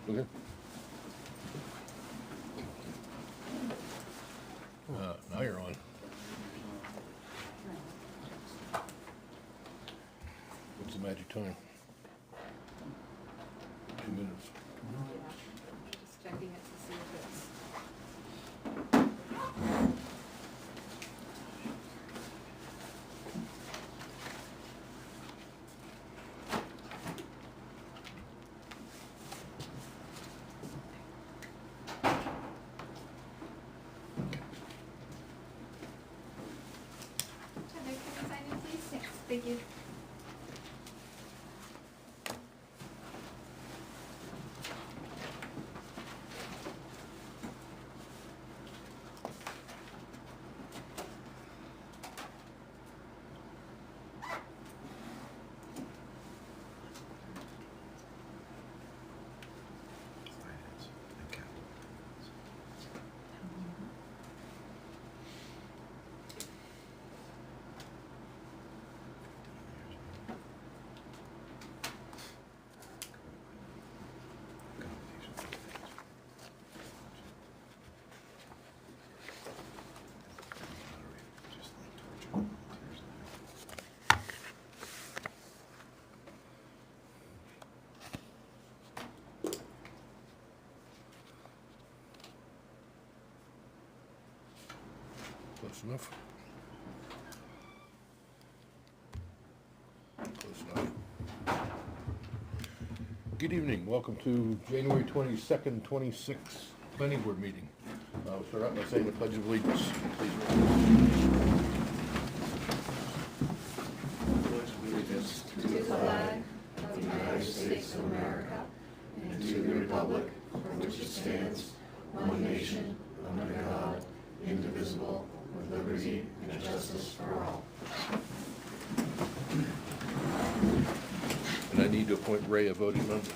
Okay. Now you're on. What's the magic time? 2 minutes. Just checking it to see if it's. Heather, can you sign in, please? Yes, thank you. Close enough. Close enough. Good evening. Welcome to January 22nd, 26th Planning Board meeting. We'll start out by saying the Pledge of Allegiance. Please Allegiance to the flag of the United States of America and to the republic for which it stands, one nation, under God, indivisible, with liberty and justice for all. And I need to appoint Ray a voting member.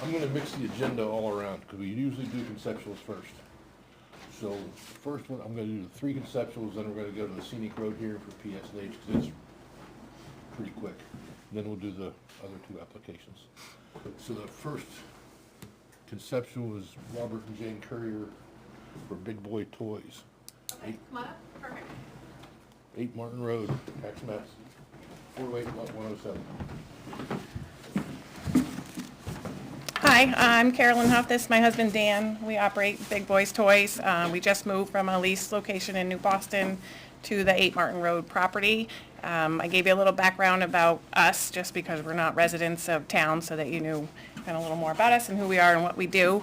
I'm going to mix the agenda all around because we usually do conceptuals first. So first one, I'm going to do the 3 conceptuals, then we're going to go to the scenic road here for PSNH because it's pretty quick. Then we'll do the other 2 applications. So the first conceptual is Robert and Jane Courier for Big Boy Toys. Okay, come on up, perfect. 8 Martin Road, tax map 408 lot 107. Hi, I'm Carolyn Huff. This is my husband Dan. We operate Big Boys Toys. We just moved from a leased location in New Boston to the 8 Martin Road property. I gave you a little background about us just because we're not residents of town, so that you knew kind of a little more about us and who we are and what we do.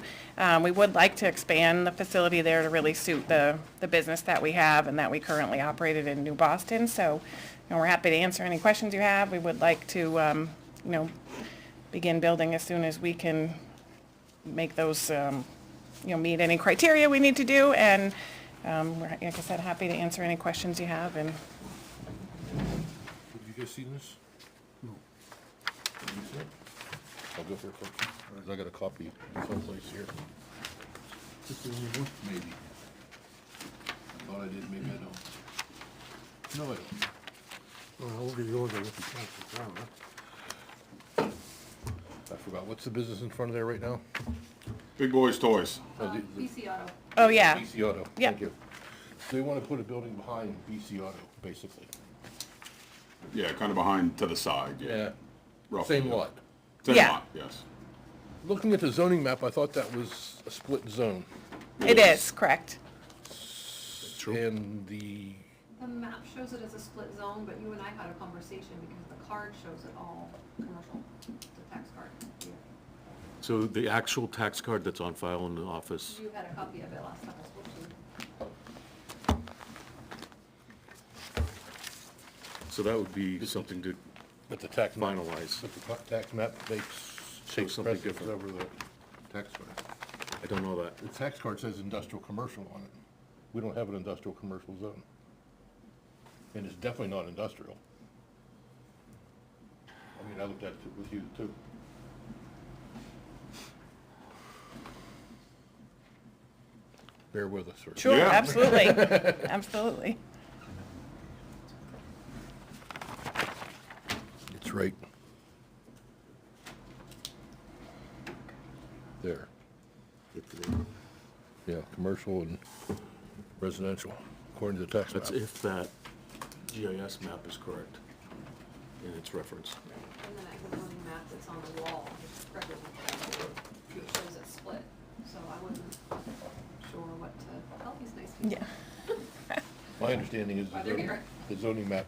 We would like to expand the facility there to really suit the business that we have and that we currently operated in New Boston. So, we're happy to answer any questions you have. We would like to, begin building as soon as we can make those, meet any criteria we need to do. And we're, like I said, happy to answer any questions you have. And Have you guys seen this? No. Have you seen it? I'll go here first, because I got a copy someplace here. Maybe. I thought I did, maybe I don't. No, I don't. Well, look at yours, I look at yours, huh? I forgot. What's the business in front of there right now? Big Boys Toys. BC Auto. oh yeah, BC Auto. Yeah. Thank you. So they want to put a building behind BC Auto, basically. Yeah, kind of behind to the side. Yeah. Roughly, Same yeah. lot. Same Yeah. lot, yes. Looking at the zoning map, I thought that was a split zone. it is correct. And the, The map shows it as a split zone, but you and I had a conversation because the card shows it all commercial, the tax card. You- So the actual tax card that's on file in the office, You had a copy of it last time I spoke to you. so that would be something to but the tax map. finalize. But the tax map takes something precedence different. over the tax card. I don't know that. The tax card says industrial commercial on it. We don't have an industrial commercial zone. And it's definitely not industrial. I mean, I looked at it with you too. Bear with us. or- Sure, Yeah. absolutely, absolutely. It's right there. Yeah, commercial and residential, according to the tax map. That's if that GIS map is correct in its reference. And then I have a zoning map that's on the wall, which Fred was, it shows it split, so I wasn't sure what to tell these nice people. Yeah. My understanding is Why they're here. the zoning map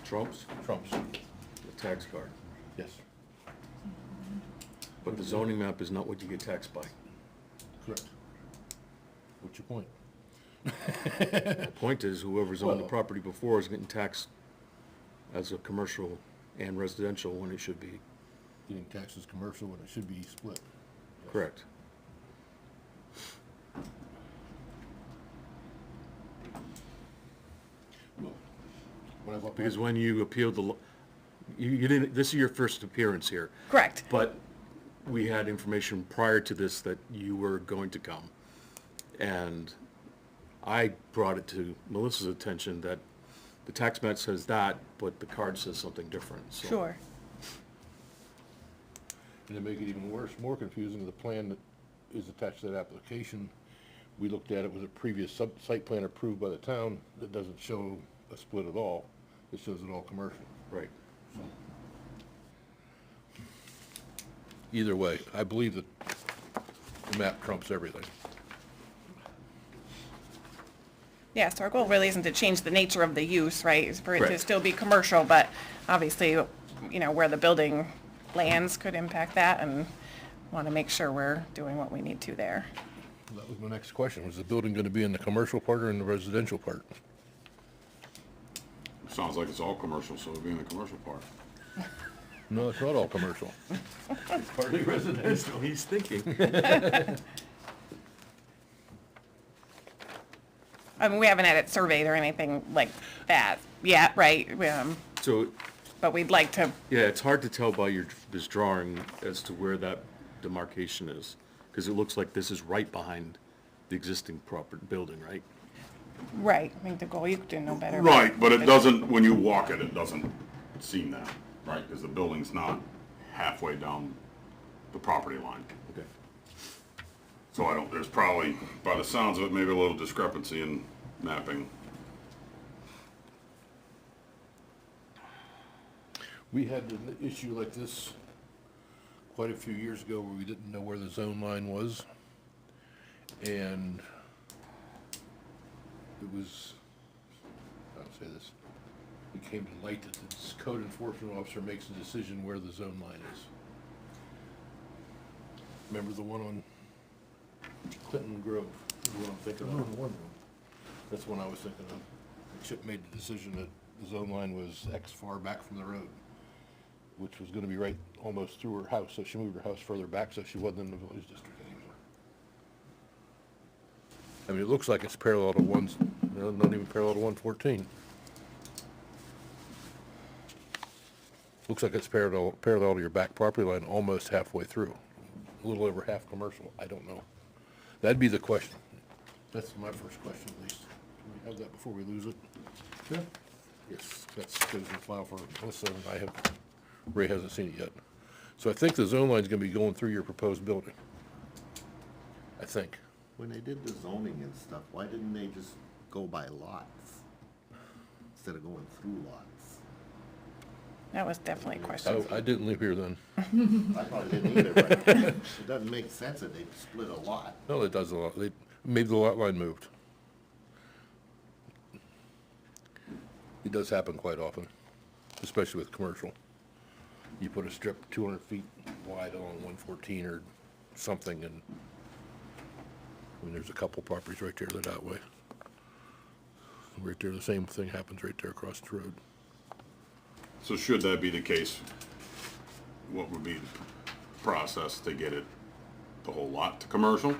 Trumps trumps, the tax card. yes, But the zoning map is not what you get taxed by. correct. What's your point? The point is whoever's owned the Well- property before is getting taxed as a commercial and residential when it should be. Getting taxes commercial when it should be split. Correct. Well, when I bought my- Because when you appealed the, you didn't, this is your first appearance here. Correct. But we had information prior to this that you were going to come. And I brought it to Melissa's attention that the tax map says that, but the card says something different, so. Sure. And to make it even worse, more confusing, the plan that is attached to that application, we looked at it with a previous site plan approved by the town that doesn't show a split at all. It shows it all commercial. Right. Either way, I believe that the map trumps everything. Yeah, so our goal really isn't to change the nature of the use, right? It's for it to Correct. still be commercial, but obviously, where the building lands could impact that, and want to make sure we're doing what we need to there. That was my next question. Was the building gonna be in the commercial part or in the residential part? Sounds like it's all commercial, so it'll be in the commercial part. No, it's not all commercial. It's partly residential. He's thinking. I mean, we haven't had it surveyed or anything like that yet, right? So, But we'd like to, yeah, it's hard to tell by this drawing as to where that demarcation is. Because it looks like this is right behind the existing proper building, right? right, I think the goal, you didn't know better. Right, but it doesn't, when you walk it, it doesn't seem that, right? Because the building's not halfway down the property line. Okay. So there's probably, by the sounds of it, maybe a little discrepancy in mapping. We had an issue like this quite a few years ago where we didn't know where the zone line was. And it was, how to say this, it came to light that the code enforcement officer makes a decision where the zone line is. Remember the one on Clinton Grove, is the one I'm thinking of? That's the one I was thinking of. Chip made the decision that the zone line was X far back from the road, which was gonna be right almost through her house, so she moved her house further back, so she wasn't in the village district anymore. I mean, it looks like it's parallel to not even parallel to 114. Looks like it's parallel to your back property line, almost halfway through. A little over half commercial, I don't know. That'd be the question. That's my first question, at least. Can we have that before we lose it? Yeah. Yes, that's goes in the file for Melissa, and Ray hasn't seen it yet. So I think the zone line's gonna be going through your proposed building. I think. When they did the zoning and stuff, why didn't they just go by lots? Instead of going through lots? That was definitely a question. I didn't live here then. I probably didn't either, but it doesn't make sense that they split a lot. No, it does a lot. Maybe the lot line moved. It does happen quite often, especially with commercial. You put a strip 200 feet wide along 114 or something, and I mean, there's a couple properties right there that way. Right there, the same thing happens right there across the road. So should that be the case, what would be the process to get the whole lot to commercial?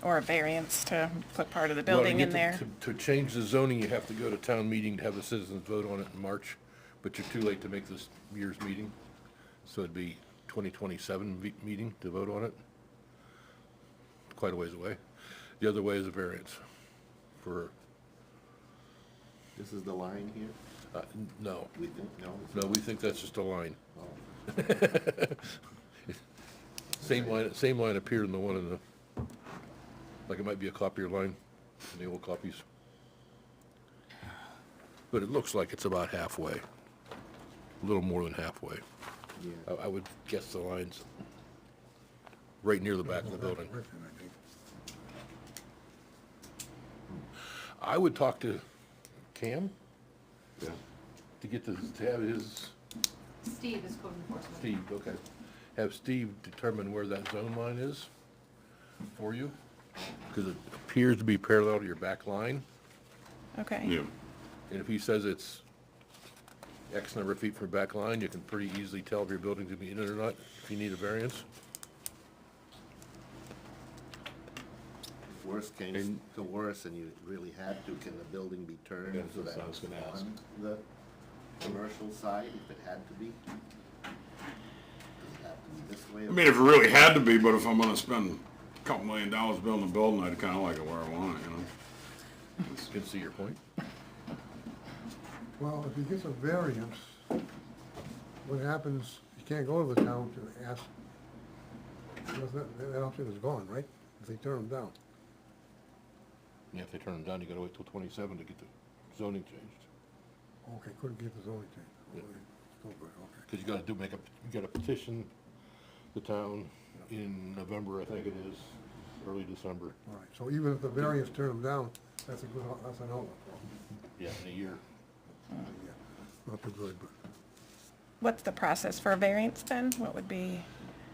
Or a variance to put part of the Well, to building get in there. To change the zoning, you have to go to town meeting to have the citizens vote on it in March, but you're too late to make this year's meeting. So it'd be 2027 meeting to vote on it. Quite a ways away. The other way is a variance for, This is the line here? No, We think, no? no, we think that's just a line. Oh. Same line appeared in the one in the, like it might be a copier line in the old copies. But it looks like it's about halfway, a little more than halfway. Yeah. I would guess the line's right near the back of the building. I would talk to Cam Yeah. to get to have his, Steve is code enforcement. Steve, okay. Have Steve determine where that zone line is for you, because it appears to be parallel to your back line. Okay. Yeah, And if he says it's X number of feet from back line, you can pretty easily tell if your building's gonna be in it or not, if you need a variance. Worst came And- to worse and you really had to, can the building be turned Yeah, so that's that what I was it's gonna ask. on the commercial side if it had to be? Does it have to be this way? I mean, if it really had to be, but if I'm gonna spend a couple $1 million building a building, I'd kinda like it where I want it, you know? You can see your point. Well, if he gets a variance, what happens, he can't go to the town to ask, because that option is gone, right? If they turn him down. Yeah, if they turn them down, you gotta wait till 27 to get the zoning changed. Okay, couldn't get the zoning change. Yeah. Okay, still good, okay. Because you gotta you gotta petition the town in November, I think it is, early December. All right, so even if the variance turn him down, that's a good, that's an outlet for him. Yeah, in a year. Yeah, not too good, but. What's the process for a variance then? What would be,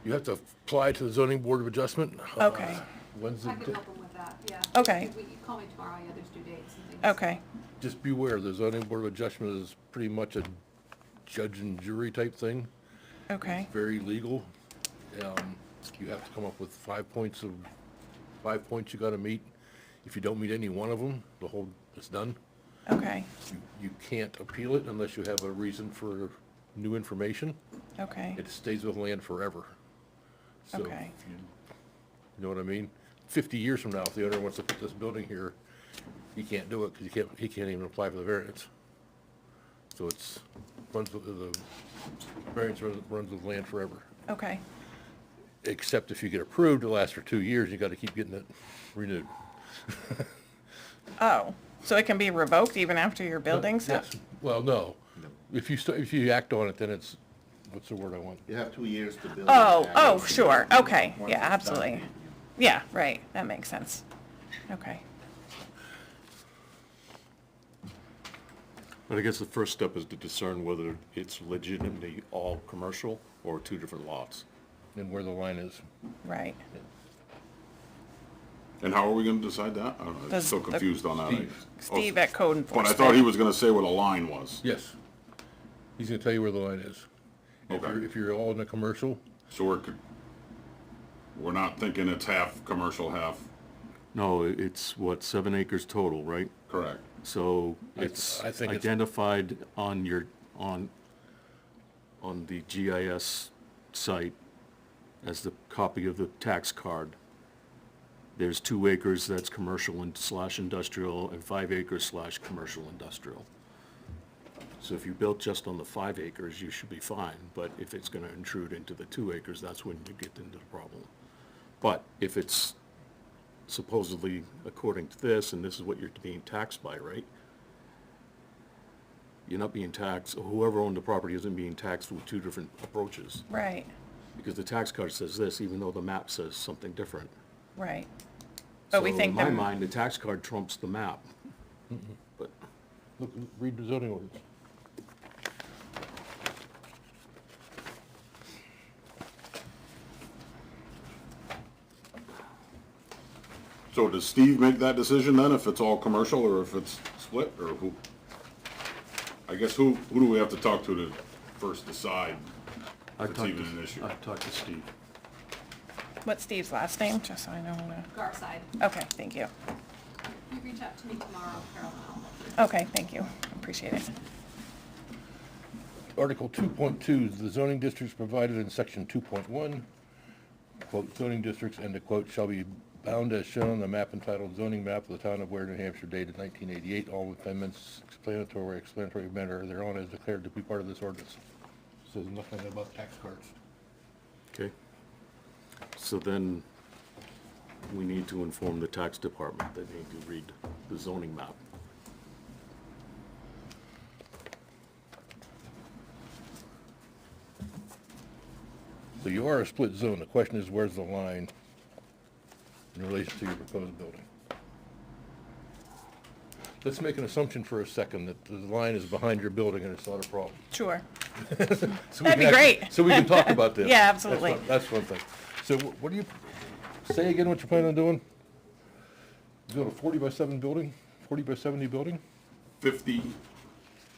You have to apply to the zoning board of adjustment. Okay. When's the, I can help him with that, yeah. Okay. You call me tomorrow, yeah, there's due dates and things. okay, just beware, the zoning board of adjustment is pretty much a judge and jury type thing. okay, Very legal. You have to come up with 5 points you gotta meet. If you don't meet any one of them, it's done. okay, You can't appeal it unless you have a reason for new information. okay, It stays with land forever. So, Okay. if you know what I mean? 50 years from now, if the owner wants to put this building here, he can't do it, because he can't even apply for the variance. So the variance runs with land forever. okay. Except if you get approved, it lasts for 2 years, you gotta keep getting it renewed. Oh, so it can be revoked even after your building's up? Yes. Well, no. No. If you act on it, then it's, what's the word I want? You have 2 years to build. Oh, it. oh, sure, okay, Once yeah, it's done, absolutely. Yeah, right, that makes sense. Okay, But I guess the first step is to discern whether it's legitimately all commercial or two different lots. And where the line is. right. And how are we gonna decide that? I don't know, I'm Does still the- confused on that. Steve. Steve at Code But Enforcement. I thought he was gonna say what a line was. Yes. He's gonna tell you where the line is. Okay. If you're all in a commercial, So we're not thinking it's half commercial, half, No, it's what, 7 acres total, right? correct? So I it's think it's- identified on on the GIS site as the copy of the tax card. There's 2 acres that's commercial and slash industrial, and 5 acres slash commercial industrial. So if you built just on the 5 acres, you should be fine, but if it's gonna intrude into the 2 acres, that's when you get into the problem. But if it's supposedly according to this, and this is what you're being taxed by, right? You're not being taxed, whoever owned the property isn't being taxed with 2 different approaches. Right, Because the tax card says this, even though the map says something different. right. But we So think in my the- mind, the tax card trumps the map. But look, read the zoning ordinance. So does Steve make that decision then, if it's all commercial or if it's split, or who? I guess who do we have to talk to first decide if it's even an issue? I've talked to Steve. What's Steve's last name, just so I know who to, Garside. okay, thank you. You reach out to me tomorrow, Carol, and I'll help you. Okay, thank you, appreciate it. Article 2.2, the zoning districts provided in section 2.1, quote, zoning districts, end of quote, shall be bound as shown on the map entitled zoning map of the town of Ware, New Hampshire, dated 1988. All amendments explanatory matter thereon is declared to be part of this ordinance. Says nothing about tax cards. Okay. So then we need to inform the tax department that they need to read the zoning map. So you are a split zone. The question is, where's the line in relation to your proposed building? Let's make an assumption for a second that the line is behind your building and it's not a problem. Sure. So we That'd can be act- great. So we can talk about this. Yeah, absolutely. That's one thing. So what do you, say again what you're planning on doing? Build a 40 by 7 building, 40 by 70 building? 50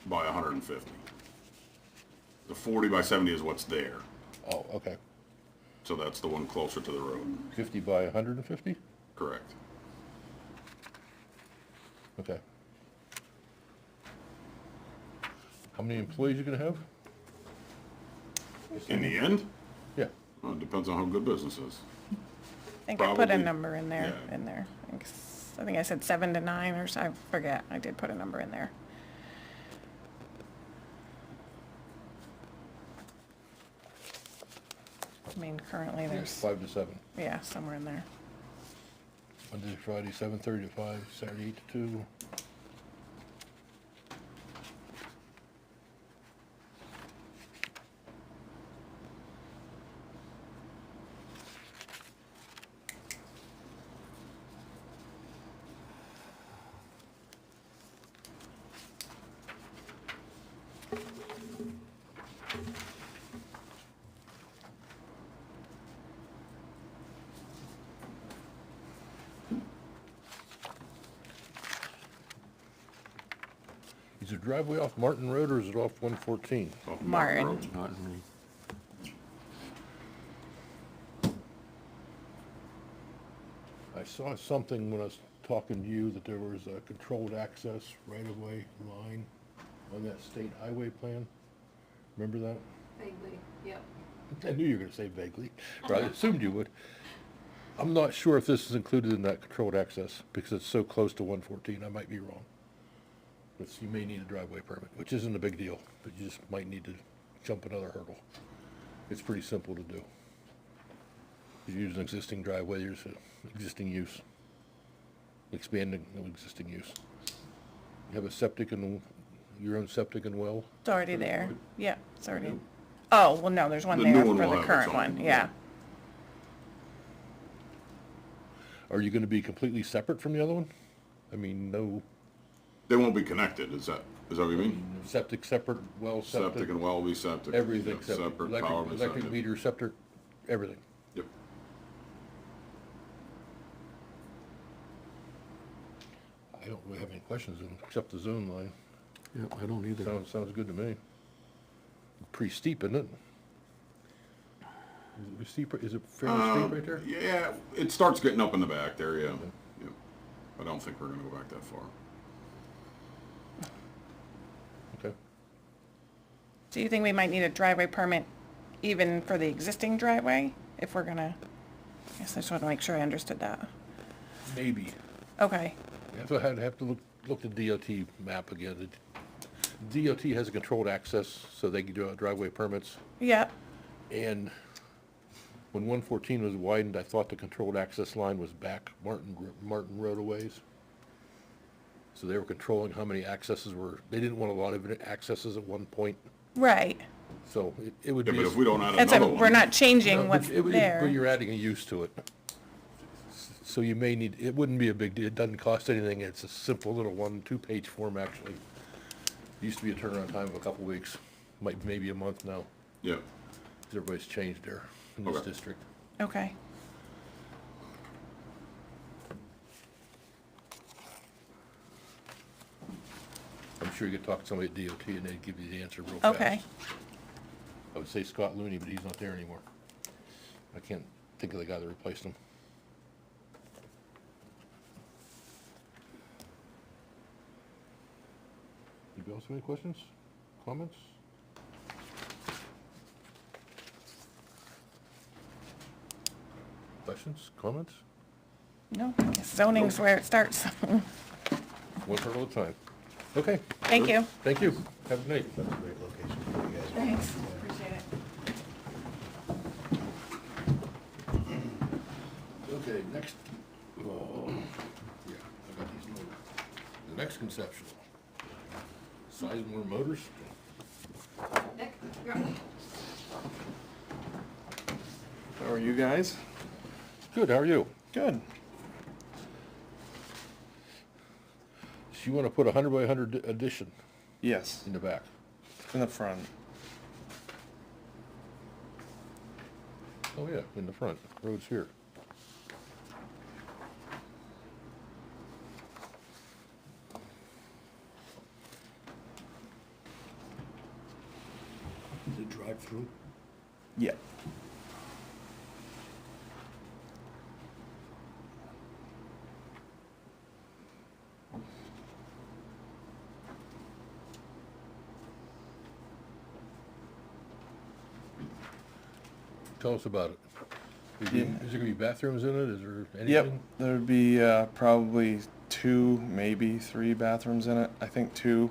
by 150. The 40 by 70 is what's there, Oh, okay. so that's the one closer to the road. 50 by 150? Correct. Okay. How many employees you gonna have? In the end, Yeah. well, it depends on how good business is. I think I put a Probably, number in there, yeah. I think I said 7 to 9 or so, I forget. I did put a number in there. I mean, currently there's, 5 to 7. yeah, somewhere in there. Monday to Friday, 7:30 to 5, Saturday 8 to 2. Is the driveway off Martin Road or is it off 114? Off Martin. Road. Not in me. I saw something when I was talking to you that there was a controlled access right-of-way line on that state highway plan. Remember that? Vaguely, yep. I knew you were gonna say vaguely, or I assumed you would. I'm not sure if this is included in that controlled access, because it's so close to 114, I might be wrong. But you may need a driveway permit, which isn't a big deal, but you just might need to jump another hurdle. It's pretty simple to do. You use an existing driveway, there's an existing use. Expanding an existing use. You have a septic and, your own septic and well? It's already there. Yeah, it's already. Oh, well, no, there's one The there new one for will the have its current own, one, yeah. yeah. Are you gonna be completely separate from the other one? I mean, no They won't be connected, is that what you mean? septic separate, well Septic septic, and well will be septic. everything Yep, separate. Separate, power will be Electric septic. meter, septic, everything. Yep. I don't really have any questions except the zone line. Yeah, I don't either. Sounds good to me. Pretty steep, isn't it? Is it steep, is it fairly steep right there? Yeah, it starts getting up in the back there, yeah. Yep. I don't think we're gonna go back that far. Okay. Do you think we might need a driveway permit even for the existing driveway? If we're gonna, I guess I just want to make sure I understood that. Maybe. Okay, Have to look the DOT map again. The DOT has a controlled access, so they can do driveway permits. yeah, And when 114 was widened, I thought the controlled access line was back Martin Road a ways. So they were controlling how many accesses they didn't want a lot of accesses at one point, right. so it would Yeah, be. but if we don't add And another so one. we're not No, changing but what's But there. you're adding a use to it. So you may need, it wouldn't be a big deal, it doesn't cost anything, it's a simple little 1-2 page form actually. Used to be a turnaround time of a couple weeks, maybe a month now, Yeah, 'cause everybody's changed there in this Okay. district. Okay, I'm sure you could talk to somebody at DOT and they'd give you the answer real fast. okay. I would say Scott Looney, but he's not there anymore. I can't think of the guy that replaced him. Anybody else have any questions, comments? Questions, comments? No, I guess zoning's where it starts. One hurdle at a time. Okay, Thank you. thank you. Have a good night. That's a great location for you guys. Thanks, appreciate it. Okay, next, oh, yeah, I got these noted. The next conceptual. Sizemore Motors. Nick, you're up. How are you guys? Good, how are you? Good. So you want to put a 100 by 100 addition Yes, in the back? in the front. Oh, yeah, in the front. Road's here. Is it drive-through? Yeah. Tell us about it. Yeah. Is there gonna be bathrooms in it? Is there Yep. anything? There'd be probably 2, maybe 3 bathrooms in it. I think 2.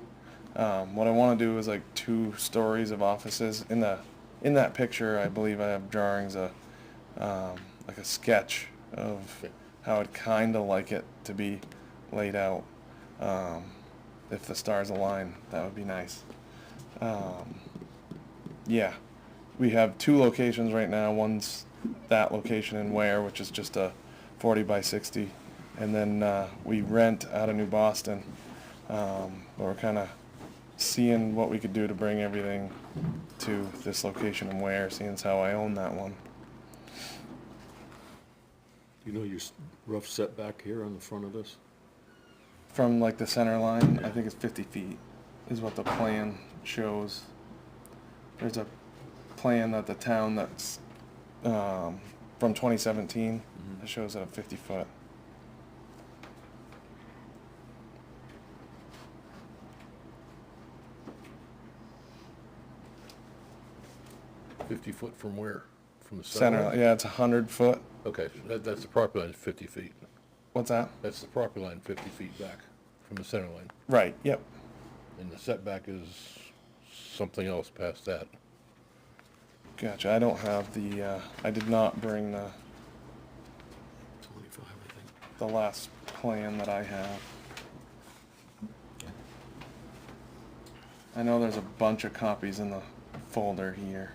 What I want to do is like 2 stories of offices. In that picture, I believe I have drawings of like a sketch of Okay. how I'd kind of like it to be laid out. If the stars align, that would be nice. Yeah, we have 2 locations right now. One's that location in Ware, which is just a 40 by 60, and then we rent out of New Boston. But we're kind of seeing what we could do to bring everything to this location in Ware, seeing as how I own that one. You know your rough setback here on the front of this? From like the center line, I think it's 50 feet is what the plan shows. There's a plan that the town that's from 2017 that shows it at 50 foot. 50 foot from where? From the Center, line? yeah, it's 100 foot. Okay, so that's the property line, is 50 feet. What's that? That's the property line, 50 feet back from the center line. Right, yep. And the setback is something else past that. Gotcha. I don't have the, I did not bring the 25, I think. the last plan that I have. I know there's a bunch of copies in the folder here.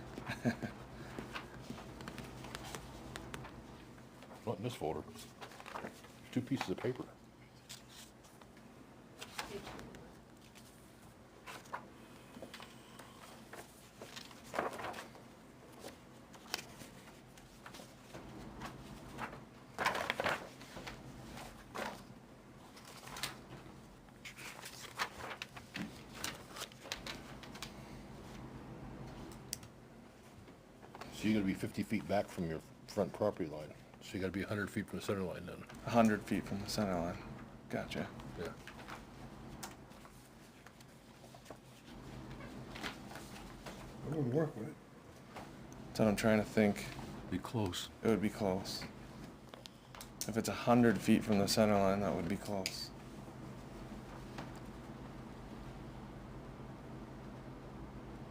Not in this folder. 2 pieces of paper. So you're gonna be 50 feet back from your front property line. So you gotta be 100 feet from the center line then. 100 feet from the center line. Gotcha. Yeah. I wouldn't work with it. So I'm trying to think. Be close. It would be close. If it's 100 feet from the center line, that would be close.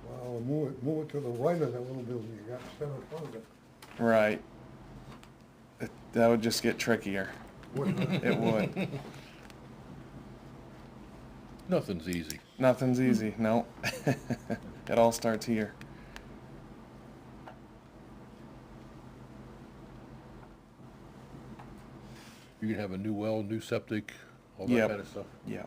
Well, move it to the right of that little building you got instead of front of it. Right. That would just get trickier. Wouldn't it? It would. Nothing's easy. Nothing's easy. No. It all starts here. You're gonna have a new well, new septic, all that Yep. kind of stuff. Yeah.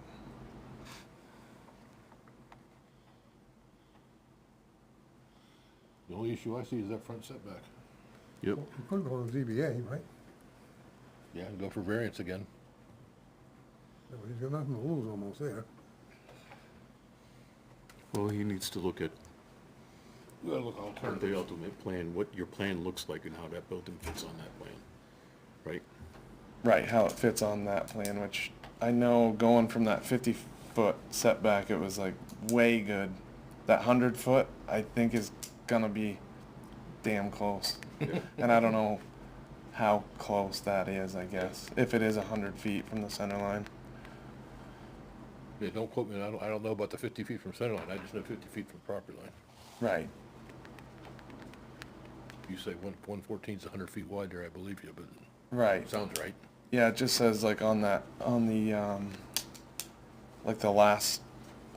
The only issue I see is that front setback. Yep. You could go to ZBA, right? Yeah, and go for variance again. Yeah, but he's got nothing to lose almost there. Well, he needs to look at We gotta look the alternative. ultimate plan, what your plan looks like and how that building fits on that plan, right? Right, how it fits on that plan, which I know going from that 50-foot setback, it was like way good. That 100-foot, I think is gonna be damn close. And I don't know how close that is, I guess, if it is 100 feet from the center line. Yeah, don't quote me, I don't know about the 50 feet from center line, I just know 50 feet from property line. Right. You say 114's 100 feet wide there, I believe you, but Right. sounds right. Yeah, it just says like on the like the last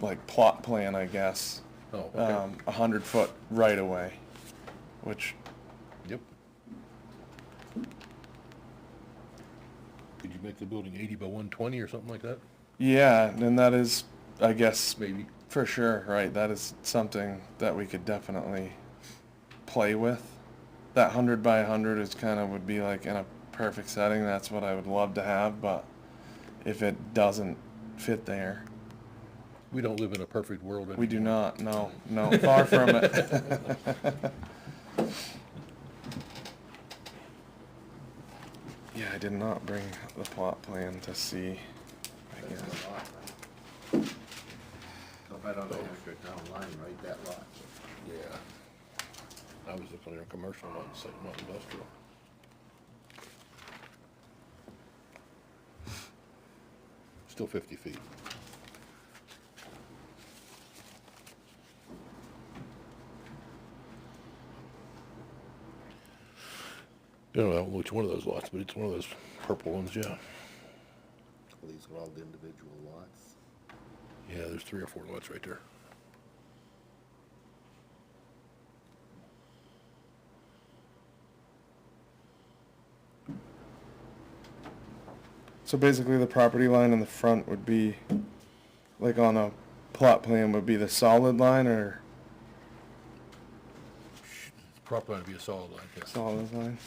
like plot plan, I guess. Oh, okay. 100 foot right away, which Yep. Could you make the building 80 by 120 or something like that? yeah, and that is, I guess, Maybe. for sure, right? That is something that we could definitely play with. That 100 by 100 is kind of would be like in a perfect setting. That's what I would love to have, but if it doesn't fit there, We don't live in a perfect world anymore. we do not. No, no, far from it. Yeah, I did not bring the plot plan to see, I That's guess. a lot, right? So if I don't have your town line, right, that lot. Yeah. I was looking at a commercial, not industrial. Still 50 feet. I don't know which one of those lots, but it's one of those purple ones, yeah. Well, these are all the individual lots. Yeah, there's 3 or 4 lots right there. So basically, the property line in the front would be, like on a plot plan, would be the solid line or Property line would be a solid line, yes. solid line?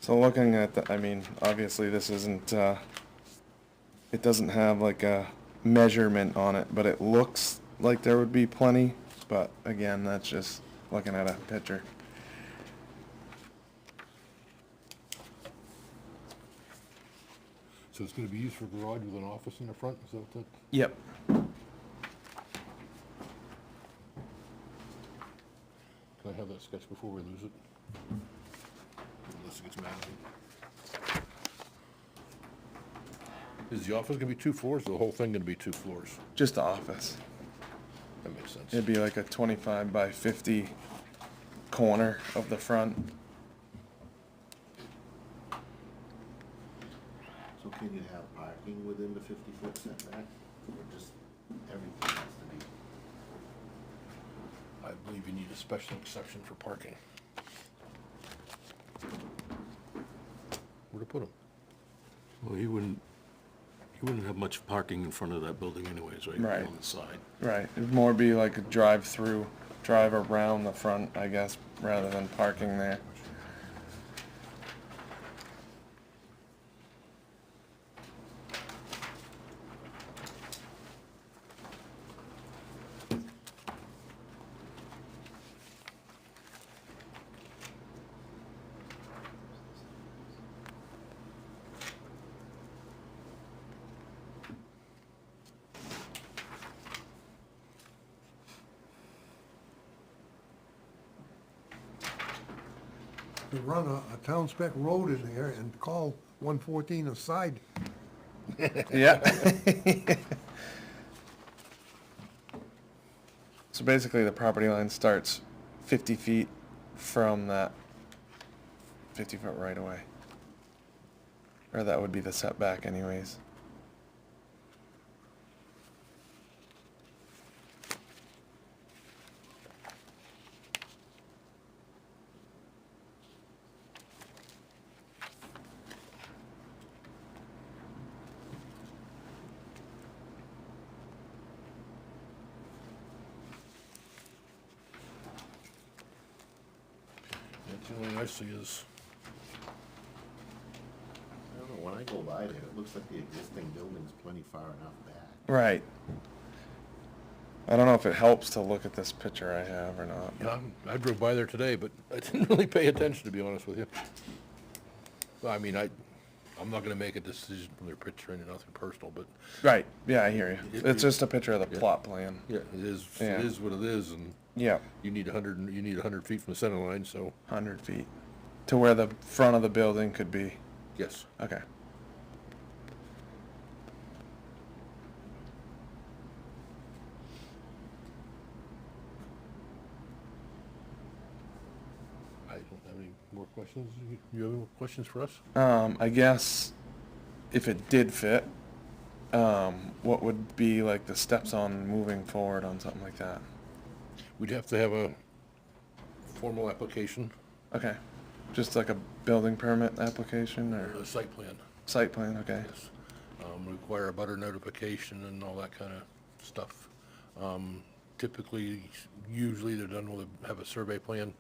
So looking at the, I mean, obviously this isn't, it doesn't have like a measurement on it, but it looks like there would be plenty, but again, that's just looking at a picture. So it's gonna be used for garage with an office in the front, is that what that? Yep. Can I have that sketch before we lose it? Unless it gets mad at me. Is the office gonna be 2 floors, or the whole thing gonna be 2 floors? Just the office. That makes sense. It'd be like a 25 by 50 corner of the front. So can you have parking within the 50-foot setback, or just everything has to be? I believe you need a special exception for parking. Where to put them? Well, he wouldn't have much parking in front of that building anyways, right? Right. On the side. Right, it'd more be like a drive-through, drive around the front, I guess, rather than parking there. To run a town spec road in there and call 114 a side, Yeah. So basically, the property line starts 50 feet from that 50-foot right away. Or that would be the setback anyways. That's the only thing I see is, I don't know, when I go by there, it looks like the existing building's plenty far enough back. Right. I don't know if it helps to look at this picture I have or not. you know, I drove by there today, but I didn't really pay attention, to be honest with you. Well, I mean, I'm not gonna make a decision from their picture and nothing personal, but Right, yeah, I hear you. It- It's it- just a picture of the yeah. plot plan. yeah, it Yeah. is what it is, and Yeah, you need 100 feet from the center line, so 100 feet To where the front of the building could be? Yes. Okay. I don't have any more questions. You have any more questions for us? I guess if it did fit, what would be like the steps on moving forward on something like that? We'd have to have a formal application, Okay, just like a building permit application or a site plan. site plan, okay. Yes. Require a butter notification and all that kind of stuff. Typically, usually they're done with, have a survey plan,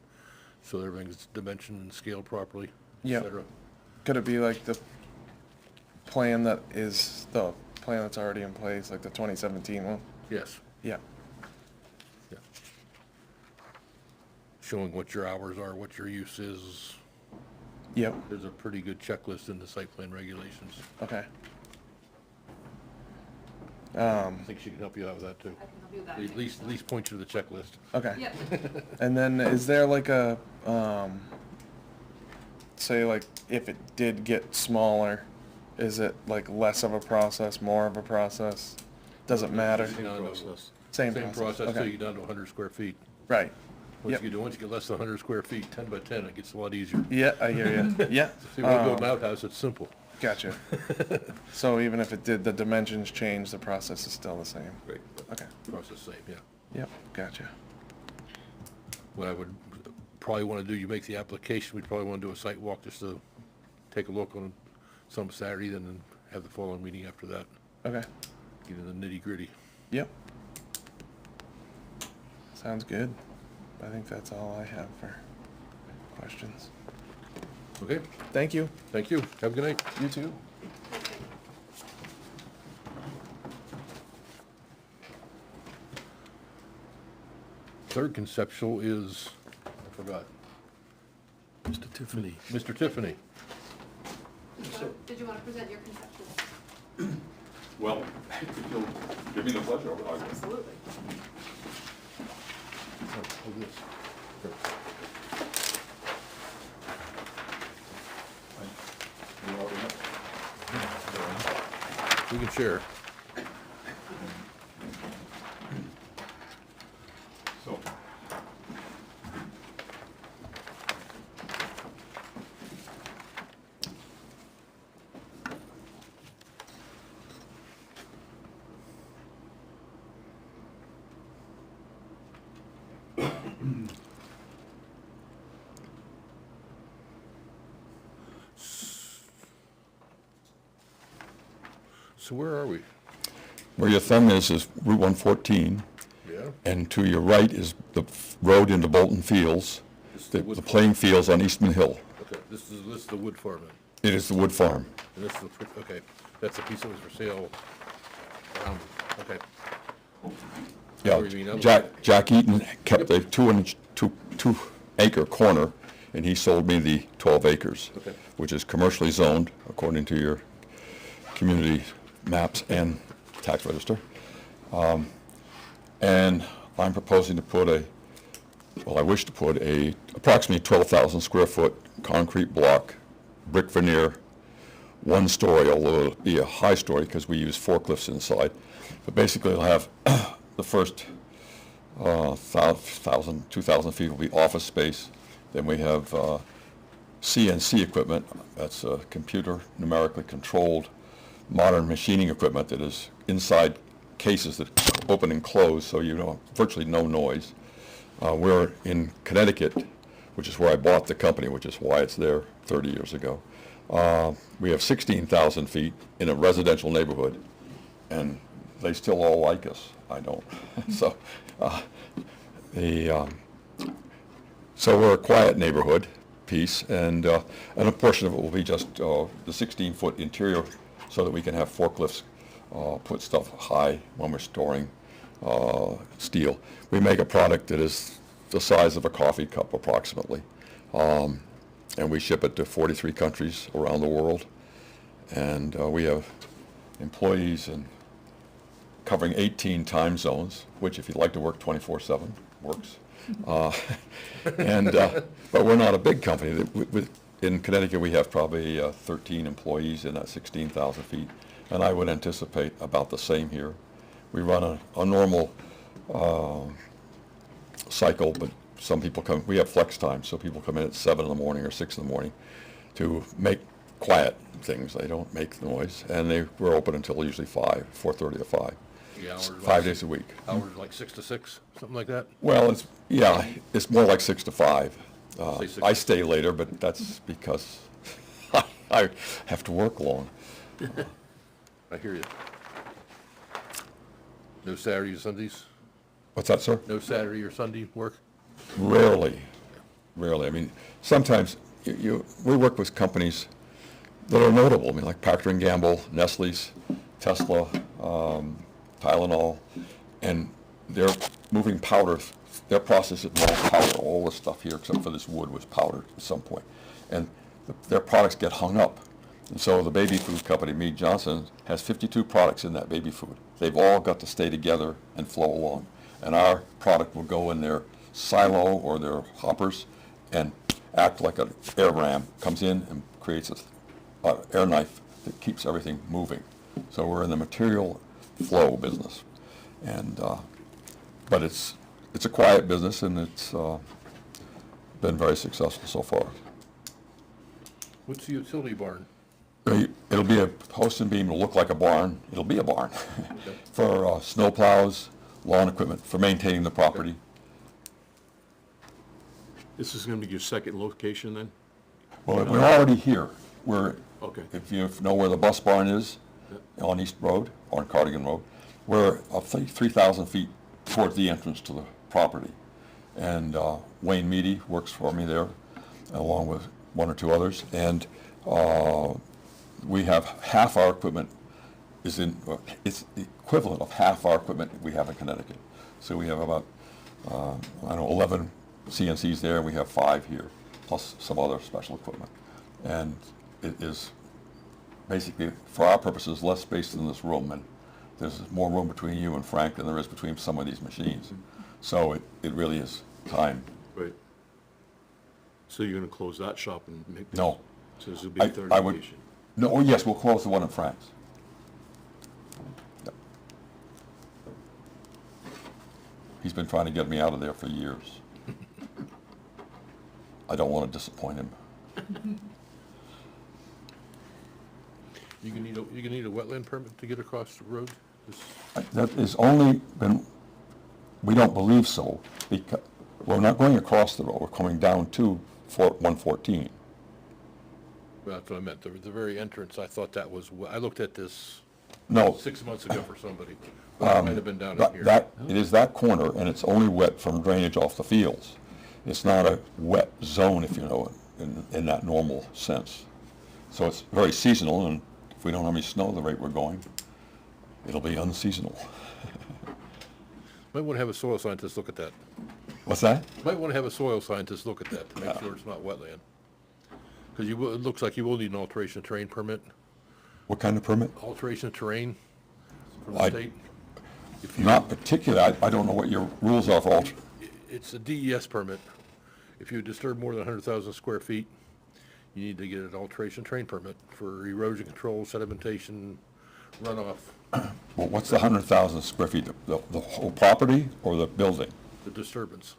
so everything's dimensioned and scaled properly, et Yep. cetera. Could it be like the plan that is, the plan that's already in place, like the 2017 one? Yes, Yeah, yeah. Showing what your hours are, what your use is. yep, There's a pretty good checklist in the site plan regulations. okay. I think she can help you out with that too. I can help you with that. At least point you to the checklist. Okay. Yep. And then is there like a, say like if it did get smaller, is it like less of a process, more of a process? Doesn't matter? Same Down to- process. Same Same process, process till okay. you get down to 100 square feet. Right. Once Yep. you get less than 100 square feet, 10 by 10, it gets a lot easier. Yeah, I hear you. Yeah. If you want to build an outhouse, it's simple. Gotcha. So even if it did, the dimensions change, the process is still the same? Great. Okay. Process same, yeah. Yep, gotcha. What I would probably want to do, you make the application, we'd probably want to do a site walk just to take a look on some Saturday, then have the following meeting after that, Okay. get into the nitty gritty. Yep. Sounds good. I think that's all I have for questions. Okay, Thank you. thank you. Have a good night. You too. Third conceptual is, I forgot, Mr. Tiffany. Mr. Tiffany. Did you want to present your conceptual? Well, if you'll give me the pleasure, I'll. Absolutely. Oh, hold this. We can share. So, So where are we? Where your thumb is Route 114, Yeah? and to your right is the road into Bolton Fields, This is the wood the farm. playing fields on Eastman Hill. Okay, this is the wood farm then. It is the wood farm. And this is, okay, that's the piece that was for sale. Okay. Yeah, Or you mean other- Jack Eaton kept a 2-acre corner, and he sold me the 12 acres, Okay. which is commercially zoned according to your community maps and tax register. And I'm proposing to put I wish to put approximately 12,000 square foot concrete block, brick veneer, 1 story, although it'll be a high story because we use forklifts inside. But basically it'll have the first 2,000 feet will be office space. Then we have CNC equipment, that's computer numerically controlled modern machining equipment that is inside cases that open and close, so you know virtually no noise. We're in Connecticut, which is where I bought the company, which is why it's there 30 years ago. We have 16,000 feet in a residential neighborhood, and they still all like us. I don't. So, so we're a quiet neighborhood piece, and a portion of it will be just the 16-foot interior, so that we can have forklifts put stuff high when we're storing steel. We make a product that is the size of a coffee cup approximately, and we ship it to 43 countries around the world, and we have employees covering 18 time zones, which if you'd like to work 24/7, works. But we're not a big company. In Connecticut, we have probably 13 employees in that 16,000 feet, and I would anticipate about the same here. We run a normal cycle, but some people come, we have flex time, so people come in at 7 in the morning or 6 in the morning to make quiet things. They don't make noise, and we're open until usually 4:30 to 5. The hours 5 days a week. Hours like 6 to 6, something like that? Well, it's more like 6 to 5. Say 6 I stay later, but that's because I have to work long. I hear you. No Saturday or Sundays? What's that, sir? No Saturday or Sunday work? Rarely. I mean, sometimes we work with companies that are notable. I mean, like Procter & Gamble, Nestle's, Tesla, Tylenol, and they're moving powder. Their process is all powder. All this stuff here, except for this wood, was powdered at some point. And their products get hung up. And so the baby food company, Mead Johnson, has 52 products in that baby food. They've all got to stay together and flow along. And our product will go in their silo or their hoppers and act like an air ram, comes in and creates an air knife that keeps everything moving. So we're in the material flow business. And but it's a quiet business, and it's been very successful so far. What's the utility barn? It'll be a post and beam. It'll look like a barn. It'll be a barn for snow plows, lawn equipment, for maintaining the property. This is gonna be your second location then? Well, we're already here. Okay. If you know where the bus barn is, on East Road, on Cardigan Road, we're 3,000 feet towards the entrance to the property. And Wayne Meady works for me there, along with one or two others. And we have half our equipment it's the equivalent of half our equipment we have in Connecticut. So we have about, 11 CNCs there, and we have 5 here, plus some other special equipment. And it is basically, for our purposes, less space than this room, and there's more room between you and Frank than there is between some of these machines. So it really is time. Right. So you're gonna close that shop and make? No. So this will be a third I would, location? no, oh yes, we'll close the one in Frank's. Yep. He's been trying to get me out of there for years. I don't want to disappoint him. You can need a wetland permit to get across the road? That is only been, we don't believe so, because we're not going across the road, we're coming down to 114. Well, that's what I meant, the very entrance, I thought that was, I looked at this No, 6 months ago for somebody. Well, it might have been down in here. it is that corner, and it's only wet from drainage off the fields. It's not a wet zone, if you know it, in that normal sense. So it's very seasonal, and if we don't have any snow the rate we're going, it'll be unseasonal. Might want to have a soil scientist look at that. What's that? Might want to have a soil scientist look at that to make sure it's not wetland. Because it looks like you will need an alteration of terrain permit. What kind of permit? Alteration of terrain from the I- state. Not particular, I don't know what your rules are for It's a DES permit. If you disturb more than 100,000 square feet, you need to get an alteration terrain permit for erosion control, sedimentation, runoff, well, what's the 100,000 square feet? The whole property or the building? the disturbance.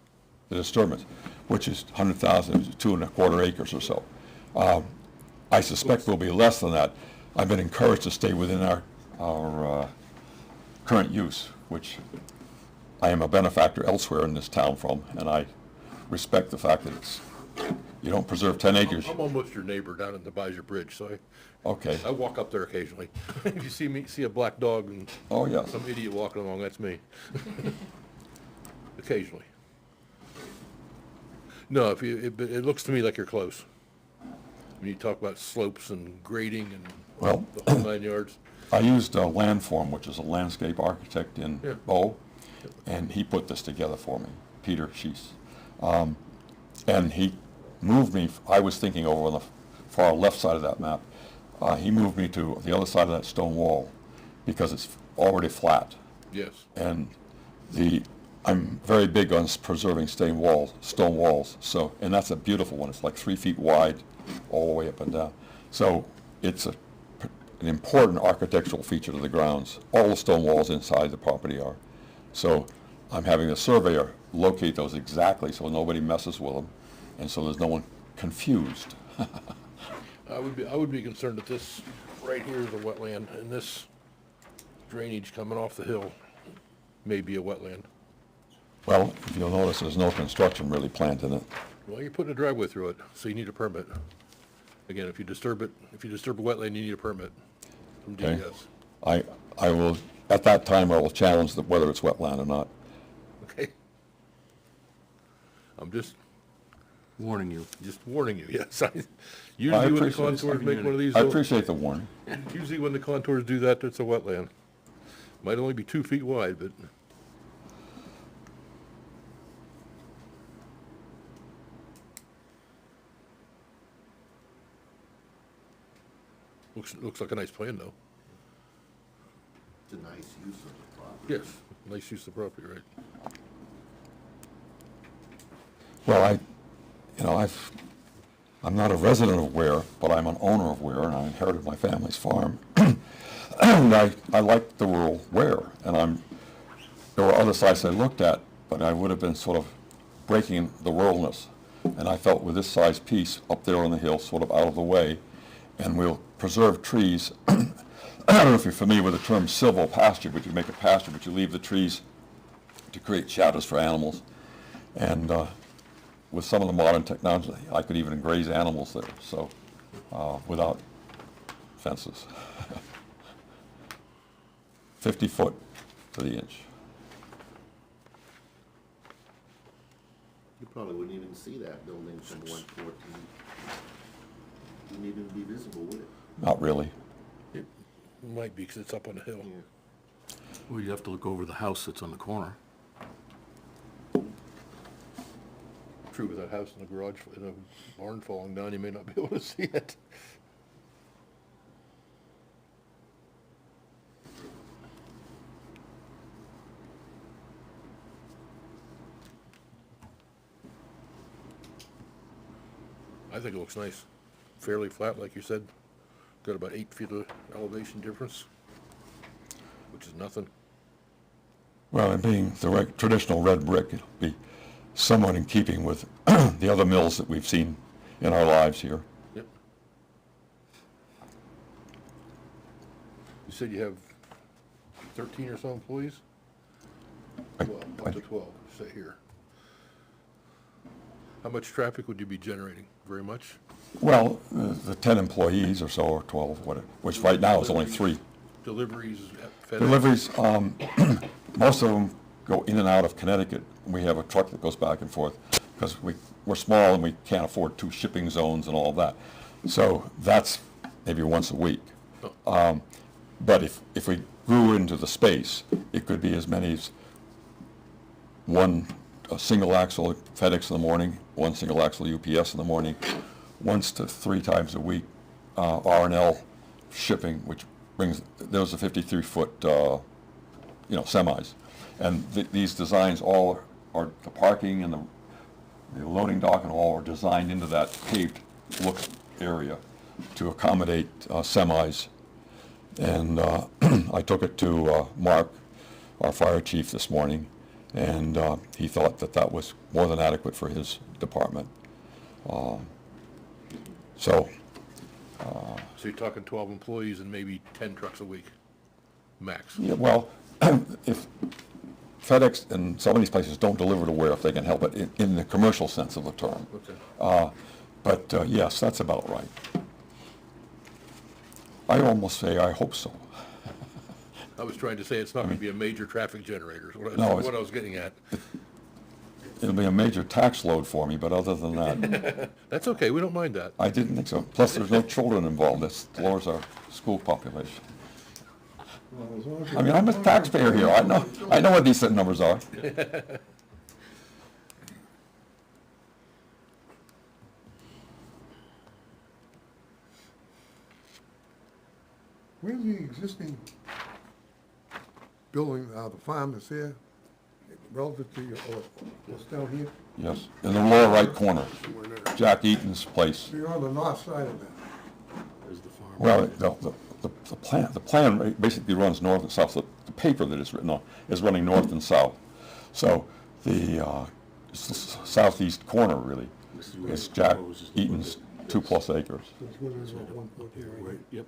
The disturbance, which is 100,000, 2¼ acres or so. I suspect will be less than that. I've been encouraged to stay within our current use, which I am a benefactor elsewhere in this town from, and I respect the fact that you don't preserve 10 acres. I'm almost your neighbor down at the Baiser Bridge, so Okay. I walk up there occasionally. If you see a black dog and Oh, yes. some idiot walking along, that's me. Occasionally. No, it looks to me like you're close. When you talk about slopes and grading and Well, the whole 9 yards. I used Landform, which is a landscape architect in Yeah. Bow, and he put this together for me, Peter Schiess. And he moved me, I was thinking over on the far left side of that map, he moved me to the other side of that stone wall because it's already flat. Yes. And the I'm very big on preserving stone walls, so, and that's a beautiful one. It's like 3 feet wide all the way up and down. So it's an important architectural feature to the grounds. All the stone walls inside the property are. So I'm having the surveyor locate those exactly so nobody messes with them, and so there's no one confused. I would be concerned that this right here is a wetland, and this drainage coming off the hill may be a wetland. Well, if you'll notice, there's no construction really planned in it. Well, you're putting a driveway through it, so you need a permit. Again, if you disturb a wetland, you need a permit from Okay. DES. I will, at that time, I will challenge whether it's wetland or not. Okay? I'm just Warning you. warning you, yes. I Usually when the appreciate it. contours make one of these, I appreciate the warning. usually when the contours do that, it's a wetland. Might only be 2 feet wide, but looks like a nice plan, though. It's a nice use of the property. Yes, nice use of property, right? Well, I'm not a resident of Ware, but I'm an owner of Ware, and I inherited my family's farm. And I like the rural Ware, and there were other sites I looked at, but I would have been sort of breaking the ruralness. And I felt with this size piece up there on the hill, sort of out of the way, and we'll preserve trees. I don't know if you're familiar with the term silvopasture, but you make a pasture, but you leave the trees to create shadows for animals. And with some of the modern technology, I could even graze animals there, so without fences. 50 foot to the inch. You probably wouldn't even see that building from 114. Wouldn't even be visible, would it? Not really. It might be, because it's up on the hill. Yeah. Well, you have to look over the house that's on the corner. True, with that house in the garage, in a barn falling down, you may not be able to see it. I think it looks nice. Fairly flat, like you said. Got about 8 feet of elevation difference, which is nothing. Well, and being the traditional red brick, it'll be somewhat in keeping with the other mills that we've seen in our lives here. Yep. You said you have 13 or so employees? I- Well, up to 12, say here. How much traffic would you be generating? Very much? Well, the 10 employees or so, or 12, whatever, which right now is only 3. Deliveries at FedEx? Deliveries, most of them go in and out of Connecticut. We have a truck that goes back and forth, because we're small and we can't afford 2 shipping zones and all of that. So that's maybe once a week. But if we grew into the space, it could be as many as a single axle FedEx in the morning, 1 single axle UPS in the morning, 1 to 3 times a week R&L shipping, which brings, those are 53-foot semis. And these designs all are, the parking and the loading dock and all are designed into that paved look area to accommodate semis. And I took it to Mark, our fire chief, this morning, and he thought that was more than adequate for his department. So So you're talking 12 employees and maybe 10 trucks a week, max? yeah, well, if FedEx and some of these places don't deliver to Ware if they can help it, in the commercial sense of the term. Okay. But yes, that's about right. I almost say I hope so. I was trying to say it's not going to be a major traffic generator, is No, what I was getting at. It'll be a major tax load for me, but other than that, That's okay, we don't mind that. I didn't think so. Plus, there's no children involved. This lowers our school population. Well, as long as I mean, I'm a taxpayer here. I know what these numbers are. Where's the existing building, the farm that's there? relative to your, what's down here? Yes, in the lower right corner, Jack Eaton's place. So you're on the north side of that. There's the farm. Well, the plan basically runs north and south. The paper that is written on is running north and south. So the southeast corner really This is where is the Jack proposed is to put Eaton's it. 2+ acres. So it's within about 1.2 right Right, yep.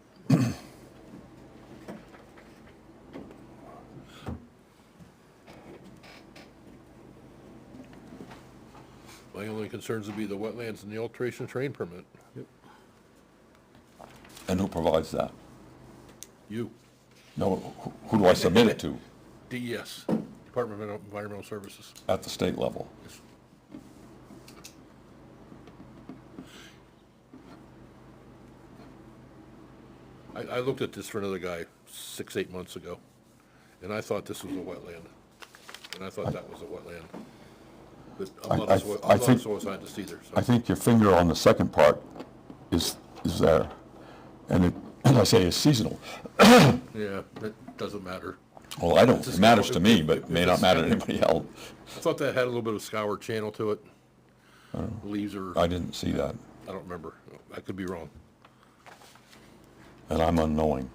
My only concerns would be the wetlands and the alteration of terrain permit. And who provides that? You, No, who do I submit it to? DES, Department of Environmental Services. At the state level? I looked at this for another guy 6, 8 months ago, and I thought this was a wetland. And I thought that was a wetland. But I'm not a soil, I I'm not a think- soil scientist either, I so. think your finger on the second part is there. And it, as I say, is seasonal. Yeah, that doesn't matter. Well, I don't, It's a it matters scour- to me, if- but if may it's- not matter to anybody else. I thought that had a little bit of scour channel to it. Leaves are, I didn't see that, I don't remember. I could be wrong. and I'm unknowing.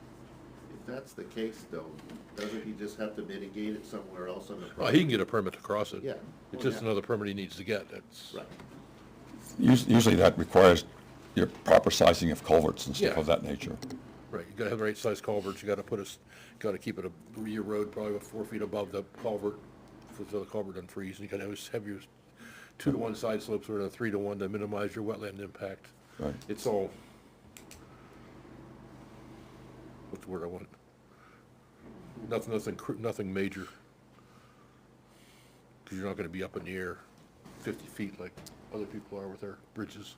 If that's the case though, doesn't he just have to mitigate it somewhere else on the Well, property? he can get a permit to cross it. Yeah. It's Oh, just yeah. another permit he needs to get. That's, Right. Usually that requires your proper sizing of culverts and stuff Yeah. of that nature. right, you gotta have the right size culverts, you gotta put gotta keep it your road probably about 4 feet above the culvert, so the culvert doesn't freeze, and you gotta have your 2 to 1 side slopes or a 3 to 1 to minimize your wetland impact. Right. It's all, what's the word I want? Nothing major. Cause you're not gonna be up in the air 50 feet like other people are with their bridges.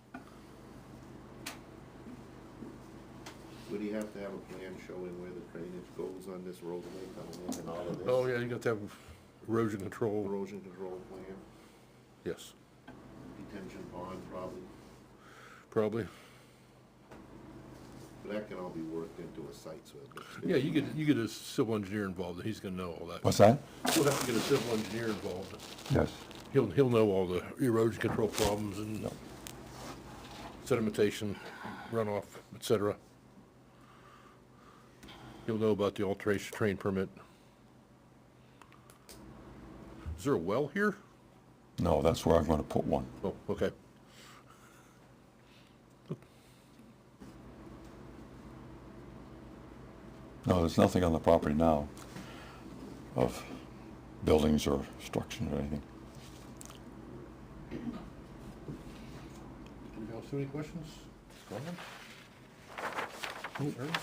Would he have to have a plan showing where the drainage goes on this roadway coming in and all of this? Oh, yeah, you got to have erosion control, Erosion control plan, yes, detention pond probably, probably. but that can all be worked into a site, so it looks good. Yeah, you get a civil engineer involved, and he's gonna know all that. What's that? You'll have to get a civil engineer involved. Yes. He'll know all the erosion control problems and sedimentation, runoff, et cetera. He'll know about the alteration terrain permit. Is there a well here? No, that's where I'm gonna put one. Oh, okay. No, there's nothing on the property now of buildings or structure or anything. Anybody else have any questions? Comments? Concerns?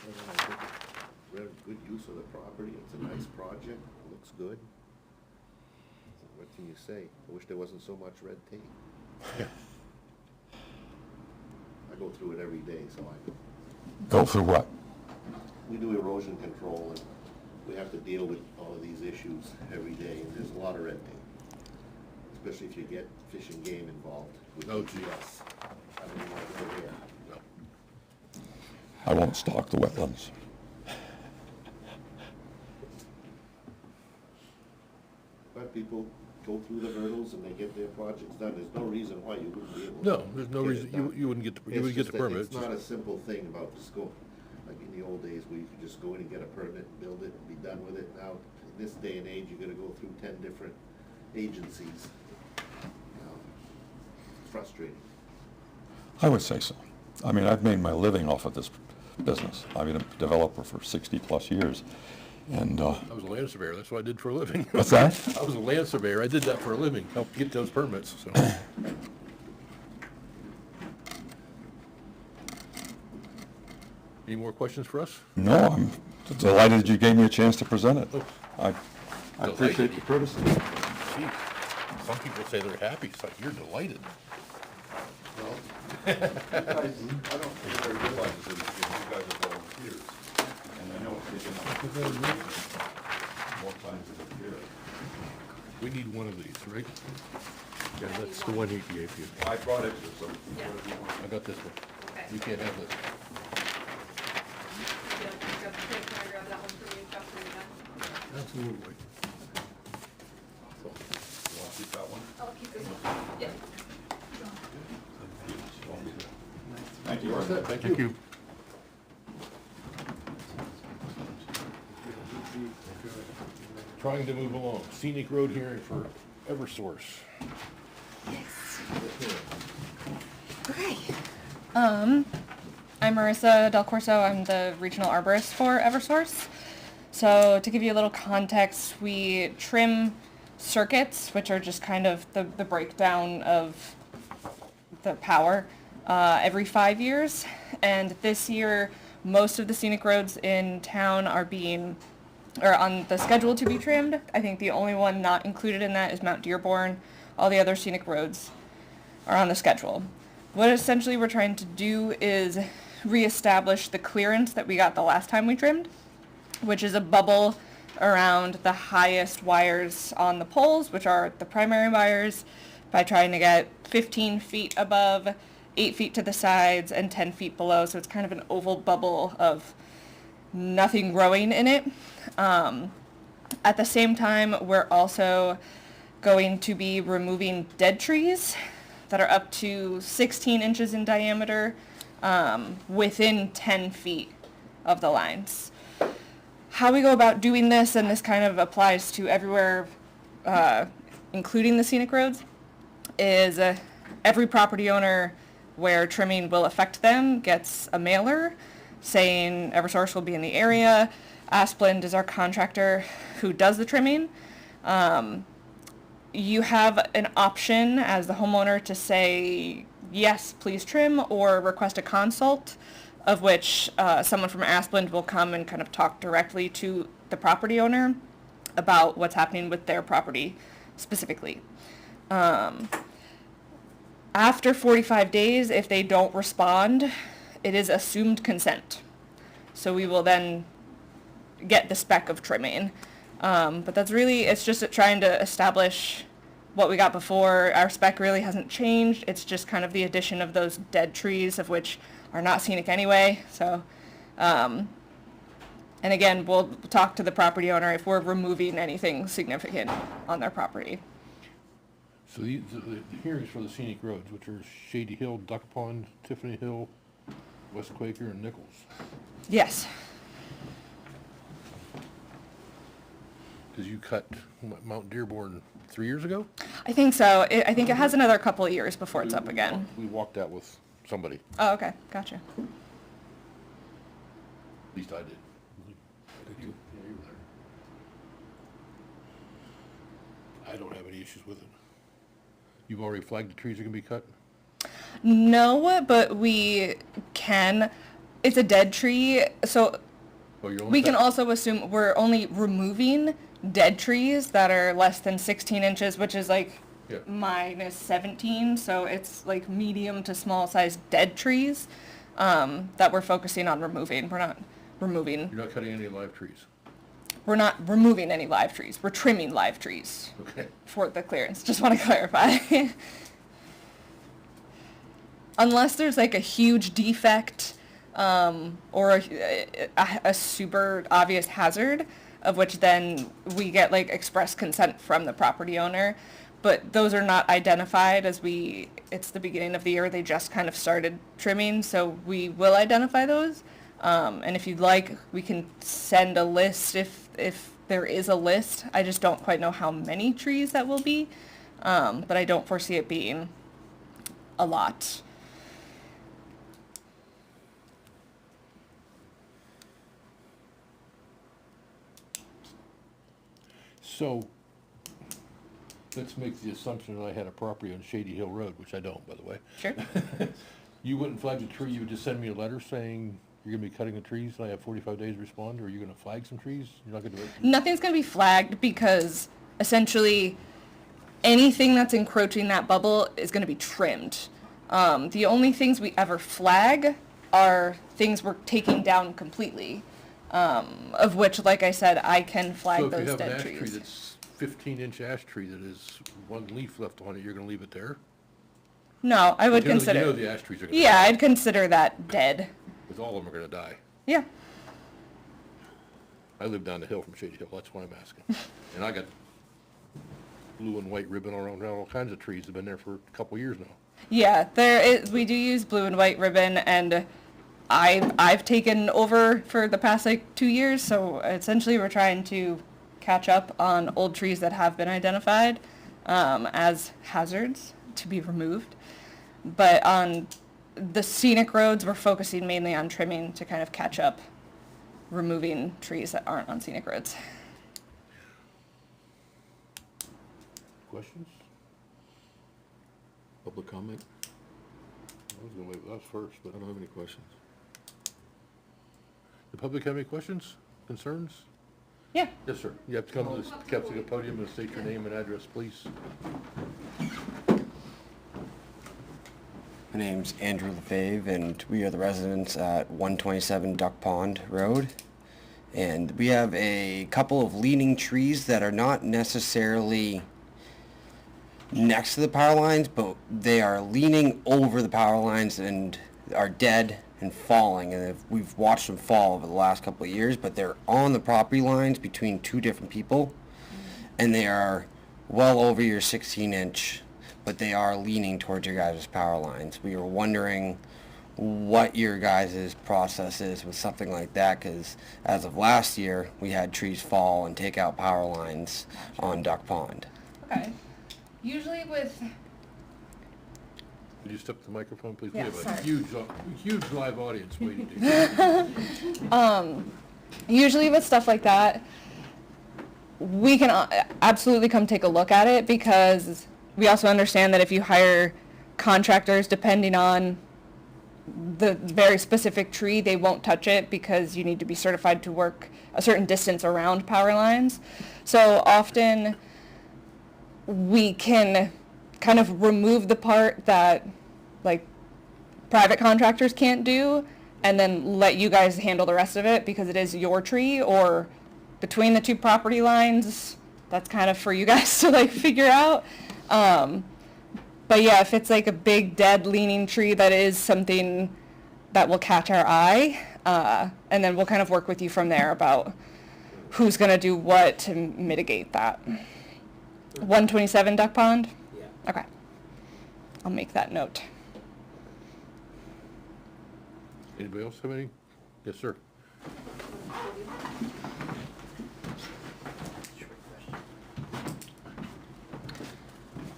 I think we're good use of the property, it's a nice project, looks good. What can you say? I wish there wasn't so much red tape. I go through it every day, so Go through what? we do erosion control and we have to deal with all of these issues every day, and there's a lot of red tape. Especially if you get fish and game involved with Oh, gee. DES. I don't even want to go there. No. I won't stalk the wetlands. But people go through the hurdles and they get their projects done, there's no reason why you wouldn't be able to. No, there's no get it reason, done. you wouldn't get, you It's wouldn't get just the that permit. It's not a simple thing about just going, like in the old days where you could just go in and get a permit, build it, and be done with it. Now, in this day and age, you gotta go through 10 different agencies. Frustrating. I would say so. I mean, I've made my living off of this business. I've been a developer for 60+ years, and, I was a land surveyor, that's what I did for a living. what's that? I was a land surveyor, I did that for a living, helped get those permits, so. Any more questions for us? No, I'm delighted you gave me a chance to present it. I appreciate the courtesy. Gee, some people say they're happy, it's like, you're delighted. I don't think everybody realizes that you guys are volunteers, and I know it's taken more time to prepare. We need one of these, right? Yeah, that's the one he gave you. I brought it, so. Yeah. I got this one. Okay. You can't have this. Yep, got the paper Absolutely. So, you want to keep that one? I'll keep this one. Yeah. Thank you, Arthur. Thank you. Trying to move along. Scenic road hearing for Eversource. Okay. I'm Marissa Del Corso. I'm the regional arborist for Eversource. So to give you a little context, we trim circuits, which are just kind of the breakdown of the power, every 5 years. And this year, most of the scenic roads in town are on the schedule to be trimmed. I think the only one not included in that is Mount Dearborn. All the other scenic roads are on the schedule. What essentially we're trying to do is reestablish the clearance that we got the last time we trimmed, which is a bubble around the highest wires on the poles, which are the primary wires, by trying to get 15 feet above, 8 feet to the sides, and 10 feet below. So it's kind of an oval bubble of nothing growing in it. At the same time, we're also going to be removing dead trees that are up to 16 inches in diameter, within 10 feet of the lines. How we go about doing this, and this kind of applies to everywhere, including the scenic roads, is every property owner where trimming will affect them gets a mailer saying Eversource will be in the area. Asplund is our contractor who does the trimming. You have an option as the homeowner to say, yes, please trim, or request a consult, of which someone from Asplund will come and kind of talk directly to the property owner about what's happening with their property specifically. After 45 days, if they don't respond, it is assumed consent. So we will then get the spec of trimming. But that's really, it's just trying to establish what we got before. Our spec really hasn't changed. It's just kind of the addition of those dead trees, of which are not scenic anyway. So, and again, we'll talk to the property owner if we're removing anything significant on their property. So the hearings for the scenic roads, which are Shady Hill, Duck Pond, Tiffany Hill, West Quaker, and Nichols. Yes. Because you cut Mount Dearborn 3 years ago? I think so. I think it has another couple of years before it's up again. We walked that with somebody, Oh, okay. Gotcha. at least I did. Did you? Yeah, you were there. I don't have any issues with it. You've already flagged the trees that can be cut? No, but we can. It's a dead tree, so Oh, you're only we can cut- also assume we're only removing dead trees that are less than 16 inches, which is like Yeah. minus 17, so it's like medium to small sized dead trees that we're focusing on removing. We're not removing. You're not cutting any live trees? We're not removing any live trees. We're trimming live trees Okay. for the clearance. Just want to clarify. Unless there's like a huge defect or a super obvious hazard, of which then we get like express consent from the property owner. But those are not identified as it's the beginning of the year. They just kind of started trimming, so we will identify those. And if you'd like, we can send a list if there is a list. I just don't quite know how many trees that will be, but I don't foresee it being a lot. So, let's make the assumption that I had a property on Shady Hill Road, which I don't, by the way. Sure. You wouldn't flag the tree, you would just send me a letter saying you're gonna be cutting the trees and I have 45 days to respond, or are you gonna flag some trees? You're not gonna do it? Nothing's going to be flagged because essentially anything that's encroaching that bubble is going to be trimmed. The only things we ever flag are things we're taking down completely, of which, like I said, I can flag those So if you have an dead ash tree trees. that's 15-inch ash tree that is one leaf left on it, you're gonna leave it there? No, I would You know consider. the ash trees are gonna Yeah, die, I'd consider that dead. because all of them are gonna die. Yeah. I live down the hill from Shady Hill, that's why I'm asking. And I got blue and white ribbon around all kinds of trees, have been there for a couple years now. Yeah, we do use blue and white ribbon, and I've taken over for the past like 2 years, so essentially we're trying to catch up on old trees that have been identified as hazards to be removed. But on the scenic roads, we're focusing mainly on trimming to kind of catch up, removing trees that aren't on scenic roads. Questions? Public comment? I was gonna wait with us first, but I don't have any questions. the public have any questions, concerns? Yeah. Yes, sir. You have to come to the Capsica podium and state your name and address, please. My name's Andrew LaFave, and we are the residents at 127 Duck Pond Road. And we have a couple of leaning trees that are not necessarily next to the power lines, but they are leaning over the power lines and are dead and falling. And we've watched them fall over the last couple of years, but they're on the property lines between two different people. And they are well over your 16-inch, but they are leaning towards your guys' power lines. We were wondering what your guys' process is with something like that, because as of last year, we had trees fall and take out power lines on Duck Pond. Okay. Usually with... Could you step to the microphone, please? Yeah, We have a sorry. huge live audience waiting to hear. Usually with stuff like that, we can absolutely come take a look at it, because we also understand that if you hire contractors, depending on the very specific tree, they won't touch it because you need to be certified to work a certain distance around power lines. So often we can kind of remove the part that like private contractors can't do and then let you guys handle the rest of it, because it is your tree, or between the two property lines, that's kind of for you guys to like figure out. But yeah, if it's like a big dead leaning tree, that is something that will catch our eye, and then we'll kind of work with you from there about who's gonna do what to mitigate that. 127 Duck Pond? Yeah. Okay. I'll make that note. Anybody else have any? Yes, sir.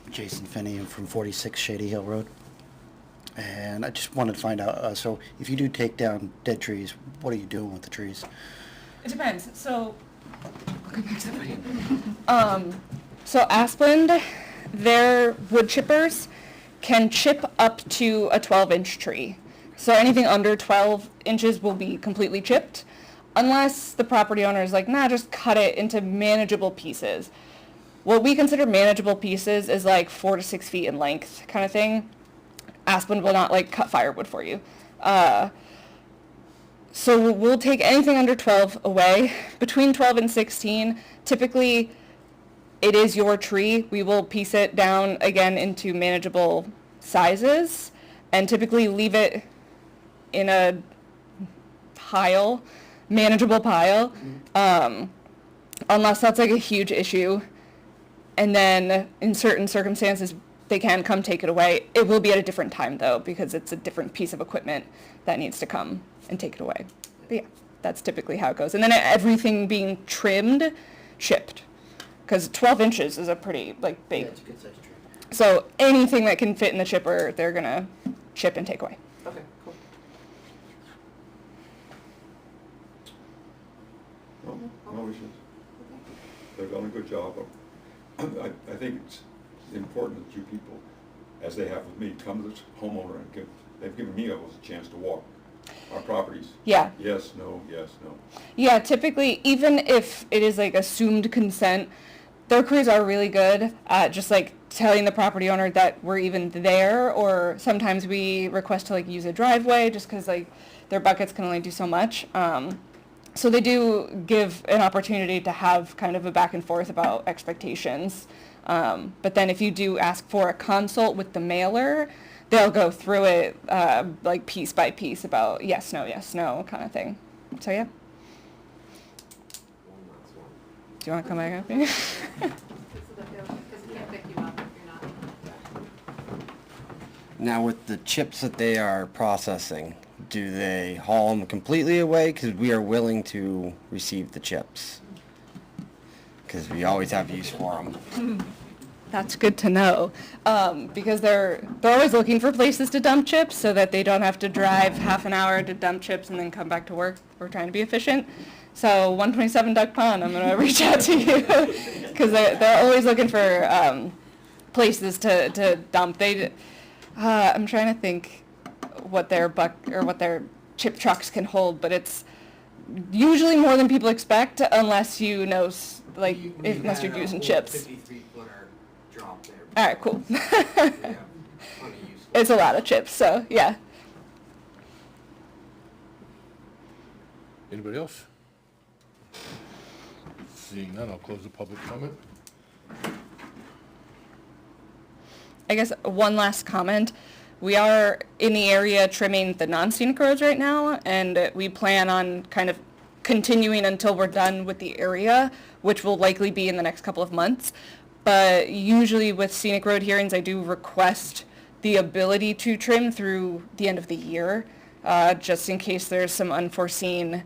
Jason Finney, I'm from 46 Shady Hill Road. And I just wanted to find out, so if you do take down dead trees, what are you doing with the trees? It depends. So, so Asplund, their wood chippers can chip up to a 12-inch tree. So anything under 12 inches will be completely chipped, unless the property owner is like, nah, just cut it into manageable pieces. What we consider manageable pieces is like 4 to 6 feet in length kind of thing. Aspen will not like cut firewood for you. So we'll take anything under 12 away. Between 12 and 16, typically it is your tree. We will piece it down again into manageable sizes and typically leave it in a pile, manageable pile, unless that's like a huge issue. And then in certain circumstances, they can come take it away. It will be at a different time though, because it's a different piece of equipment that needs to come and take it away. But yeah, that's typically how it goes. And then everything being trimmed, chipped. Because 12 inches is a pretty like big. Yeah, it's a good sized tree. So anything that can fit in the chipper, they're gonna chip and take away. Okay, cool. No issues. They've done a good job. I think it's important that you people, as they have with me, come to this homeowner and they've given me a chance to walk our properties. Yeah. Yes, no, yes, no. Yeah, typically, even if it is like assumed consent, their crews are really good at just like telling the property owner that we're even there, or sometimes we request to like use a driveway just because like their buckets can only do so much. So they do give an opportunity to have kind of a back and forth about expectations. But then if you do ask for a consult with the mailer, they'll go through it like piece by piece about yes, no kind of thing. So yeah. Do you want to come back up here? Because he can't pick you up if you're not. Now with the chips that they are processing, do they haul them completely away? Because we are willing to receive the chips. Because we always have use for them. That's good to know, because they're always looking for places to dump chips so that they don't have to drive half an hour to dump chips and then come back to work. We're trying to be efficient. So 127 Duck Pond, I'm gonna reach out to you because they're always looking for places to dump. I'm trying to think what their chip trucks can hold, but it's usually more than people expect unless you know unless you're using chips. 53-footer drop there. All right, cool. It's a lot of chips, so yeah. Anybody else? Seeing none, I'll close the public comment. I guess one last comment. We are in the area trimming the non-scenic roads right now, and we plan on kind of continuing until we're done with the area, which will likely be in the next couple of months. But usually with scenic road hearings, I do request the ability to trim through the end of the year, just in case there's some unforeseen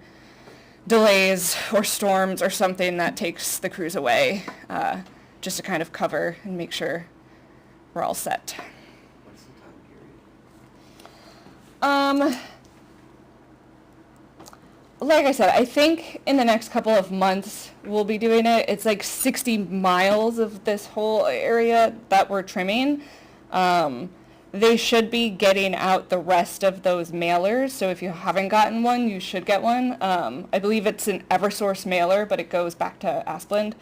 delays or storms or something that takes the crews away, just to kind of cover and make sure we're all set. What's the time period? Like I said, I think in the next couple of months we'll be doing it. It's like 60 miles of this whole area that we're trimming. They should be getting out the rest of those mailers, so if you haven't gotten one, you should get one. I believe it's an Eversource mailer, but it goes back to Asplund.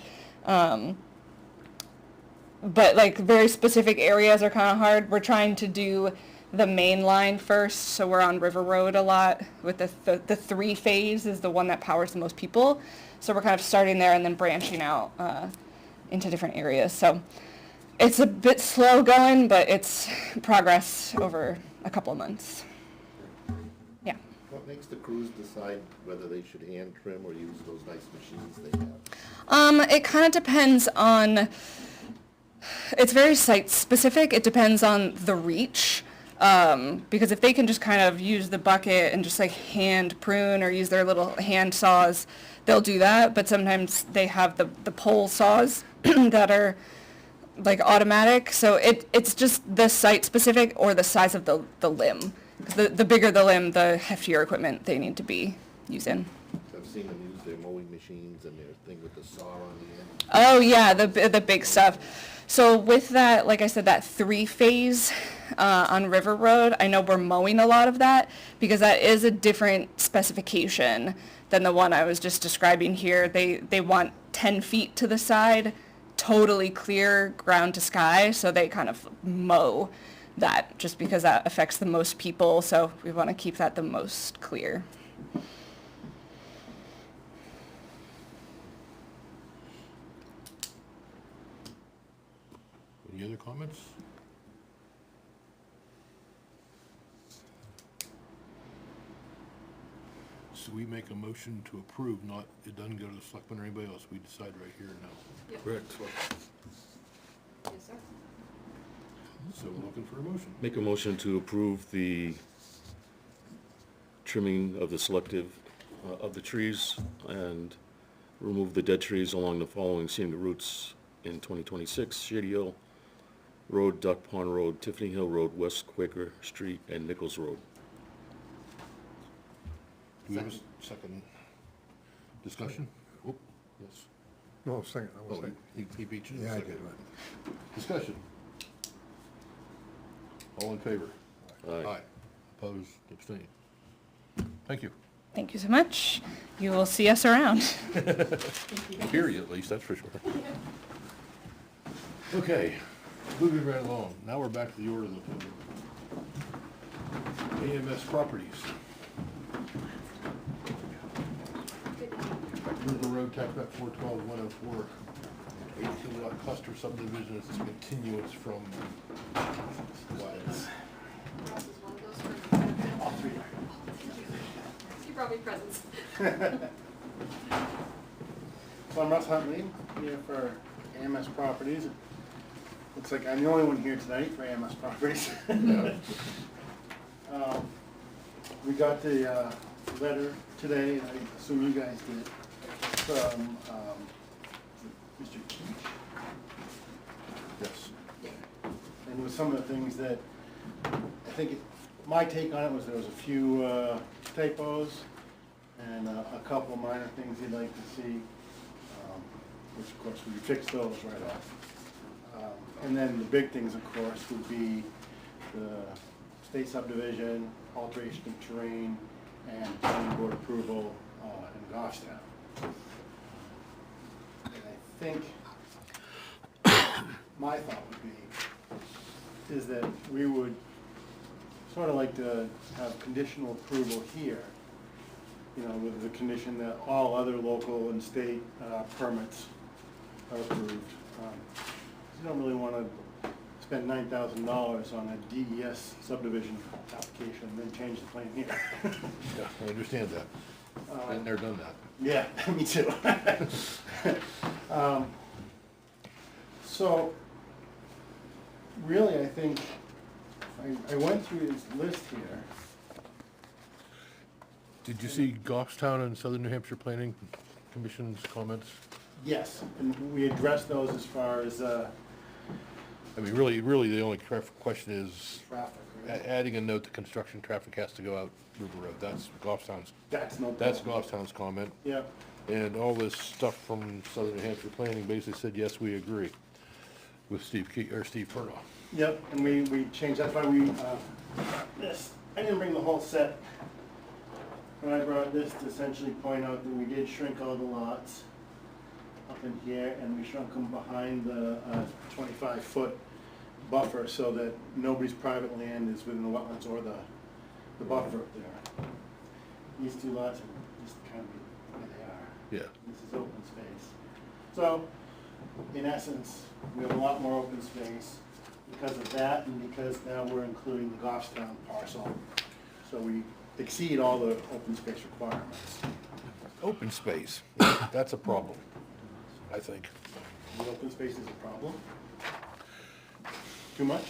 But like very specific areas are kind of hard. We're trying to do the main line first, so we're on River Road a lot with the 3-phase is the one that powers the most people. So we're kind of starting there and then branching out into different areas. So it's a bit slow going, but it's progress over a couple of months. Yeah. What makes the crews decide whether they should hand trim or use those nice machines they have? It kind of depends on, it's very site specific. It depends on the reach. Because if they can just kind of use the bucket and just like hand prune or use their little hand saws, they'll do that. But sometimes they have the pole saws that are like automatic. So it's just the site specific or the size of the limb. The bigger the limb, the heftier equipment they need to be using. I've seen them use their mowing machines and their thing with the saw on the end. Oh yeah, the big stuff. So with that, like I said, that 3-phase on River Road, I know we're mowing a lot of that because that is a different specification than the one I was just describing here. They want 10 feet to the side, totally clear ground to sky, so they kind of mow that just because that affects the most people, so we want to keep that the most clear. Any other comments? So we make a motion to approve, not, it doesn't go to the selectmen or anybody else, we decide right here and now. Yep. Correct. Yes, sir. So we're looking for a motion. Make a motion to approve the trimming of the selective, of the trees and remove the dead trees along the following scenic routes in 2026: Shady Hill Road, Duck Pond Road, Tiffany Hill Road, West Quaker Street, and Nichols Road. Do we have a second discussion? Oh, yes. No, second, I was Oh, saying. he beat you. Yeah, I Second. did, right. Discussion. All in favor? Aye. Opposed, abstained. Thank you. Thank you so much. You will see us around. Hear you at least, that's for sure. Okay, moving right along. Now we're back to the order of the AMS properties. River Road, tax map 412-104, 82 lot cluster subdivision is a continuance from Wyatt's. Ross is one of those for the benefit. All three. You brought me presents. So I'm Russ Huntley, here for AMS Properties. Looks like I'm the only one here tonight for AMS Properties. We got the letter today, I assume you guys did, from Mr. Keach. Yes. And with some of the things that, I think, my take on it was there was a few typos and a couple minor things he'd like to see, which of course we fixed those right off. And then the big things, of course, would be the state subdivision, alteration of terrain, and planning board approval in Goffstown. And I think my thought would be is that we would sort of like to have conditional approval here, you know, with the condition that all other local and state permits are approved. You don't really want to spend $9,000 on a DES subdivision application and then change the plan here. Yeah, I understand that. Been there, done that. Yeah, me too. So, really, I think, I went through his list here. Did you see Goffstown and Southern New Hampshire Planning Commission's comments? Yes, and we addressed those as far as I mean, really, the only question is traffic, right? adding a note that construction traffic has to go out River Road. That's Goffstown's, That's no that's problem. Goffstown's comment. Yeah, And all this stuff from Southern New Hampshire Planning basically said, yes, we agree with Steve Furlong. yep, and we changed, that's why we, this, I didn't bring the whole set. When I brought this to essentially point out that we did shrink all the lots up in here, and we shrunk them behind the 25-foot buffer so that nobody's private land is within the wetlands or the buffer up there. These two lots are just kind of where they are. Yeah. This is open space. So, in essence, we have a lot more open space because of that, and because now we're including the Goffstown parcel. So we exceed all the open space requirements. Open space, that's a problem, I think. The open space is a problem? Too much?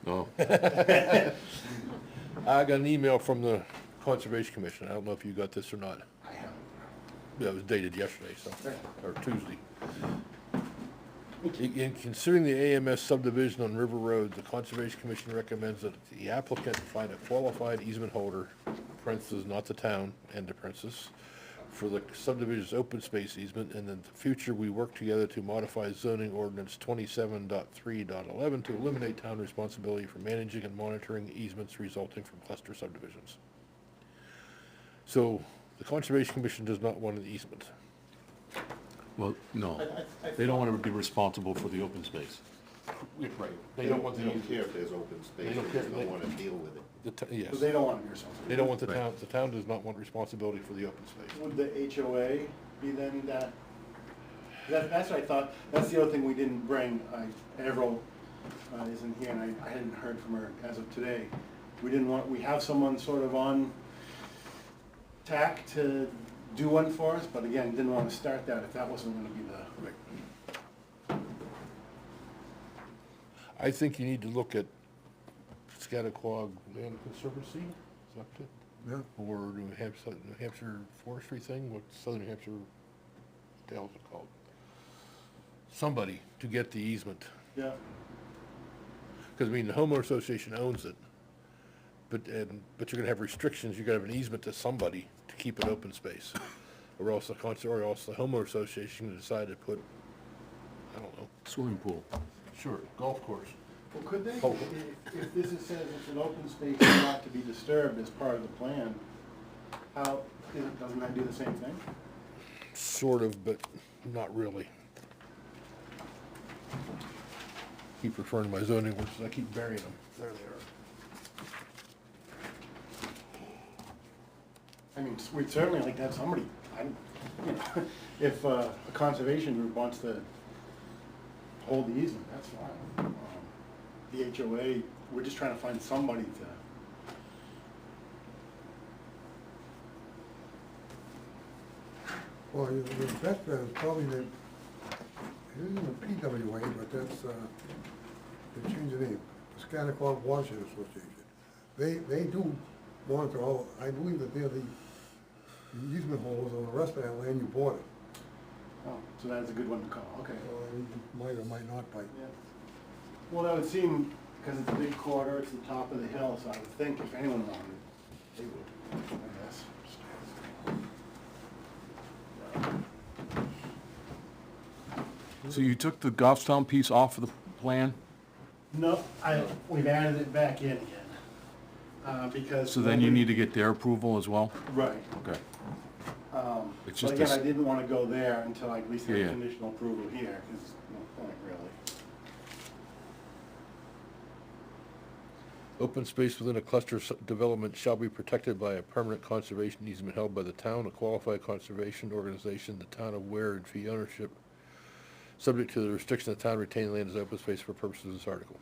No. I got an email from the Conservation Commission. I don't know if you got this or not. I haven't. Yeah, it was dated yesterday, so, Okay. or Tuesday. In considering the AMS subdivision on River Road, the Conservation Commission recommends that the applicant find a qualified easement holder, parentheses, not the town, end of parentheses, for the subdivision's open space easement, and in the future, we work together to modify zoning ordinance 27.3.11 to eliminate town responsibility for managing and monitoring easements resulting from cluster subdivisions. So, the Conservation Commission does not want an easement. Well, no, I they don't want to be responsible for the open space. Right. They don't want They the, don't care if there's open space, They they don't just care. don't wanna deal with it. yes. So they don't want to be responsible. They don't want the town does not want responsibility for the open space. Would the HOA be then that? That's what I thought, that's the other thing we didn't bring. Avril isn't here, and I hadn't heard from her as of today. We have someone sort of on tack to do one for us, but again, didn't want to start that if that wasn't gonna be the. I think you need to look at Scattaquag Land Conservancy, is that it? Yeah. Or New Hampshire Forestry thing, what Southern New Hampshire, what the hell is it called? Somebody to get the easement, Yeah, because I mean, the homeowner association owns it, but you're gonna have restrictions, you're gonna have an easement to somebody to keep it open space. Or else the homeowner association can decide to put, I don't know, Swimming pool. sure, golf course. well, could they, Oh. if this is says it's an open space and not to be disturbed as part of the plan, doesn't that do the same thing? Sort of, but not really. Keep referring to my zoning ordinance, I keep burying them. There they are. I mean, we'd certainly like to have somebody, if a conservation group wants to hold the easement, that's fine. The HOA, we're just trying to find somebody to. Well, the best bet is probably the, it isn't a PWA, but that's, they changed the name, Scanacog Watershed Association. They do monitor all, I believe that they're the easement holders on the rest of that land you bought it. Oh, so that's a good one to call, okay. So you might or might not bite. Yeah. Well, that would seem, because it's a big quarter, it's the top of the hill, so I would think if anyone wanted it, they would, I guess. So you took the Goffstown piece off of the plan? No, we've added it back in again, because. So then you need to get their approval as well? Right. Okay. It's But just again, this- I didn't want to go there until I at least had Yeah, yeah. conditional approval here, because no point really. Open space within a cluster development shall be protected by a permanent conservation easement held by the town, a qualified conservation organization, the town of Ware, and fee ownership, subject to the restriction the town retain land as open space for purposes of this article.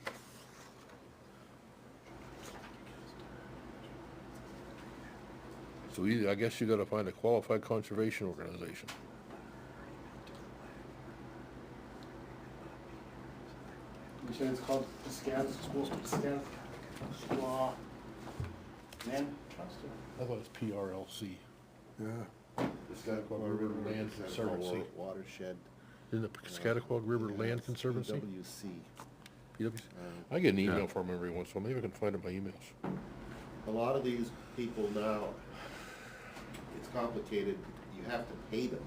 So either, I guess you gotta find a qualified conservation organization. You said it's called Piscataqua Squaw Land Trust? I thought it's PRLC. Yeah. Piscataqua River Land Conservancy. Watershed. Isn't it Piscataqua River Land Conservancy? PWC. PWC? I get an email from them every once in a while, maybe I can find it by emails. A lot of these people now, it's complicated, you have to pay them.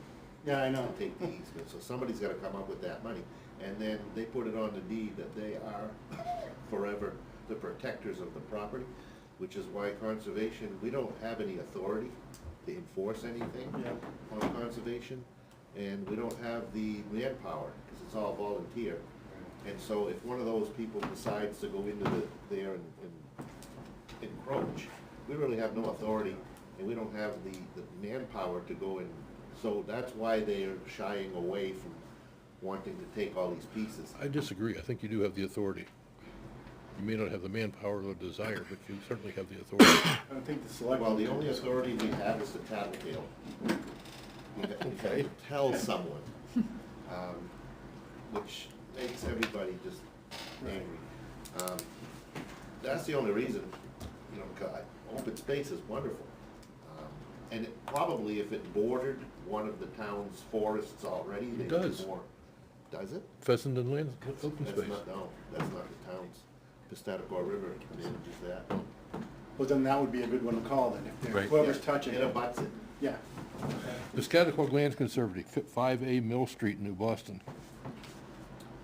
Yeah, I know. To take the easement, so somebody's gotta come up with that money. And then they put it on the deed that they are forever the protectors of the property, which is why conservation, we don't have any authority to enforce anything Yeah. on conservation. And we don't have the manpower, because it's all volunteer. And so if one of those people decides to go into there and encroach, we really have no authority, and we don't have the manpower to go in. So that's why they're shying away from wanting to take all these pieces. I disagree, I think you do have the authority. You may not have the manpower or the desire, but you certainly have the authority. I don't think the select. Well, the only authority we have is the tattletale. You have to tell someone, which makes everybody just angry. That's the only reason, you know, 'cause open space is wonderful. And it probably, if it bordered one of the town's forests already, they'd does. be more. Does it? Pheasant and land, open That's space. not, no, that's not the town's. Piscataqua River manages that. Well, then that would be a good one to call then, if Right. whoever's touching It it. abuts it. Yeah. Piscataqua Lands Conservancy, 5A Mill Street, New Boston.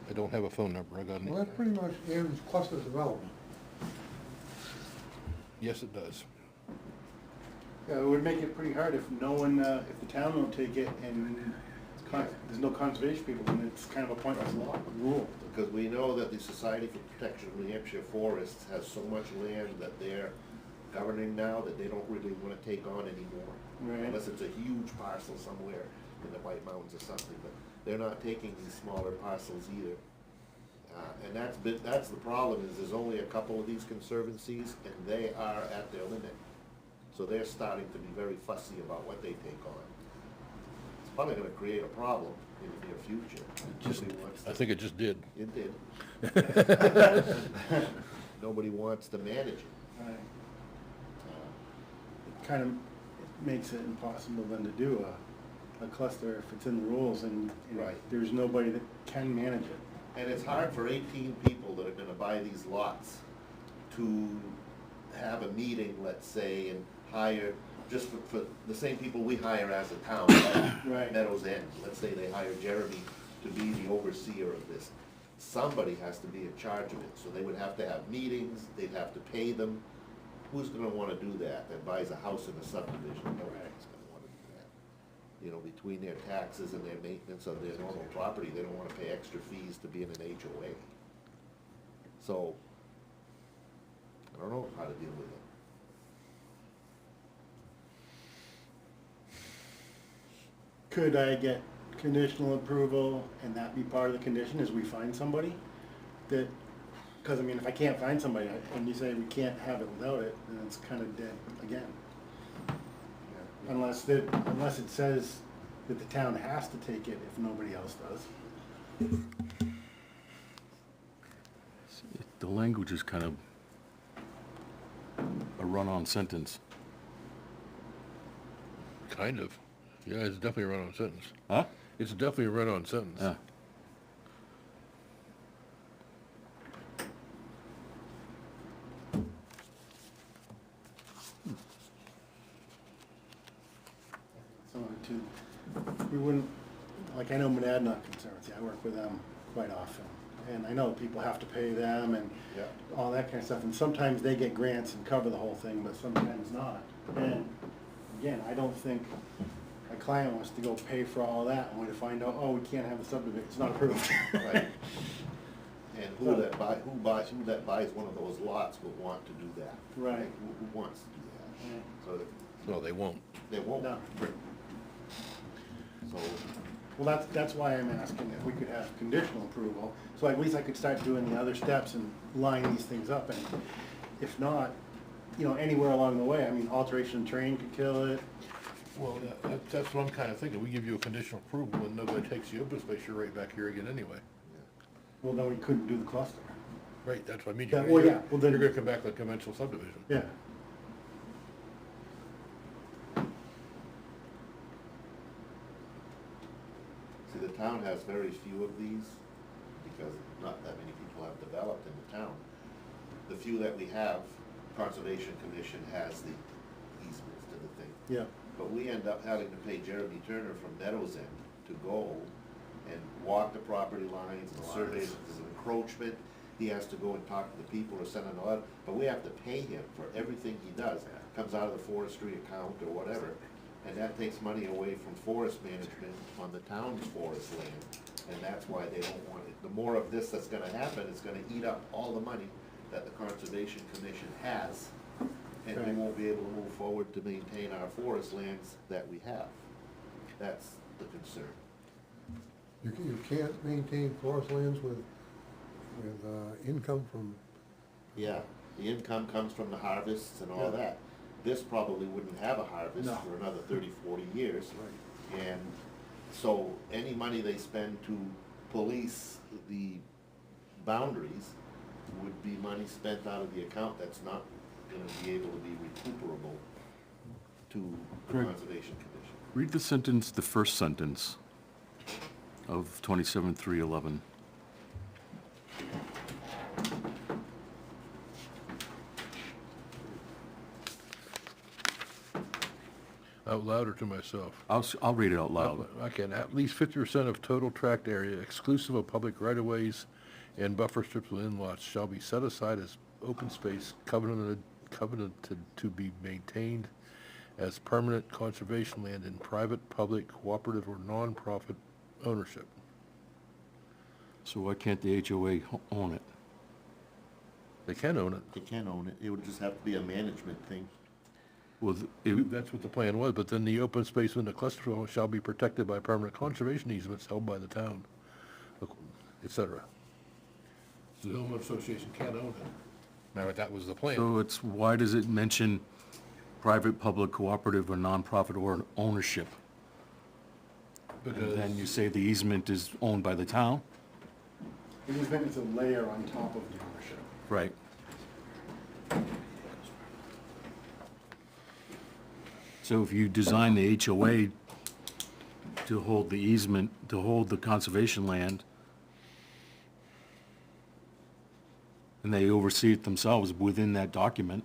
I don't have a phone number, I got Well, an, that pretty much ends cluster development. yes, it does. Yeah, it would make it pretty hard if no one, if the town won't take it and there's no conservation people, then it's kind of a pointless law, rule. Because we know that the Society for Protection of New Hampshire Forests has so much land that they're governing now that they don't really wanna take on anymore. Right. Unless it's a huge parcel somewhere in the White Mountains or something, but they're not taking these smaller parcels either. And that's the problem, is there's only a couple of these conservancies, and they are at their limit. So they're starting to be very fussy about what they take on. It's probably gonna create a problem in the near future. Nobody wants I to- think it just did. It did. Nobody wants to manage it. Right. It kind of makes it impossible then to do a cluster if it's in the rules and Right. there's nobody that can manage it. And it's hard for 18 people that are gonna buy these lots to have a meeting, let's say, and hire, just for the same people we hire as a town, Right. Meadows End. Let's say they hire Jeremy to be the overseer of this. Somebody has to be in charge of it, so they would have to have meetings, they'd have to pay them. Who's gonna wanna do that buys a house in a subdivision? Nobody's gonna wanna do that. You know, between their taxes and their maintenance of their normal property, they don't wanna pay extra fees to be in an HOA. So, I don't know how to deal with it. Could I get conditional approval and that be part of the condition, is we find somebody that, because I mean, if I can't find somebody, and you say we can't have it without it, then it's kind of dead again. Unless it says that the town has to take it if nobody else does. The language is kind of a run-on sentence. Kind of. Yeah, it's definitely a run-on sentence. Huh? It's definitely a run-on sentence. Yeah. Some of it too, we wouldn't, like, I know Monadnock Conservancy, I work with them quite often. And I know people have to pay them and all that kind of stuff, and sometimes they get grants and cover the whole thing, but sometimes not. And again, I don't think a client wants to go pay for all that, only to find out, oh, we can't have the subdivision, it's not approved. Right. And who that buys one of those lots would want to do that? Right. Who wants to do that? So No, they won't. they won't. No. So, Well, that's why I'm asking if we could have conditional approval, so at least I could start doing the other steps and line these things up, and if not, you know, anywhere along the way, I mean, alteration of terrain could kill it. Well, that's what I'm kind of thinking. We give you a conditional approval and nobody takes the open space, you're right back here again anyway. Well, then we couldn't do the cluster. Right, that's what I mean. Yeah, well, yeah, well, then- You're gonna come back like conventional subdivision. Yeah. see, the town has very few of these, because not that many people have developed in the town. The few that we have, Conservation Commission has the easements to the thing. Yeah. But we end up having to pay Jeremy Turner from Meadows End to go and walk the property lines and survey if there's an encroachment. He has to go and talk to the people or send an order, but we have to pay him for everything he does. Comes out of the forestry account or whatever, and that takes money away from forest management on the town's forest land. And that's why they don't want it. The more of this that's gonna happen, it's gonna eat up all the money that the Conservation Commission has. And we won't be able to move forward to maintain our forest lands that we have. That's the concern. You can't maintain forest lands with income from, Yeah, the income comes from the harvests and all Yeah. that. This probably wouldn't have a harvest No. for another 30, 40 years. And so any money they spend to police the boundaries would be money spent out of the account that's not gonna be able to be recuperable to the Greg. Conservation Commission. Read the sentence, the first sentence of 27-311. Out loud or to myself? I'll read it out loud. I can, at least 50% of total tract area exclusive of public right-of-ways and buffer strips within lots shall be set aside as open space covenanted to be maintained as permanent conservation land in private, public, cooperative, or non-profit ownership. So why can't the HOA own it? They can own it. They can own it, it would just have to be a management thing. Well, That's what the plan was, but then the open space in the cluster zone shall be protected by permanent conservation easements held by the town, et cetera. So the homeowner association can't own it. Now, that was the plan. so it's, why does it mention private, public, cooperative, or nonprofit or ownership? And Because then you say the easement is owned by the town? The easement is a layer on top of the ownership. Right. So if you design the HOA to hold the easement, to hold the conservation land, and they oversee it themselves within that document,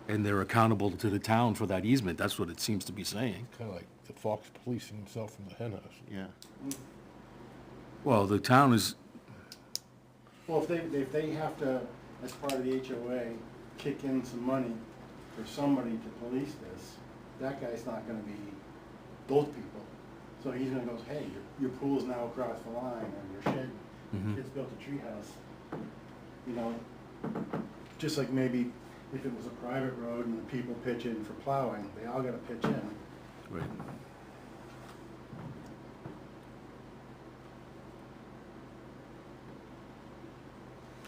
and they're accountable to the town for that easement, that's what it seems to be saying. kind of like the fox policing himself from the hen house. Yeah. Well, the town is, Well, if they have to, as part of the HOA, kick in some money for somebody to police this, that guy's not gonna be those people. So he's gonna go, hey, your pool's now across the line, or your shed, it's built a treehouse. You know, just like maybe if it was a private road and the people pitch in for plowing, they all gotta pitch in. right.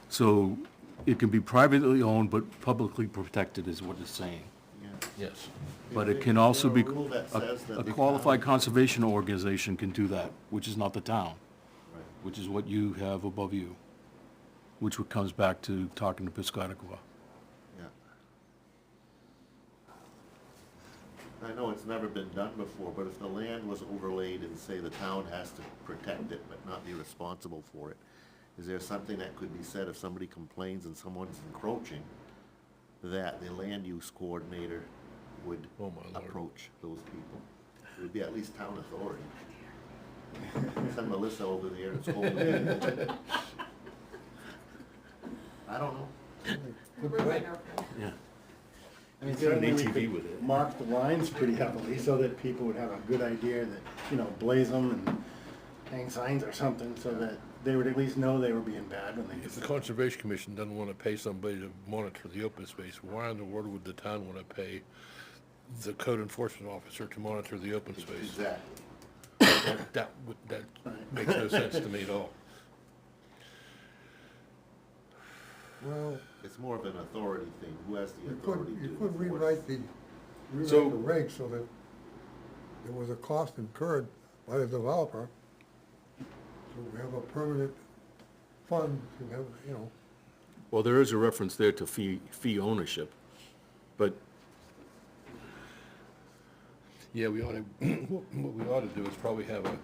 So it can be privately owned but publicly protected is what it's saying. Yeah. Yes. But it can also be, Is there a rule that says that a the qualified town- conservation organization can do that, which is not the town, Right. which is what you have above you, which comes back to talking to Piscataqua. Yeah. I know it's never been done before, but if the land was overlaid and say the town has to protect it but not be responsible for it, is there something that could be said if somebody complains and someone's encroaching, that the land use coordinator would Oh, my Lord. approach those people? It would be at least town authority. Send Melissa over there and scold them. I don't know. We're right now. Yeah. I mean, He's got an certainly we ATV could with it. mark the lines pretty heavily so that people would have a good idea that, you know, blaze them and hang signs or something so that they would at least know they were being bad when they If did the Conservation Commission doesn't want to pay somebody to monitor the open space, why in the world would the town want to pay the code enforcement officer to monitor the open space? Exactly. That makes no sense to me at all. Well, It's more of an authority thing. Who has the you authority could, to you could enforce? rewrite the So- regs so that there was a cost incurred by the developer. So we have a permanent fund to have, you know, Well, there is a reference there to fee ownership, but Yeah, we ought to, what we ought to do is probably have a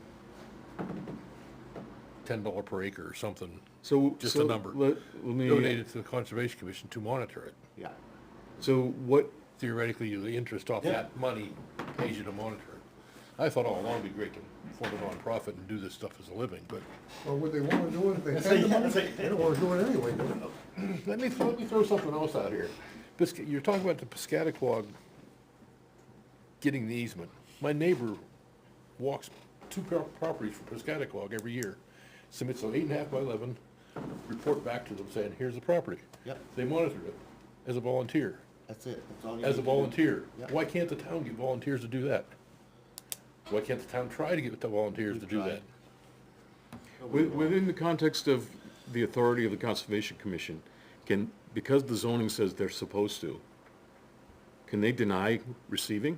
$10 per acre or something, so. just so a number, Let me, donated to the Conservation Commission to monitor it. Yeah. so what, Theoretically, the interest off that money pays you to monitor it. I thought all along it'd be great to form a nonprofit and do this stuff as a living, but or would they wanna do it if they Let's had say- the money? let's say- They don't wanna do it anyway, do they? let me throw something else out here. You're talking about the Piscataqua getting the easement. My neighbor walks two properties for Piscataqua every year, submits an 8.5 by 11 report back to them saying, here's the property. Yep. They monitor it as a volunteer. That's it. That's all you As a need to do. volunteer. Yep. Why can't the town get volunteers to do that? Why can't the town try to get the volunteers to do tried. that? within the context of the authority of the Conservation Commission, because the zoning says they're supposed to, can they deny receiving?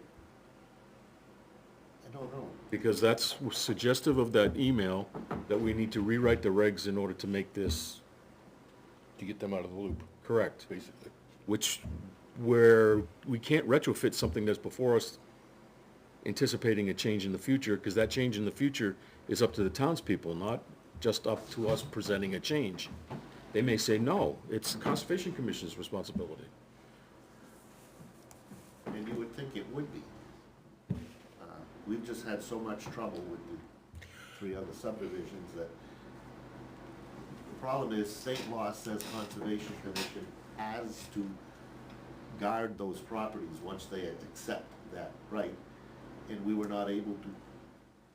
I don't know. Because that's suggestive of that email, that we need to rewrite the regs in order to make this To get them out of the loop, correct. basically. Where we can't retrofit something that's before us anticipating a change in the future, because that change in the future is up to the townspeople, not just up to us presenting a change. They may say, no, it's the Conservation Commission's responsibility. And you would think it would be. We've just had so much trouble with the 3 other subdivisions that the problem is state law says Conservation Commission has to guard those properties once they accept that right. And we were not able to.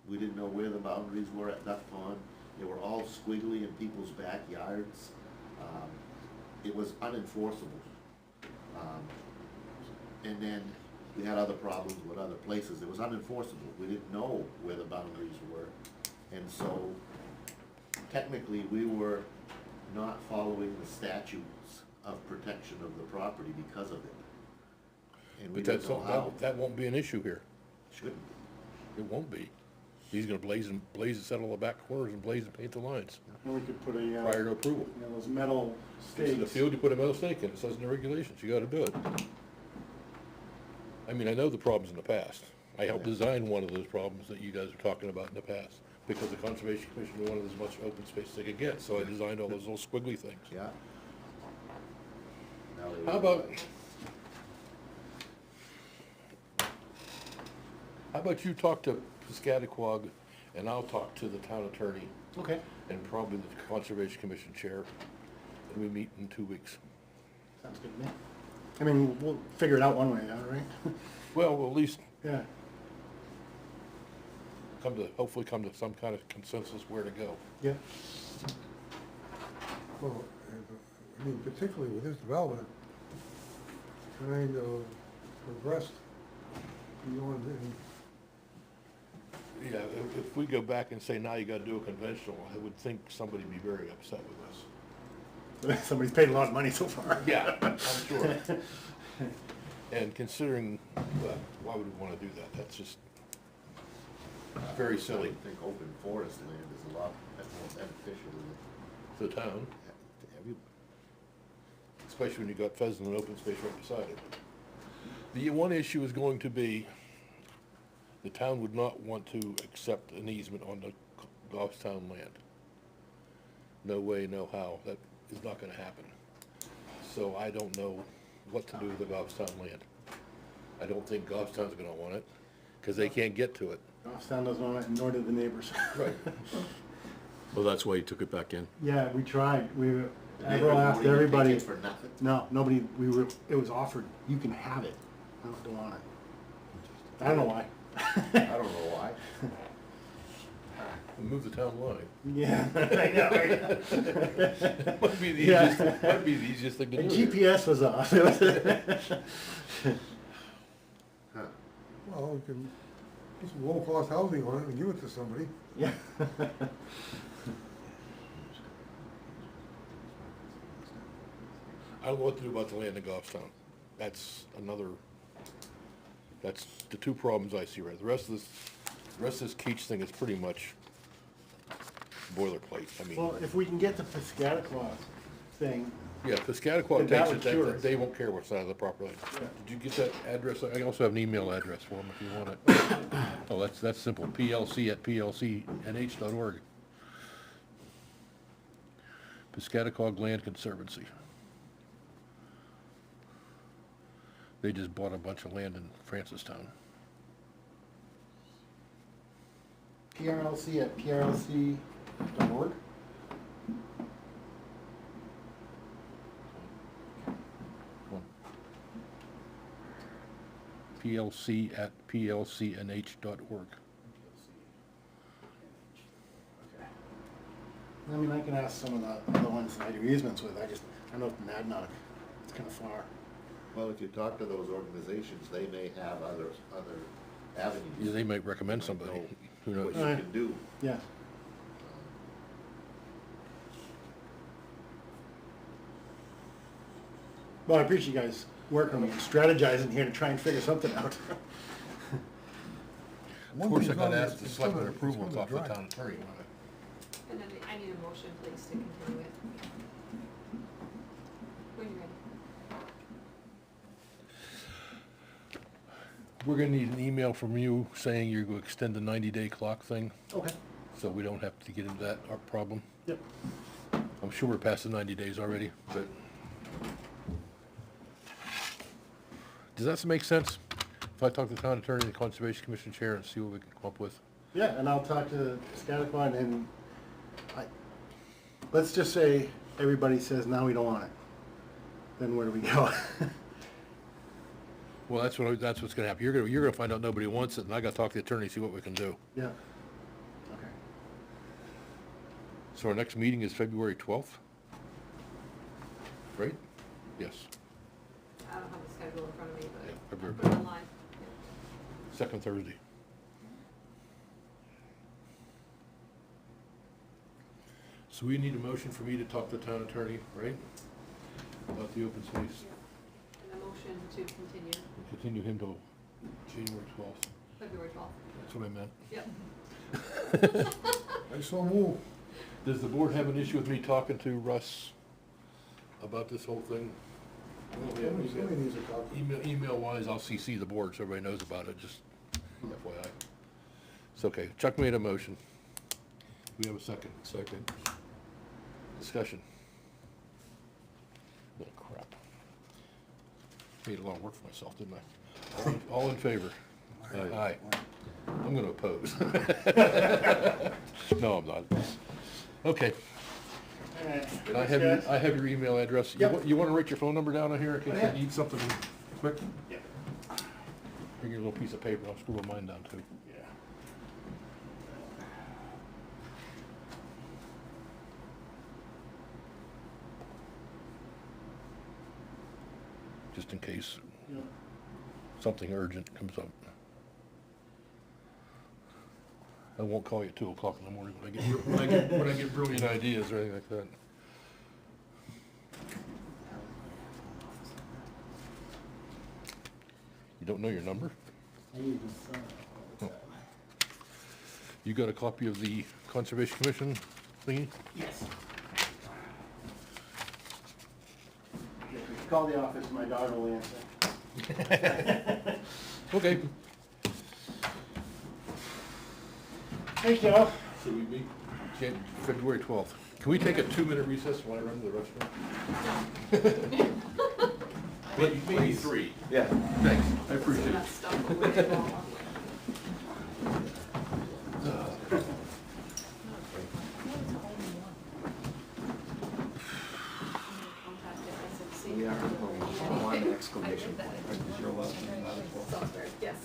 We didn't know where the boundaries were at Duck Pond. They were all squiggly in people's backyards. It was unenforceable. And then we had other problems with other places. It was unenforceable. We didn't know where the boundaries were. And so technically, we were not following the statutes of protection of the property because of it. And we But didn't that's, know how. that won't be an issue here. Shouldn't be. It won't be. He's gonna blaze and settle the back corners and blaze and paint the lines And we could put a, prior to approval. you know, those metal In the stakes. field, you put a metal stake in, it says in the regulations, you gotta do it. I mean, I know the problems in the past. I helped design one of those problems that you guys were talking about in the past, because the Conservation Commission wanted as much open space as they could get, so I designed all those little squiggly things. Yeah. Now they How will. about you talk to Piscataqua, and I'll talk to the town attorney, Okay, and probably the Conservation Commission chair, and we meet in 2 weeks. sounds good to me. I mean, we'll figure it out one way or the other, right? Well, we'll at least Yeah. hopefully come to some kind of consensus where to go. Yeah. Well, I mean, particularly with this development, kind of progressed beyond any. Yeah, if we go back and say, now you gotta do a conventional, I would think somebody'd be very upset with us. Somebody's paid a lot of money so far. Yeah, I'm sure. And considering, well, why would we wanna do that? That's just very I silly would think open forest land is a lot more beneficial to the town, to everybody. especially when you got pheasant and open space right beside it. The one issue is going to be, the town would not want to accept an easement on the Goffstown land. No way, no how, that is not gonna happen. So I don't know what to do with the Goffstown land. I don't think Goffstown's gonna want it, cause they can't get to it. Goffstown doesn't want it, and nor do the neighbors. Right. Well, that's why you took it back in. Yeah, we tried, Neighbors Everett asked won't even take everybody, it for nothing. no, nobody, it was offered, you can have it, I don't want it. I don't know why. I don't know why. Move the town line. Yeah, I know, right? Might be the Yeah. easiest, might be the easiest thing to The do. GPS was off. Well, you can put some low-cost housing on it and give it to somebody. Yeah. I don't know what to do about the land in Goffstown. That's that's the two problems I see, right? The rest of this Keach thing is pretty much boilerplate. I mean, Well, if we can get the Piscataqua thing, yeah, Piscataqua then that takes would it, cure it. they won't care what side of the property. Yeah. Did you get that address? I also have an email address for them if you want it. Oh, that's simple, plc@plcnh.org. Piscataqua Land Conservancy. They just bought a bunch of land in Francistown. PRLC@PRLC.org. plc@plcnh.org. I mean, I can ask some of the other ones that I do easements with, I know Nadnock, it's kinda far. Well, if you talk to those organizations, they may have other avenues. Yeah, they might recommend somebody, who knows? What you can do. Yeah. Well, I appreciate you guys working with me, strategizing here to try and figure something out. Of course, I gotta ask the selectmen approval off the town attorney. And then I need a motion, please, to continue it. When you're ready. We're gonna need an email from you saying you're gonna extend the 90-day clock thing, Okay. so we don't have to get into that, our problem. Yep. I'm sure we're past the 90 days already, but. Does that make sense? If I talk to the town attorney and the Conservation Commission chair and see what we can come up with? Yeah, and I'll talk to Piscataqua and let's just say everybody says, now we don't want it. Then where do we go? Well, that's what's gonna happen. You're gonna find out nobody wants it, and I gotta talk to the attorney, see what we can do. Yeah. Okay. So our next meeting is February 12th? Right? Yes, I don't have the schedule in front of me, Yeah, but February. I'll put it online. second Thursday. So we need a motion for me to talk to the town attorney, right? About the open space, And a motion to continue and continue him till January 12th. February 12th. That's what I meant. Yep. I so move. Does the board have an issue with me talking to Russ about this whole thing? Somebody needs to talk. Email wise, I'll CC the board so everybody knows about it, just FYI. It's okay. Chuck made a motion. We have a second. Second. Discussion. Oh, crap. Made a lot of work for myself, didn't I? All in favor? Aye. I'm gonna oppose. No, I'm not. Okay. I have your email address. Yep. You wanna write your phone number down on here in case Yeah. you need something quick? Yeah. Bring your little piece of paper. I'll scribble mine down too. Yeah. Just in case Yeah. something urgent comes up. I won't call you at 2 o'clock in the morning when I get brilliant ideas or anything like that. don't know your number? I use this, You got a copy of the Conservation Commission thingy? yes. If you call the office, my daughter will answer. Okay. Thank you all. Should we meet February 12th? Can we take a 2-minute recess while I run to the restroom? Maybe 3. Yeah. Thanks, I appreciate it. That stuff will work well. We are one exclamation point. Software, yes.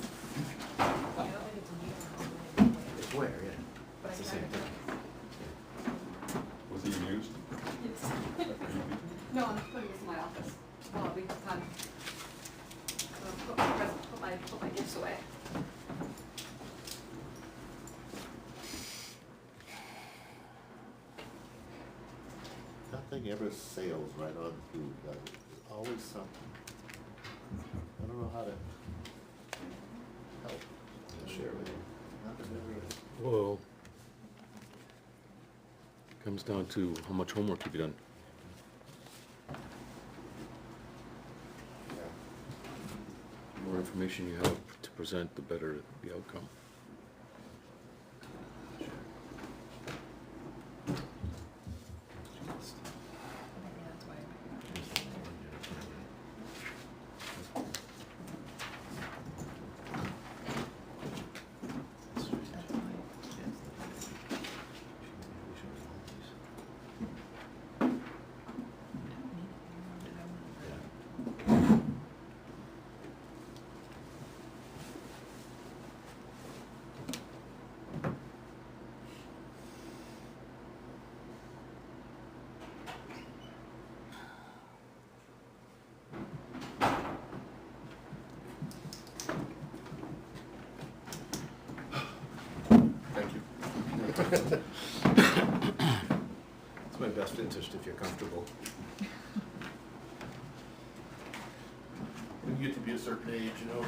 It's where, yeah. It's the same thing. Was he used? No, I'm putting this in my office. Well, we can put my gifts away. Nothing ever sails right on through, does it? There's always something. I don't know how to help to share with you. Nothing ever. Well, comes down to how much homework have you done? The more information you have to present, the better the outcome. It's my best interest if you're comfortable. When you get to be a certain age, you know.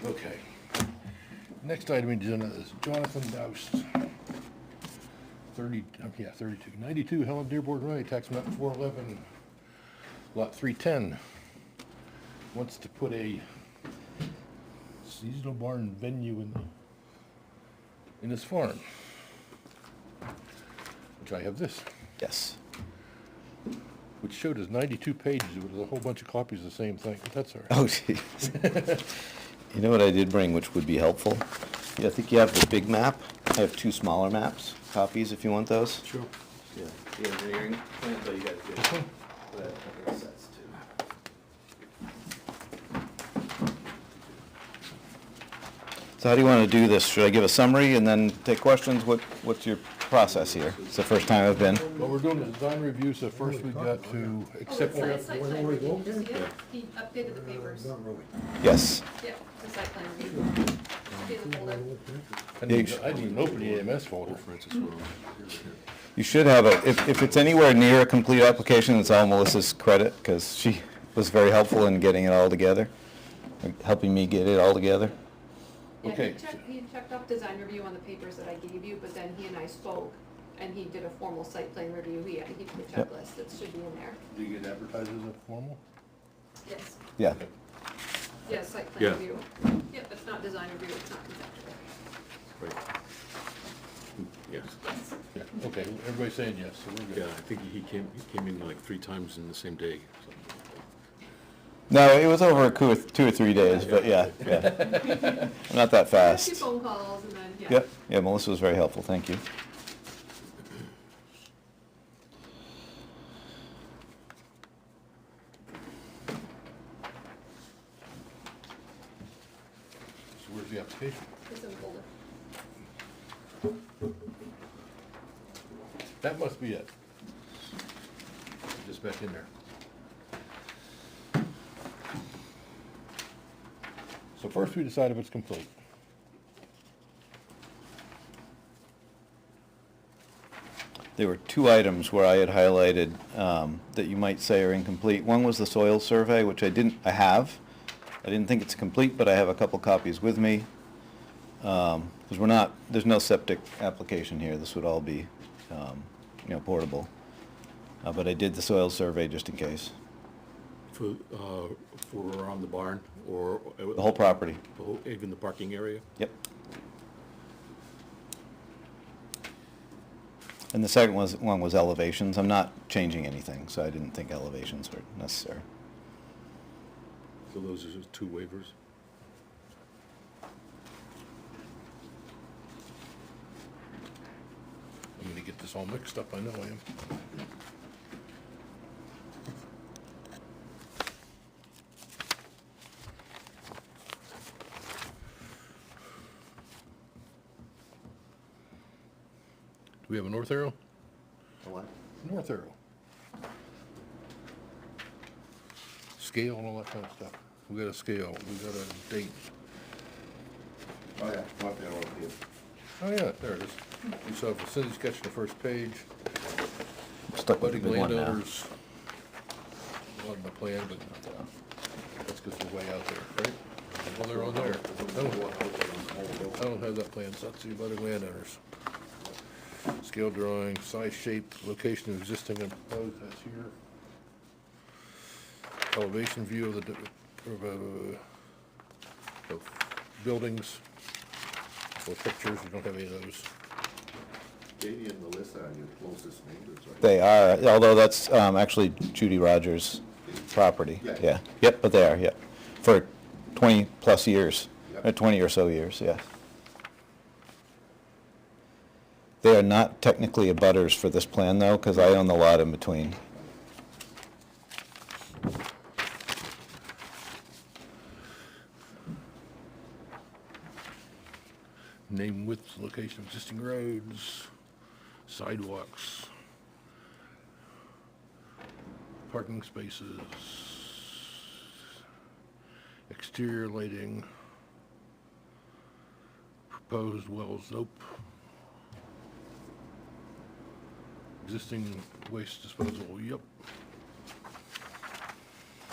Okay. Next item on the agenda is Jonathan Doust. 92 Helen Dearborn Way, tax map 411, lot 310. Wants to put a seasonal barn venue in his farm. Which I have this. Yes. Which showed as 92 pages, it was a whole bunch of copies of the same thing, but that's all right. Oh, jeez. You know what I did bring, which would be helpful? Yeah, I think you have the big map. I have 2 smaller maps, copies if you want those. Sure. Yeah, the engineering plan, but you got to get that sets too. So how do you want to do this? Should I give a summary and then take questions? What's your process here? It's the first time I've been. Well, we're doing the design review, so first we got to accept your, Site plan review, did you see it? He updated the papers. Yes. Yeah, the site plan review. See the folder. I didn't even open the EMS folder. You should have it. If it's anywhere near a complete application, it's all Melissa's credit because she was very helpful in getting it all together, helping me get it all together. Yeah, Okay. he checked off design review on the papers that I gave you, but then he and I spoke, and he did a formal site plan review. He did the Yep. checklist that should be in there. Do you get advertised as a formal? Yes, Yeah. yes, site Yeah. plan review. Yep, it's not design review, it's not conceptual. Right. Yes. Yes. Yeah, okay, everybody's saying yes, so we're Yeah, good. I think he came in like 3 times in the same day. So. No, it was over 2 or 3 days, but yeah. I'm not that A few fast. phone calls and then, yeah. Yep. Yeah, Melissa was very helpful. Thank you. So where's the application? It's in the folder. That must be it. Just back in there. So first we decide if it's complete. There were two items where I had highlighted that you might say are incomplete. One was the soil survey, which I have. I didn't think it's complete, but I have a couple copies with me. Because there's no septic application here. This would all be, portable. But I did the soil survey just in case. For around the barn or? The whole property. Even the parking area? Yep. And the second one was elevations. I'm not changing anything, so I didn't think elevations were necessary. So those are just two waivers? I'm gonna get this all mixed up, I know I am. Do we have a north arrow? A what? North arrow. Scale and all that kind of stuff. We got a scale, we got a date. Oh, yeah, what they wrote here. Oh, yeah, there it is. So if it's city sketch on the first page, Stuck with the budding big one now. landowners, not on the plan, but that's because we're way out there, right? Well, they're on there. I don't have that plan, so that's the budding landowners. Scale drawing, size, shape, location of existing and proposed, that's here. Elevation view of of buildings, or pictures, we don't have any of those. Katie and Melissa are your closest neighbors, right? They are, although that's actually Judy Rogers' property. Yeah. Yeah. Yep, but they are, yeah. For 20-plus years, Yep. or 20 or so years, yes. They are not technically abutters for this plan, though, because I own the lot in between. Name, width, location of existing roads, sidewalks, parking spaces, exterior lighting, proposed wells, nope. Existing waste disposal, yep.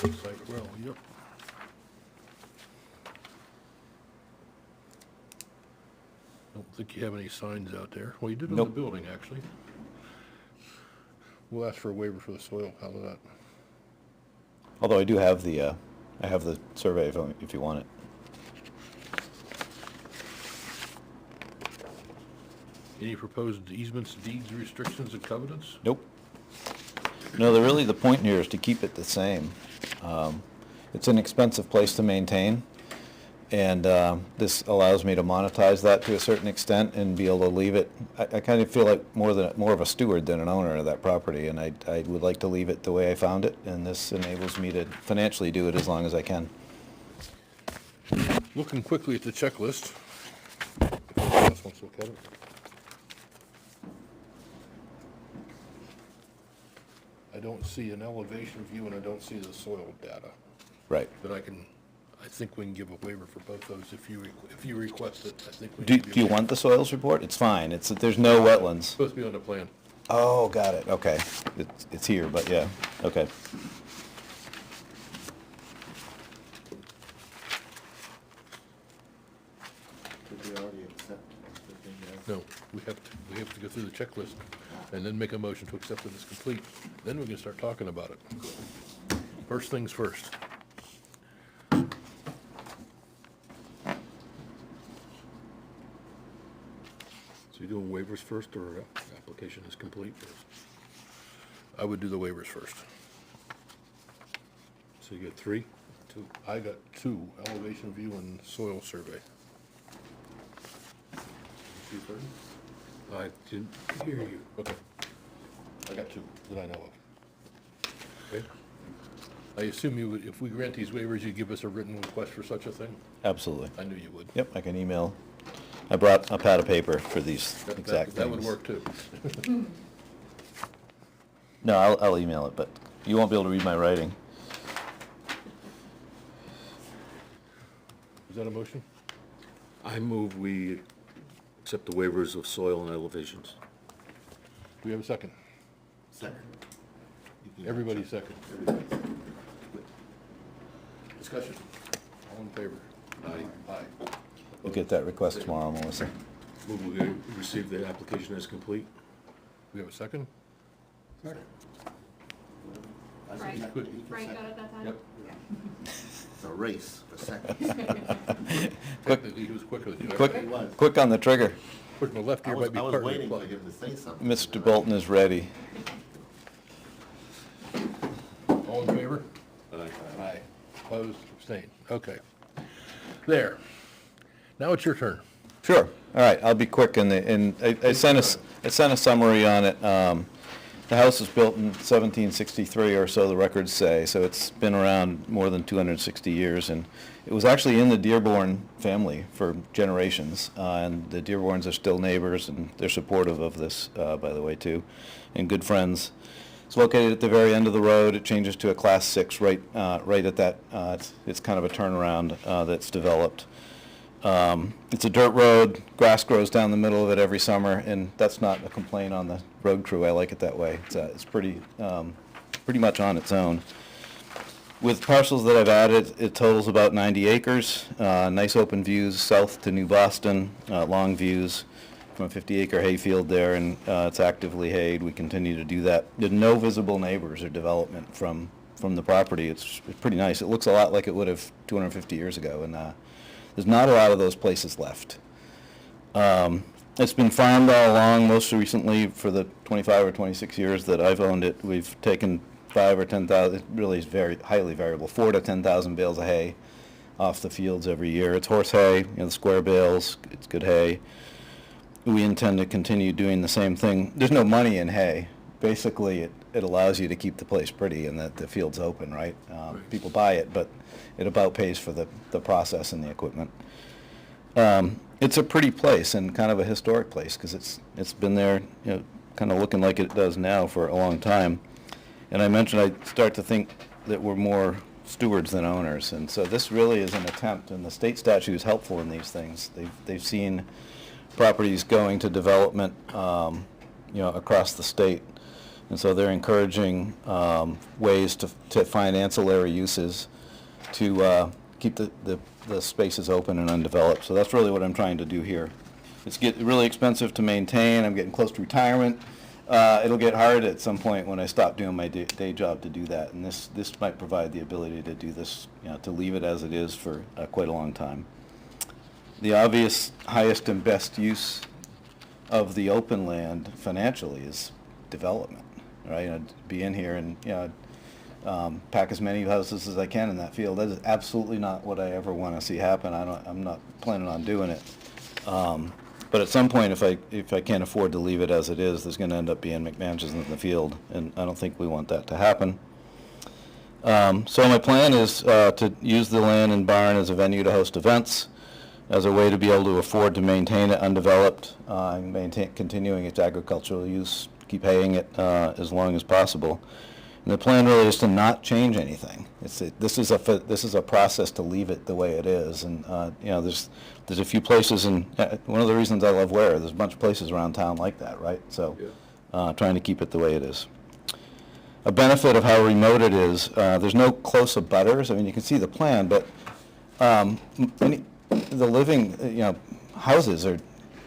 Site well, yep. Don't think you have any signs out there. Well, you did on the Nope. building, actually. We'll ask for a waiver for the soil, how about that? Although I do have the survey if you want it. Any proposed easements, deeds, restrictions, and covenants? Nope. No, really the point here is to keep it the same. It's an expensive place to maintain, and this allows me to monetize that to a certain extent and be able to leave it. I kind of feel like more of a steward than an owner of that property, and I would like to leave it the way I found it, and this enables me to financially do it as long as I can. Looking quickly at the checklist. If anyone else wants to look at it. I don't see an elevation view and I don't see the soil data. Right. But I think we can give a waiver for both those if you request it. I think we Do can give you a- want the soils report? It's fine. There's no wetlands. Supposed to be on the plan. Oh, got it. Okay. It's here, but yeah. Okay. Did we already accept the thing there? No, we have to go through the checklist and then make a motion to accept it as complete. Then we can start talking about it. First things first. So you're doing waivers first, or application is complete first? I would do the waivers first. So you get three? Two. I got two, elevation view and soil survey. You third? I didn't hear you. Okay. I got two that I know of. Okay. I assume you would, if we grant these waivers, you'd give us a written request for such a thing? Absolutely. I knew you would. Yep, I can email. I brought a pad of paper for these exact things. That would work too. No, I'll email it, but you won't be able to read my writing. Is that a motion? I move we accept the waivers of soil and elevations. Do we have a second? Second. Everybody second. Everybody's second. Discussion. All in favor? Aye. We'll get that request tomorrow, Melissa. Move we receive the application as complete. We have a second? Second. Frank, Good. Frank got it that time? Yep. It's a race for seconds. Technically, he was quicker than you. Quick, He was. quick on the trigger. Push my left I ear was, might be I was partly waiting for plugged. him to say something. Mr. Bolton is ready. All in favor? Aye. Aye. Opposed, abstained. Okay. There. Now it's your turn. Sure. All right, I'll be quick I sent a summary on it. The house was built in 1763 or so, the records say, so it's been around more than 260 years, and it was actually in the Dearborn family for generations, and the Dearborns are still neighbors, and they're supportive of this, by the way, too, and good friends. It's located at the very end of the road. It changes to a Class 6 right at that. It's kind of a turnaround that's developed. It's a dirt road. Grass grows down the middle of it every summer, and that's not a complaint on the road crew. I like it that way. It's pretty much on its own. With parcels that I've added, it totals about 90 acres. Nice open views south to New Boston, long views from a 50-acre hayfield there, and it's actively hayed. We continue to do that. There's no visible neighbors or development from the property. It's pretty nice. It looks a lot like it would have 250 years ago, and there's not a lot of those places left. It's been farmed all along. Most recently, for the 25 or 26 years that I've owned it, we've taken 5 or 10,000, it really is very highly variable, 4 to 10,000 bales of hay off the fields every year. It's horse hay, the square bales, it's good hay. We intend to continue doing the same thing. There's no money in hay. Basically, it allows you to keep the place pretty and that the field's open, right? People buy it, but it about pays for the process and the equipment. It's a pretty place and kind of a historic place because it's been there, kind of looking like it does now for a long time. And I mentioned I start to think that we're more stewards than owners, and so this really is an attempt. And the state statute is helpful in these things. They've seen properties going to development, across the state, and so they're encouraging ways to find ancillary uses to keep the spaces open and undeveloped. So that's really what I'm trying to do here. It's getting really expensive to maintain. I'm getting close to retirement. It'll get hard at some point when I stop doing my day job to do that, and this might provide the ability to do this, to leave it as it is for quite a long time. The obvious highest and best use of the open land financially is development, right? I'd be in here and pack as many houses as I can in that field. That is absolutely not what I ever want to see happen. I'm not planning on doing it. But at some point, if I can't afford to leave it as it is, there's going to end up being McMansions in the field, and I don't think we want that to happen. So my plan is to use the land and barn as a venue to host events, as a way to be able to afford to maintain it undeveloped, and continuing its agricultural use, keep haying it as long as possible. And the plan really is to not change anything. This is a process to leave it the way it is, and there's a few places, and one of the reasons I love Ware, there's a bunch of places around town like that, right? So, trying to keep it the way it is. A benefit of how remote it is, there's no close abutters. I mean, you can see the plan, but the living, houses are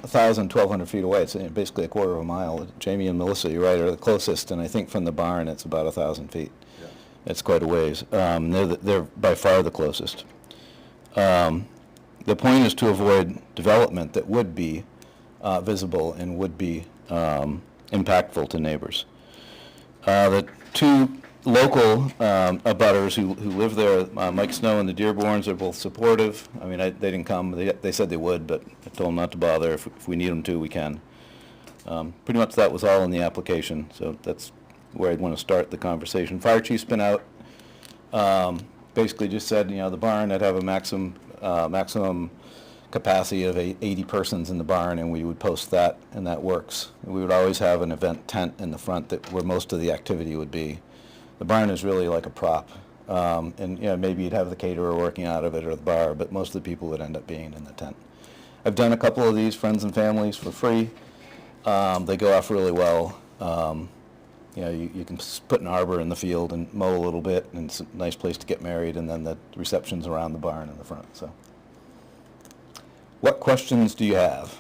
1,000, 1,200 feet away. It's basically a quarter of a mile. Jamie and Melissa, you're right, are the closest, and I think from the barn it's about 1,000 feet. Yeah. It's quite a ways. They're by far the closest. The point is to avoid development that would be visible and would be impactful to neighbors. The two local abutters who live there, Mike Snow and the Dearborns, are both supportive. I mean, they didn't come. They said they would, but I told them not to bother. If we need them to, we can. Pretty much that was all in the application, so that's where I'd want to start the conversation. Fire chief's been out. Basically just said, the barn, I'd have a maximum capacity of 80 persons in the barn, and we would post that, and that works. We would always have an event tent in the front where most of the activity would be. The barn is really like a prop. And, you know, maybe you'd have the caterer working out of it or the bar, but most of the people would end up being in the tent. I've done a couple of these, friends and families, for free. They go off really well. You know, you can put an arbor in the field and mow a little bit, and it's a nice place to get married, and then the reception's around the barn in the front, so. What questions do you have?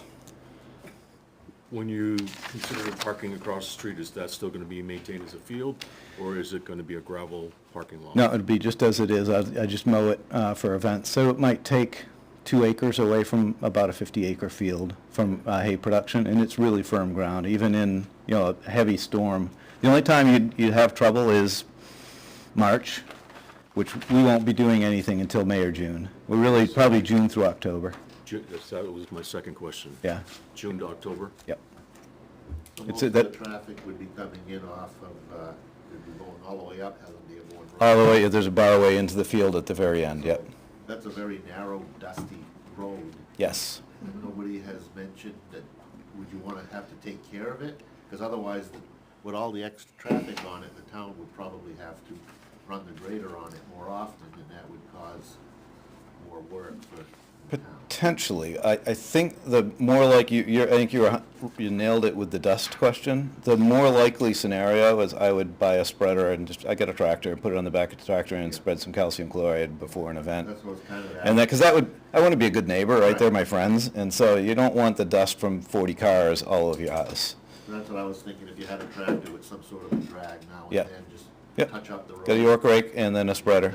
When you consider parking across the street, is that still gonna be maintained as a field, or is it gonna be a gravel parking lot? No, it'd be just as it is. I just mow it for events. So it might take 2 acres away from about a 50-acre field from hay production, and it's really firm ground, even in, you know, a heavy storm. The only time you'd have trouble is March, which we won't be doing anything until May or June. We're really probably June through October. That was my second question. Yeah. June to October? Yep. So It's most of that- the traffic would be coming in off of, would be going all the way up Helen Dearborn Road. All the way, there's a barway into the field at the very end, yep. That's a very narrow, dusty road. Yes. And nobody has mentioned that, would you wanna have to take care of it? Because otherwise, with all the extra traffic on it, the town would probably have to run the grader on it more often, and that would cause more work for the town. Potentially. I think the more like I think you nailed it with the dust question. The more likely scenario is I would buy a spreader and I get a tractor and put it on the back of the tractor and spread some calcium chloride before an event. That's what I was kind of And because I want to be a good neighbor, right? They're my friends. And so you don't want the dust from 40 cars all over your house. That's what I was thinking, if you had a tractor with some sort of a drag now Yeah. and then, just Yep. touch up the road. Got a York rake and then a spreader.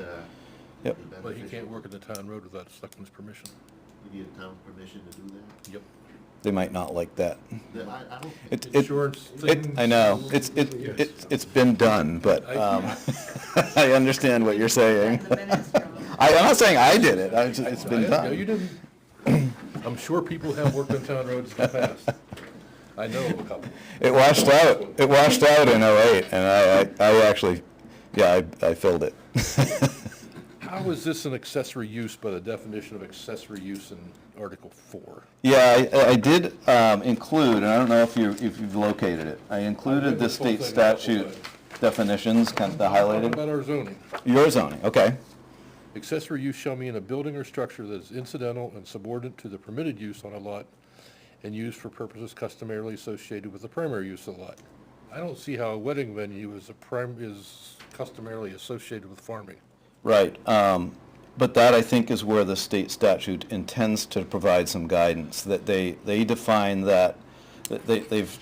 Yep. But you can't work in the town road without selectmen's permission. You need a town permission to do that? Yep. They might not like that. Then I don't. Insurance I know, it's been done, but, I understand what you're saying. I'm not saying I did it, it's been No, you done. didn't. I'm sure people have worked on town roads in the past. I know of a couple. It washed out in '08, and I actually, yeah, I filled it. How is this an accessory use by the definition of accessory use in Article 4? Yeah, I did include, and I don't know if you've located it, I included the state statute definitions, kind of the Talk highlighted. about our zoning. Your zoning, okay. Accessory use shall mean a building or structure that is incidental and subordinate to the permitted use on a lot and used for purposes customarily associated with the primary use of the lot. I don't see how a wedding venue is customarily associated with farming. Right, but that I think is where the state statute intends to provide some guidance, that they define that, they've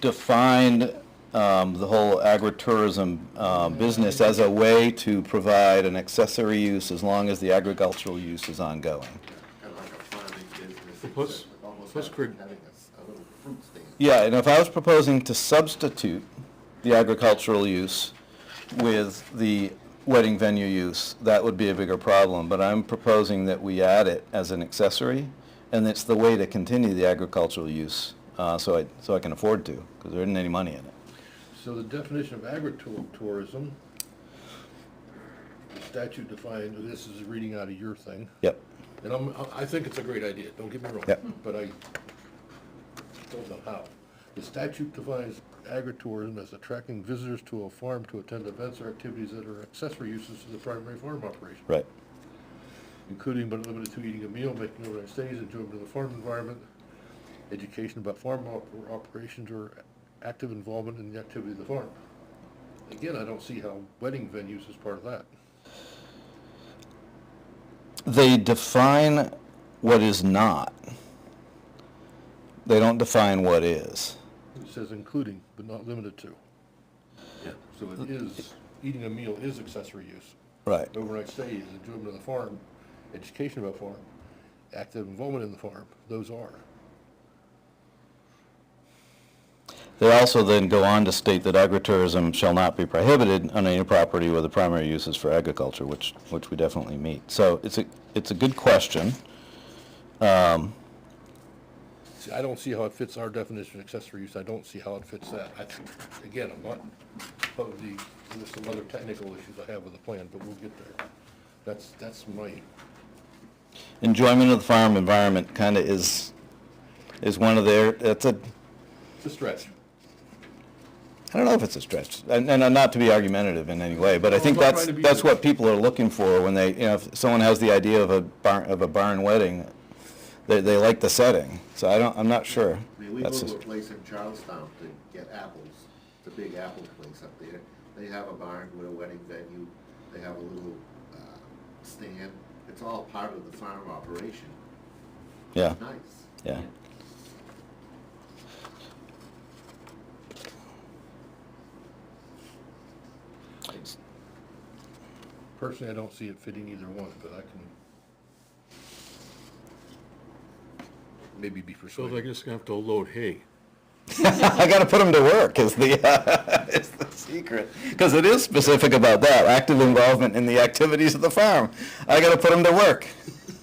defined the whole agritourism business as a way to provide an accessory use as long as the agricultural use is ongoing. Kind of like a farming business. Plus- Almost plus like Craig- having a little fruit stand. Yeah, and if I was proposing to substitute the agricultural use with the wedding venue use, that would be a bigger problem, but I'm proposing that we add it as an accessory, and it's the way to continue the agricultural use, so I can afford to, because there isn't any money in it. So the definition of agritourism, the statute defined, this is reading out of your thing, Yep, and I think it's a great idea, don't get me wrong. Yep. But I don't know how. The statute defines agritourism as attracting visitors to a farm to attend events or activities that are accessory uses to the primary farm operation, right. including but not limited to eating a meal, making overnight stays, enjoyment of the farm environment, education about farm operations, or active involvement in the activity of the farm. Again, I don't see how wedding venues is part of that. They define what is not. They don't define what is. It says including, but not limited to. Yeah. So it is, eating a meal is accessory use. Right. Overnight stays, enjoyment of the farm, education about farm, active involvement in the farm, those are. They also then go on to state that agritourism shall not be prohibited on any property where the primary use is for agriculture, which we definitely meet. So it's a good question. See, I don't see how it fits our definition of accessory use, I don't see how it fits that. Again, I'm not, there's some other technical issues I have with the plan, but we'll get there. That's my, Enjoyment of the farm environment kind of is one of their, it's a stretch. I don't know if it's a stretch, and not to be argumentative in any way, but I No, think I'm not that's, trying to be- that's what people are looking for when they, if someone has the idea of a barn wedding, they like the setting, so I'm not sure. I mean, we go That's to a just- place in Charlestown to get apples, it's a big apple place up there. They have a barn with a wedding venue, they have a little stand, it's all part of the farm operation. Yeah, Nice. yeah. Personally, I don't see it fitting either one, but I can maybe be So persuaded. they're just gonna have to load hay. I gotta put them to work is the, is the secret. Because it is specific about that, active involvement in the activities of the farm. I gotta put them to work.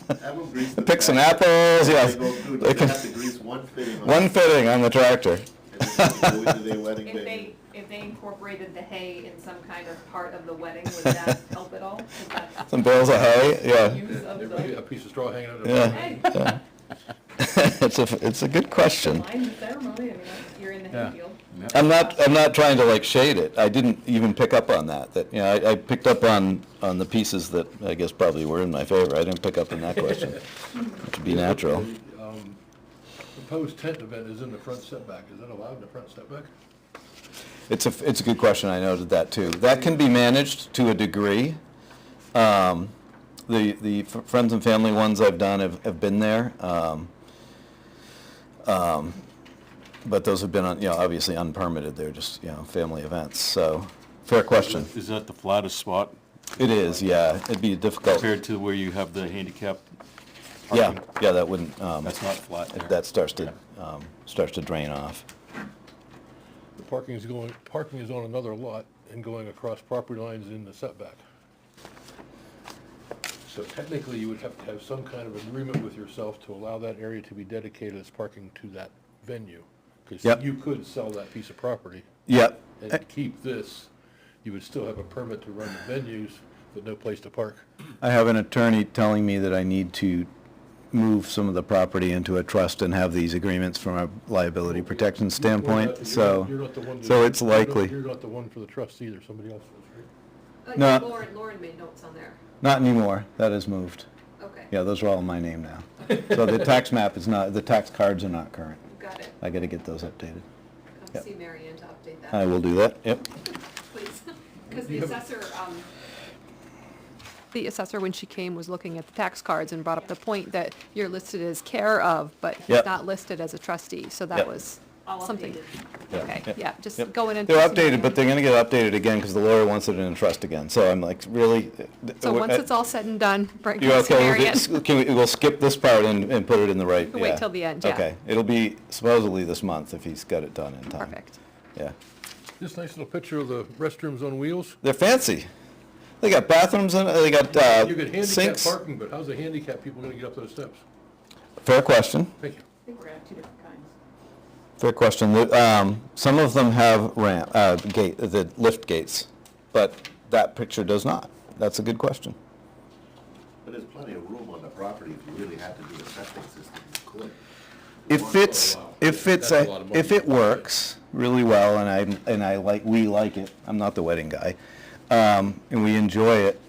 Have them grease the Pick some tractor. apples, yes. They go through, They they can- have to grease one fitting on. One fitting on the tractor. And then they go into their wedding If venue. they incorporated the hay in some kind of part of the wedding, would that help at all? 'Cause that's Some bales of hay, yeah. use of There the. could be a piece of straw hanging out of the Yeah. Hey, Yeah. It's a good question. line the ceremony, I mean, you're in the hayfield. I'm not trying to like shade it. I didn't even pick up on that, I picked up on the pieces that I guess probably were in my favor. I didn't pick up on that question, to be natural. Proposed tent event is in the front setback, is that allowed in the front setback? It's a good question, I noted that too. That can be managed to a degree. The friends and family ones I've done have been there. But those have been, obviously unpermitted, they're just, family events, so, fair question. Is that the flattest spot It is, yeah, it'd be difficult. compared to where you have the handicap Yeah, parking? yeah, that wouldn't, That's not flat there. that starts to drain off. The parking is on another lot and going across property lines in the setback. So technically, you would have to have some kind of agreement with yourself to allow that area to be dedicated as parking to that venue. Because Yep. you could sell that piece of property Yep, and keep this. You would still have a permit to run the venues, but no place to park. I have an attorney telling me that I need to move some of the property into a trust and have these agreements from a liability protection standpoint, so, You're not the one to- so it's likely. You're not the one for the trust either, somebody else is, right? No. Lauren made notes on there. Not anymore, that is moved. Okay. Yeah, those are all in my name now. So the tax map is not, the tax cards are not current. Got it. I gotta get those updated. Come Yep. see Mary Ann to update that. I will do that, yep. Please. Because the assessor, when she came, was looking at the tax cards and brought up the point that you're listed as care of, but he's Yep. not listed as a trustee, so that Yep. was something. Yeah, Okay, yep, yeah, just yep. going in. They're updated, but they're gonna get updated again, because the lawyer wants it in a trust again, so I'm like, really? So once it's all said and done, bring You it to okay, Mary Ann. we'll skip this part and put it in the right, Wait yeah. till the end, yeah. Okay, it'll be supposedly this month if he's got it done in time. Perfect. Yeah. This nice little picture of the restrooms on wheels. They're fancy. They got bathrooms in it, they got You could handicap sinks. parking, but how's the handicap people gonna get up those steps? Fair question, Thank you. I think we're gonna have two different kinds. fair question. Some of them have the lift gates, but that picture does not. That's a good question. But there's plenty of room on the property if you really had to do a septic system, you could. If it works really well, and we like it, I'm not the wedding guy, and we enjoy it,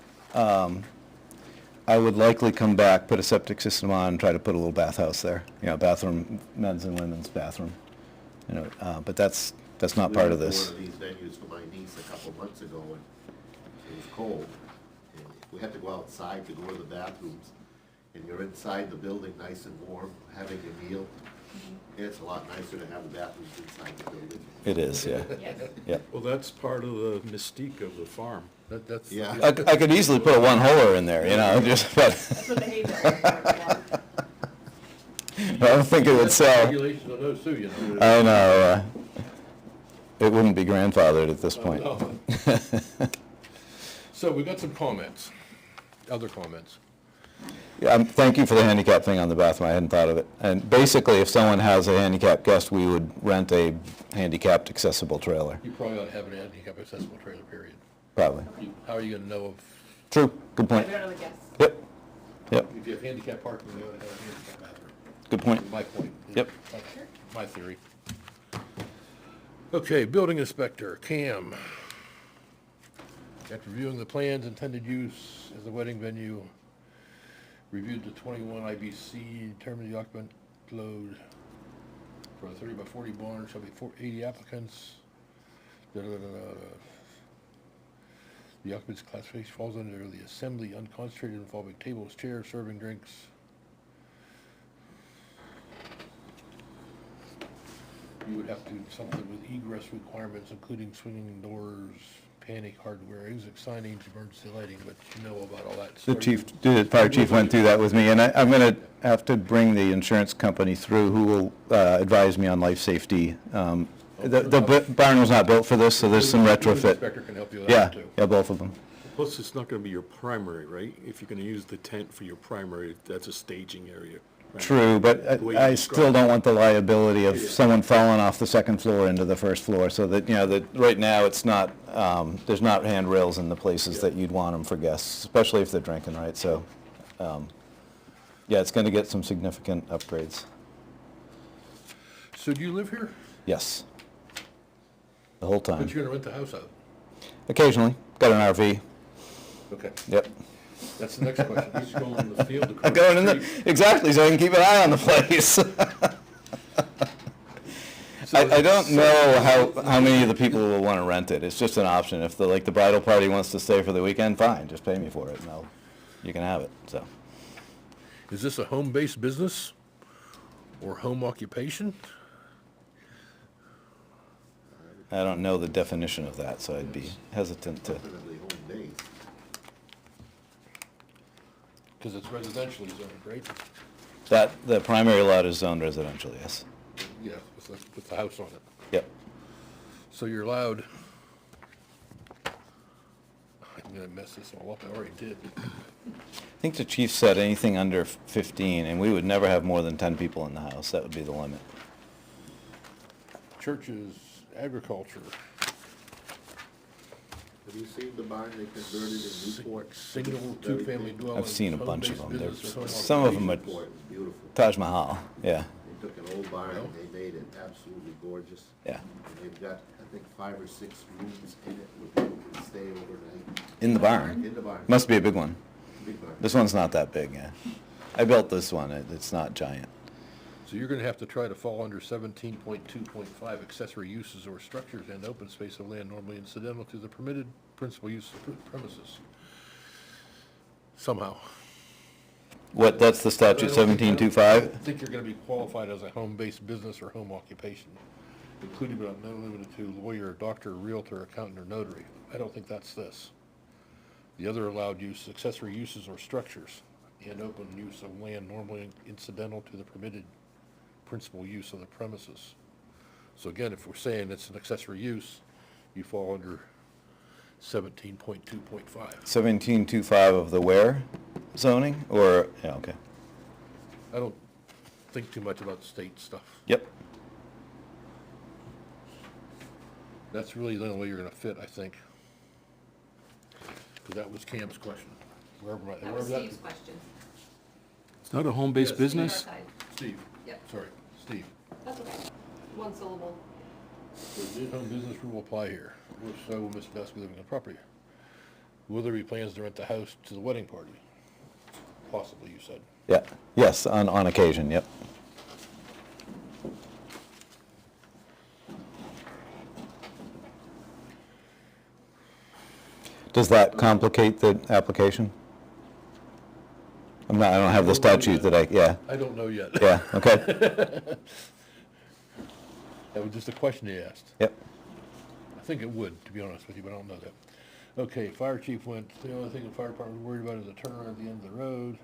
I would likely come back, put a septic system on, and try to put a little bathhouse there, bathroom, men's and women's bathroom, but that's not part of this. We went to one of these venues for my niece a couple of months ago, and it was cold. And we had to go outside to go to the bathrooms, and you're inside the building nice and warm, having a meal. It's a lot nicer to have the bathrooms inside the building. It is, yeah. Yep. Well, that's part of the mystique of the farm. That's. Yeah. I could easily put a one-holer in there, just, but That's what the hay does. I don't think it would sell. Regulations on those too, I know, it wouldn't be grandfathered at this point. No. So we got some comments, other comments. Yeah, thank you for the handicap thing on the bathroom, I hadn't thought of it. And basically, if someone has a handicapped guest, we would rent a handicapped accessible trailer, You probably ought to have an handicap accessible trailer, period. probably. How are you gonna know True, good point. We don't know the guests. Yep, yep, if you have handicap parking, you ought to have a handicap bathroom? good point. My point. Yep. My theory. Okay, building inspector, Cam. After reviewing the plans, intended use as a wedding venue, reviewed the 21 IBC, determined the occupant load for a 30 by 40 barn shall be 80 applicants. The occupant's classification falls under the assembly unconcentrated involving tables, chairs, serving drinks. You would have to do something with egress requirements, including swinging doors, panic hardware, exit signage, emergency lighting, but you know about all that. The fire chief went through that with me, and I'm gonna have to bring the insurance company through, who will advise me on life safety. The barn was not built for this, so there's some retrofit. The inspector can help you with Yeah, that too. yeah, both of them. Plus, it's not gonna be your primary, right? If you're gonna use the tent for your primary, that's a staging area. right? True, but The way you I described still it. don't want the liability of someone falling off the second floor into the first floor, so that, that right now, it's not, there's not handrails in the places that you'd want them for guests, especially if they're drinking, right? So, yeah, it's gonna get some significant upgrades. So do you live here? Yes. The whole time. But you're gonna rent the house out? Occasionally, got an RV. Okay, Yep. that's the next question. Who's going in the field to I'm cross going in the the, street? exactly, so I can keep an eye on the place. I don't know how many of the people will want to rent it. It's just an option. If the bridal party wants to stay for the weekend, fine, just pay me for it, and you can have it, so. Is this a home-based business or home occupation? I don't know the definition of that, so I'd be hesitant to. Definitely home base. Because it's residentially zoned, right? The primary lot is zoned residential, yes. Yeah, with the house on it. Yep. So you're allowed, I'm gonna mess this all up, I already did. I think the chief said anything under 15, and we would never have more than 10 people in the house. That would be the limit. Churches, agriculture, Have you seen the barn they converted in Newport? single, two-family dwelling. I've seen a bunch of home-based them. business or home Some of them are Newport was beautiful. Taj Mahal, yeah, They took an old barn and they made it absolutely gorgeous. yeah. And they've got, I think, 5 or 6 rooms in it where people can stay overnight. In the barn? In the barn. Must be a big one. Big barn. This one's not that big, yeah. I built this one, it's not giant. So you're gonna have to try to fall under 17.2.5 accessory uses or structures and open space of land normally incidental to the permitted principal use of premises. Somehow. What, that's the statute, I don't 1725? think you're gonna be qualified as a home-based business or home occupation, including but not limited to lawyer, doctor, realtor, accountant, or notary. I don't think that's this. The other allowed use, accessory uses or structures, and open use of land normally incidental to the permitted principal use of the premises. So again, if we're saying it's an accessory use, you fall under 17.2.5. 1725 of the where zoning, or, yeah, okay. I don't think too much about state stuff. Yep. That's really the only way you're gonna fit, I think. Because that was Cam's question. That was Steve's question. It's not a home-based Yes. business? Steve. Steve. Yep. Sorry, Steve. That's okay. One syllable. Does the home business rule apply here? If so, will Mr. Dusky living on the property? Will there be plans to rent the house to the wedding party? Possibly, you said. Yeah, yes, on occasion, yep. Does that complicate the application? I don't have the statute that yeah, I don't know yet. yeah, okay, That was just a question he asked. yep. I think it would, to be honest with you, but I don't know that. Okay, fire chief went, the only thing the fire department was worried about is the turnaround at the end of the road.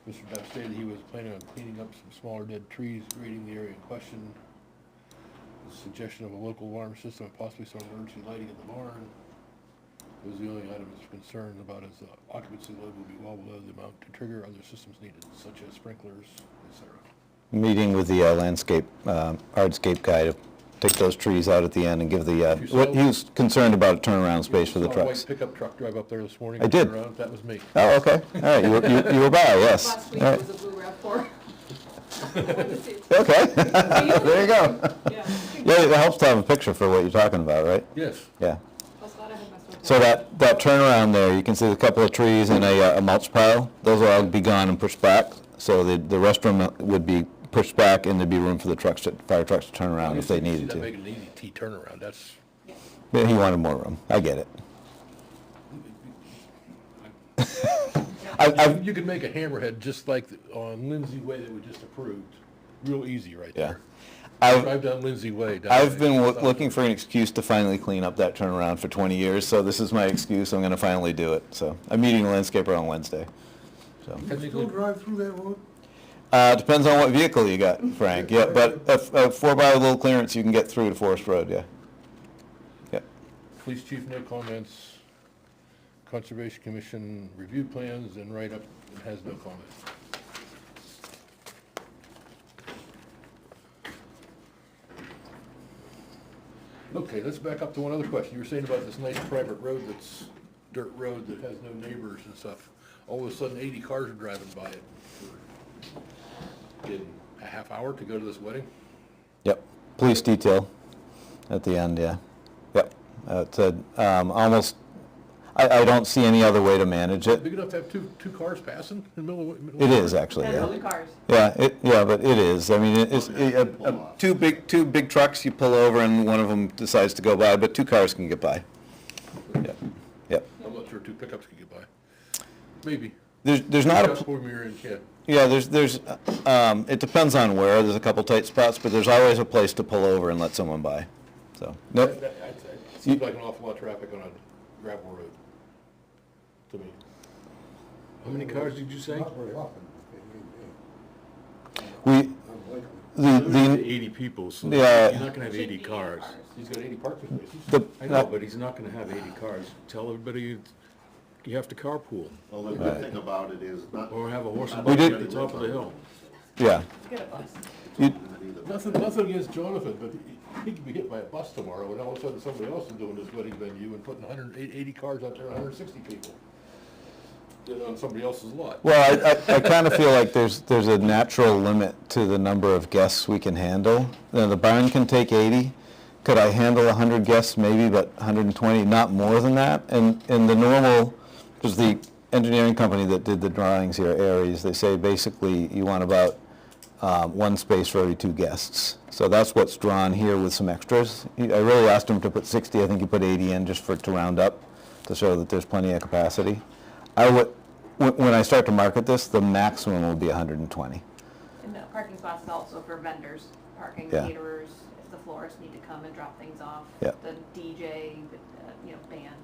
Mr. Duff stated he was planning on cleaning up some smaller dead trees, grading the area in question. The suggestion of a local alarm system and possibly some emergency lighting in the barn was the only item he's concerned about, is the occupancy load will be well below the amount to trigger other systems needed, such as sprinklers, etc. Meeting with the landscape, hardscape guy to take those trees out at the end and give the, what he was concerned about a turnaround space for the Saw a white trucks. pickup truck drive up there this morning. I did. turn around, that was me. Oh, okay, all right, you were by, yes. Last week All right. was a blue RAV4. Okay, there you go. Yeah. Yeah, it helps to have a picture for what you're talking about, right? Yes. Yeah. I was glad I had my smoke. So that turnaround there, you can see a couple of trees and a mulch pile. Those will all be gone and pushed back. So the restroom would be pushed back and there'd be room for the fire trucks to turn around if they needed That to. make it an easy T turnaround, that's, Yeah, he wanted more room. I get it. you could make a hammerhead just like on Lindsay Way that we just approved, real easy right Yeah. there. I've, Drive down Lindsay Way. down I've there. been looking for an excuse to finally clean up that turnaround for 20 years, so this is my excuse. I'm going to finally do it. So I'm meeting a landscaper on Wednesday. So You still drive through that road? depends on what vehicle you got, Frank. Yeah, but a 4x little clearance you can get through to Forest Road. Yeah. Yeah. Police chief, no comments. Conservation Commission reviewed plans and write-up and has no comments. Okay, let's back up to one other question. You were saying about this nice private road that's dirt road that has no neighbors and stuff. All of a sudden, 80 cars are driving by it. In a half hour to go to this wedding? Yep. Police detail at the end. Yeah. Yep. It's almost. I don't see any other way to manage it. Big enough to have two cars passing in the middle of? It is actually. Depends Yeah. on the cars. Yeah, but it is. I mean, two big trucks, you pull over and one of them decides to go by, but two cars can get by. Yep. Yep. I'm not sure two pickups can get by. Maybe. There's not Pickups a, for me and kid. yeah, it depends on where. There's a couple tight spots, but there's always a place to pull over and let someone by. So, nope. That seems like an awful lot of traffic on a gravel road to me. How many cars did you say? Not very often. We, Unlikely. the, 80 people, so Yeah. you're not gonna have 80 cars. He's got 80 parking spaces. I know, but he's not gonna have 80 cars. Tell everybody you have to carpool, Well, the good thing about it is not. or have a horse and We buggy did- at the top of the hill. yeah. Get a bus. Nothing against Jonathan, but he could be hit by a bus tomorrow, and all of a sudden somebody else is doing this wedding venue and putting 180 cars out there, 160 people. On somebody else's lot. Well, I kind of feel like there's a natural limit to the number of guests we can handle. The barn can take 80. Could I handle 100 guests? Maybe, but 120, not more than that. And the normal, because the engineering company that did the drawings here, Aries, they say basically you want about one space for every 2 guests. So that's what's drawn here with some extras. I really asked him to put 60. I think he put 80 in just to round up, to show that there's plenty of capacity. When I start to market this, the maximum will be 120. And parking spots is also for vendors, parking, Yeah. caterers, if the florists need to come and drop things off. Yeah. The DJ, band,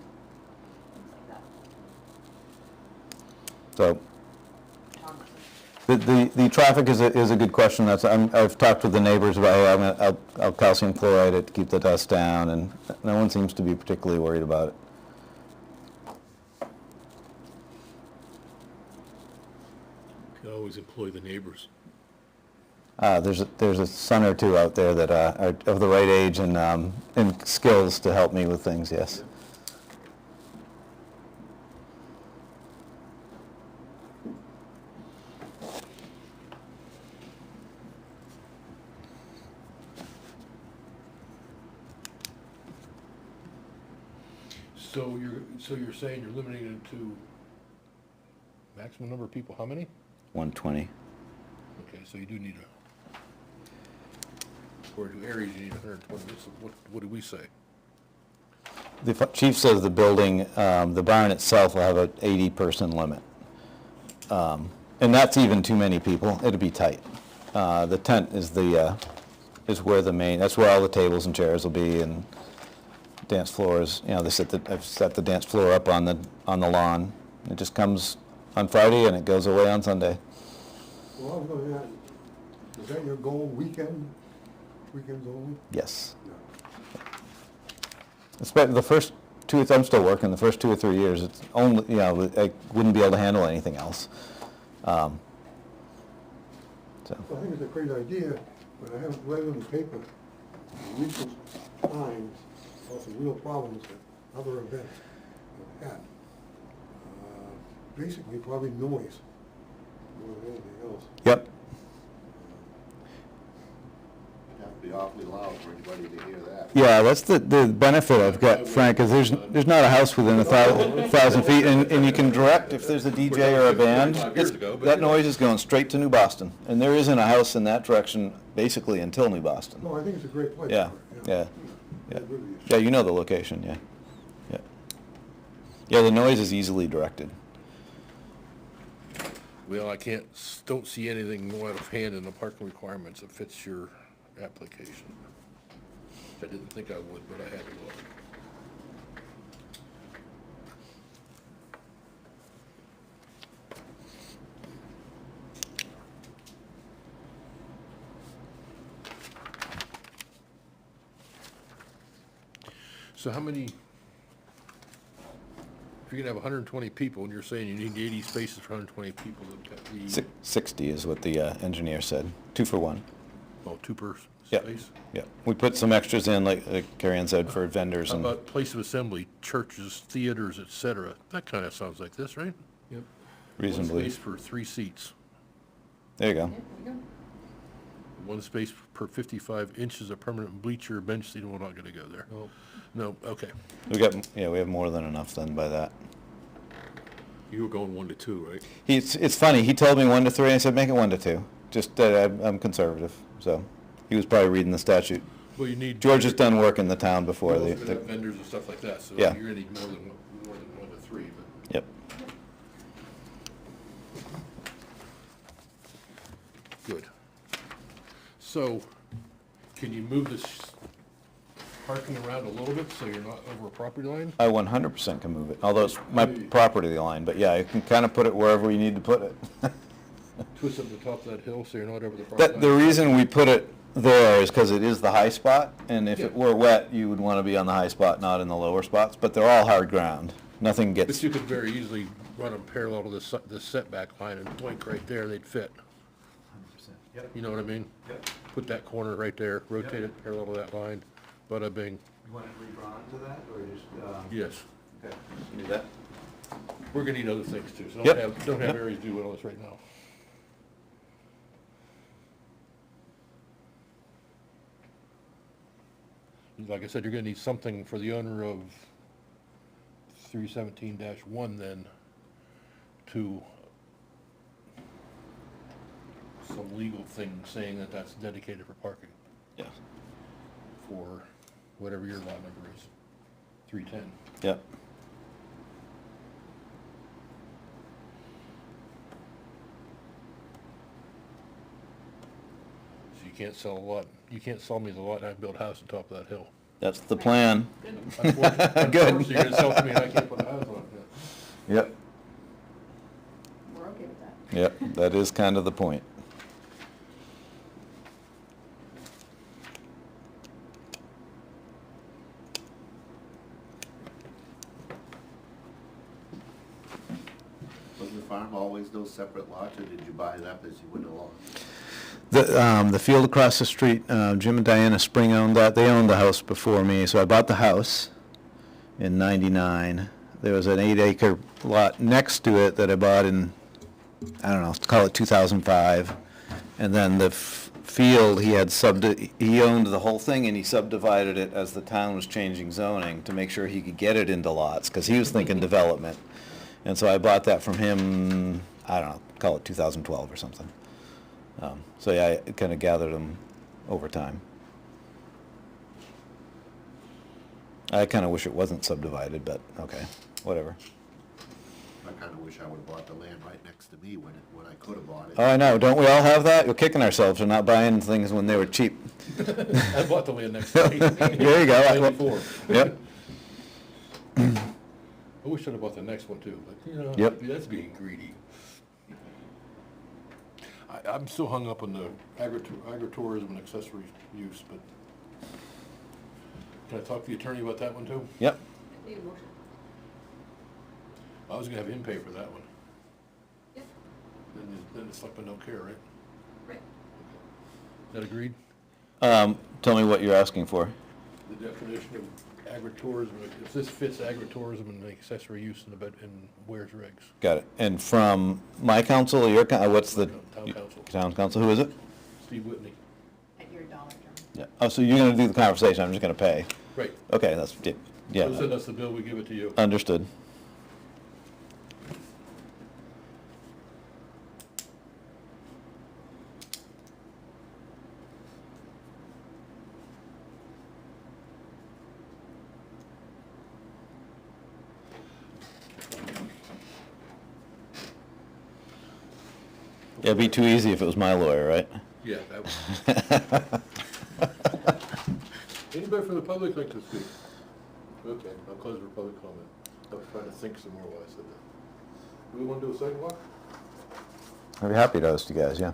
things like that. So Photographers. the traffic is a good question. I've talked with the neighbors about, hey, I'll calcium chloride it to keep the dust down, and no one seems to be particularly worried about it. You always employ the neighbors. There's a son or two out there that are of the right age and skills to help me with things. Yes. So you're saying you're limiting it to maximum number of people, how many? 120. Okay, so you do need or to Aries, you need 120, so what do we say? The chief says the building, the barn itself will have an 80-person limit. And that's even too many people. It'll be tight. The tent is where that's where all the tables and chairs will be, and dance floors. I've set the dance floor up on the lawn. It just comes on Friday and it goes away on Sunday. Well, I was gonna ask, is that your goal, weekends only? Yes. Especially the first I'm still working. The first 2 or 3 years, it's only, I wouldn't be able to handle anything else. Well, I think it's a great idea, but I haven't read in the paper in recent times about some real problems that other events have had. Basically, probably noise more than anything else. Yep. You have to be awfully loud everybody to hear that. Yeah, that's the benefit I've got, Frank, is there's not a house within 1,000 feet, and you can direct if there's a DJ or a band. That noise is going straight to New Boston, and there isn't a house in that direction basically until New Boston. No, I think it's a great place. Yeah, for it, yeah, I yeah. agree with you. Yeah, you know the location, yeah. Yeah. Yeah, the noise is easily directed. Well, I don't see anything out of hand in the parking requirements that fits your application. I didn't think I would, but I had to look. So how many, if you're gonna have 120 people and you're saying you need 80 spaces for 120 people, that'd be, 60 is what the engineer said, 2 for 1. oh, 2 per Yep. space? Yeah, we put some extras in, like Carrie Ann said, for vendors How and about place of assembly, churches, theaters, et cetera? That kind of sounds like this, right? Yep. reasonably. 1 space for 3 seats. There you go. 1 space per 55 inches of permanent bleacher bench seat. We're not gonna go there. No, okay. We have more than enough then by that. You were going 1 to 2, right? It's funny, he told me 1 to 3, I said, make it 1 to 2. Just that I'm conservative, so he was probably reading the statute. Well, you need. George has done work in the town before. You're also gonna have vendors and stuff like that, so Yeah. you're gonna need more than 1 to 3, but. Yep. Good. So, can you move this parking around a little bit so you're not over a property line? I 100% can move it, although it's my property line, but yeah, I can kind of put it wherever you need to put it. Twist up the top of that hill so you're not over the property line? The reason we put it there is because it is the high spot, and if Yeah. it were wet, you would want to be on the high spot, not in the lower spots, but they're all hard ground. Nothing But gets, you could very easily run them parallel to this setback line and blink right there, and they'd fit. 100%. Yep. You know what I mean? Yep. Put that corner right there, rotate it parallel to that line, bada bing. You want it redrawn to that, or just, Yes. okay. do that. We're gonna need other things too, so Yep. don't have Yep. areas do all this right now. Like I said, you're gonna need something for the owner of 317-1 then to some legal thing saying that that's dedicated for parking Yeah. for whatever your lot number is, 310. Yep. So you can't sell a lot, you can't sell me the lot and I build a house on top of that hill. That's the plan. Unfortunately, Good. you're gonna sell it to me and I can't put a house on it. Yep. We're okay with that. Yep, that is kind of the point. Was the farm always those separate lots, or did you buy it up as you went along? The field across the street, Jim and Diana Spring owned that. They owned the house before me, so I bought the house in '99. There was an 8-acre lot next to it that I bought in, I don't know, call it 2005. And then the field, he owned the whole thing and he subdivided it as the town was changing zoning to make sure he could get it into lots, because he was thinking development. And so I bought that from him, I don't know, call it 2012 or something. So yeah, I kind of gathered them over time. I kind of wish it wasn't subdivided, but okay, whatever. I kinda wish I would've bought the land right next to me when I could've bought it. Oh, I know, don't we all have that? We're kicking ourselves for not buying things when they were cheap. I bought the land next to me. There you go. Way before. Yep. I wish I'd have bought the next one too, but you know, Yep. that's being greedy. I'm still hung up on the agritourism and accessory use, but can I talk to the attorney about that one too? Yep. Need a motion. I was gonna have him pay for that one. Yep. Then it's like I don't care, right? Right. Is that agreed? Tell me what you're asking for. The definition of agritourism, if this fits agritourism and accessory use in Ware's regs. Got it. And from my council or your, what's the? Town council. Town council, who is it? Steve Whitney. At your Dollar Yeah. Oh, so you're gonna do the conversation, I'm just gonna pay? Right. Okay, that's, yeah, So send yeah, us the bill, we give it to you. understood. Yeah, it'd be too easy if it was my lawyer, right? Yeah, that was. Anybody from the public like to speak? Okay, I'll close for public comment. I was trying to think some more while I said that. Do we want to do a sidewalk? I'd be happy to host you guys, yeah.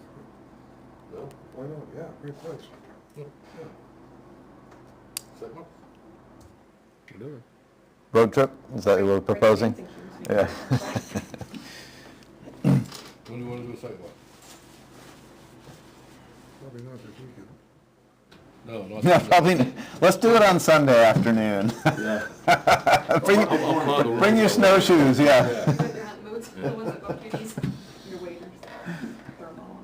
No? Why not? Yeah, great place. Sidewalk? Road trip, is that what we're proposing? Yeah. When do you want to do a sidewalk? Probably not this weekend. No, not. Yeah, probably, let's do it on Sunday afternoon. Yeah. Bring your snowshoes, yeah. Your hunting boots, the ones that go up your knees, your waders, throw them all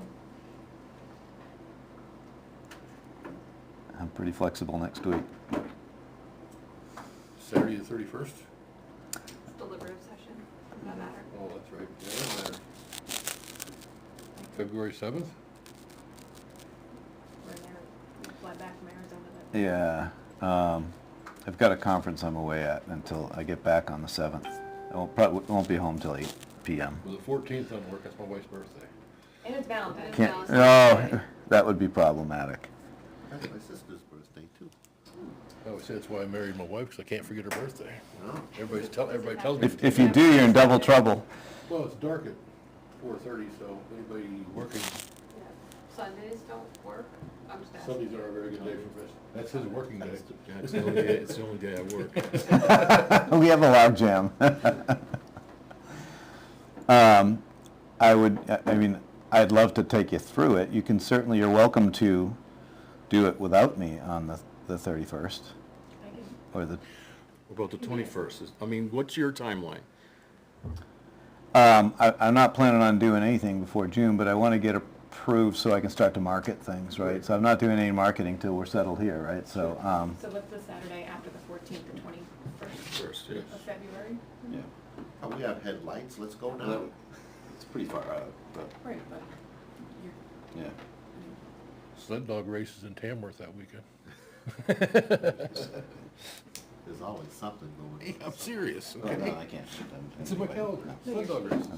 on. I'm pretty flexible next week. Saturday the 31st? Deliberative session, does that matter? Oh, that's right. Yeah, that matters. February 7th? We're there, we fly back from Arizona that. Yeah, I've got a conference I'm away at until I get back on the 7th. Won't be home till 8 PM. Well, the 14th doesn't work, that's my wife's birthday. And it's Valentine's. Can't, Valentine's Day. oh, that would be problematic. That's my sister's birthday too. I always say that's why I married my wife, because I can't forget her birthday. No. Everybody tells me. If you do, you're in double trouble. Well, it's dark at 4:30, so anybody working, Yeah. Sundays don't work, I'm just asking. Sundays are a very good day for business. That's his working day. It's the only day I work. We have a log jam. I mean, I'd love to take you through it. You can certainly, you're welcome to do it without me on the 31st. Or the, What about the 21st? I mean, what's your timeline? I'm not planning on doing anything before June, but I want to get approved so I can start to market things, right? So I'm not doing any marketing till we're settled here, right? So, So what's the Saturday after the 14th, the 21st First, yes. of February? yeah. Oh, we have headlights, let's go now. It's pretty far out, but, Right, but you're, yeah. Sled dog races in Tamworth that weekend. There's always something going on. I'm serious. Oh, no, I can't. It's in my calendar, sled dog races.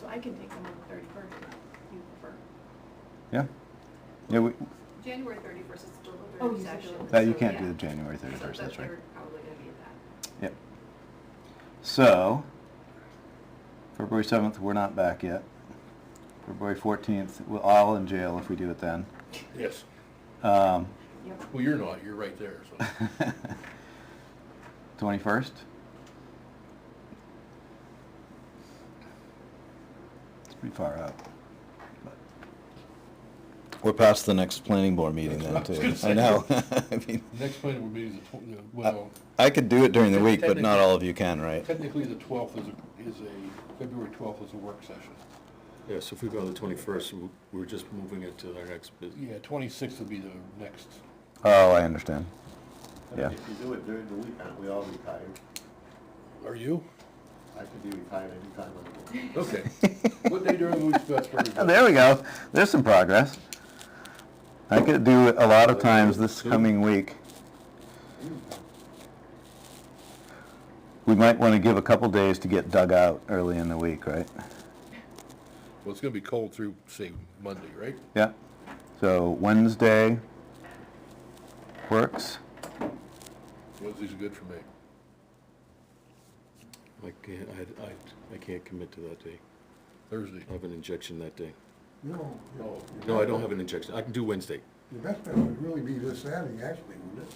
so I can take them on the 31st if you prefer. Yeah. Yeah, we, January 31st is the deliberative session. that you so, can't yeah. do the January So 31st, that's right. They're probably gonna be at that. Yep. So, February 7th, we're not back yet. February 14th, we're all in jail if we do it then. Yes. Um, Yep. Well, you're not, you're right there, so. 21st? It's pretty far out. We're past the next planning board meeting then, That's what I too. was I gonna know. say. I mean, Next planning board meeting is well, I could do it during the week, but not all of you can, right? technically the 12th February 12th is a work session. Yeah, so if we go to the 21st, we're just moving it to our next business. Yeah, 26th will be the next. Oh, I understand. Yeah. If you do it during the week, aren't we all retired? Are you? I could be retired anytime I want. Okay. What day during the week's best for everybody? There we go. There's some progress. I could do it a lot of times this coming week. We might want to give a couple days to get dug out early in the week, right? Well, it's gonna be cold through, say, Monday, right? Yeah. So Wednesday works. Wednesday's good for me. I can't commit to that day. Thursday. I have an injection that day. No, Oh, No, I don't have an injection. I can do Wednesday. your best bet would really be this Saturday, actually, wouldn't it?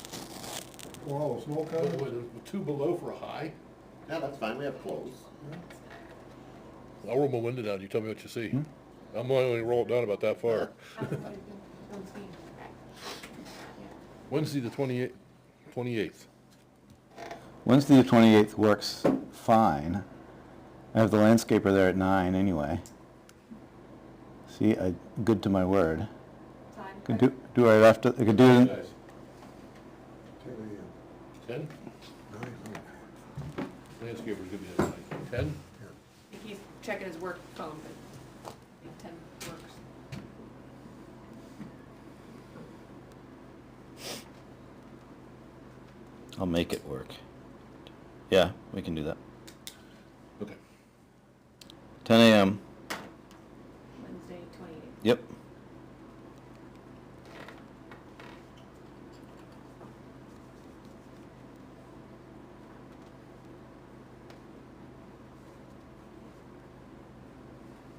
For all the snow But cover. with 2 below for a high, Yeah, that's fine, we have clothes. I'll roll my window down, you tell me what you see. I'm only roll it down about that far. Wednesday the 28th. Wednesday the 28th works fine. I have the landscaper there at 9 anyway. See, good to my word. Time? Could do right after, could do it, Guys, 10 a.m. 10? 9, Landscaper's gonna be at 9. 10? I think he's checking his work phone, but I think 10 works. I'll make it work. Yeah, we can do that. Okay. 10 a.m. Wednesday, 28th. Yep.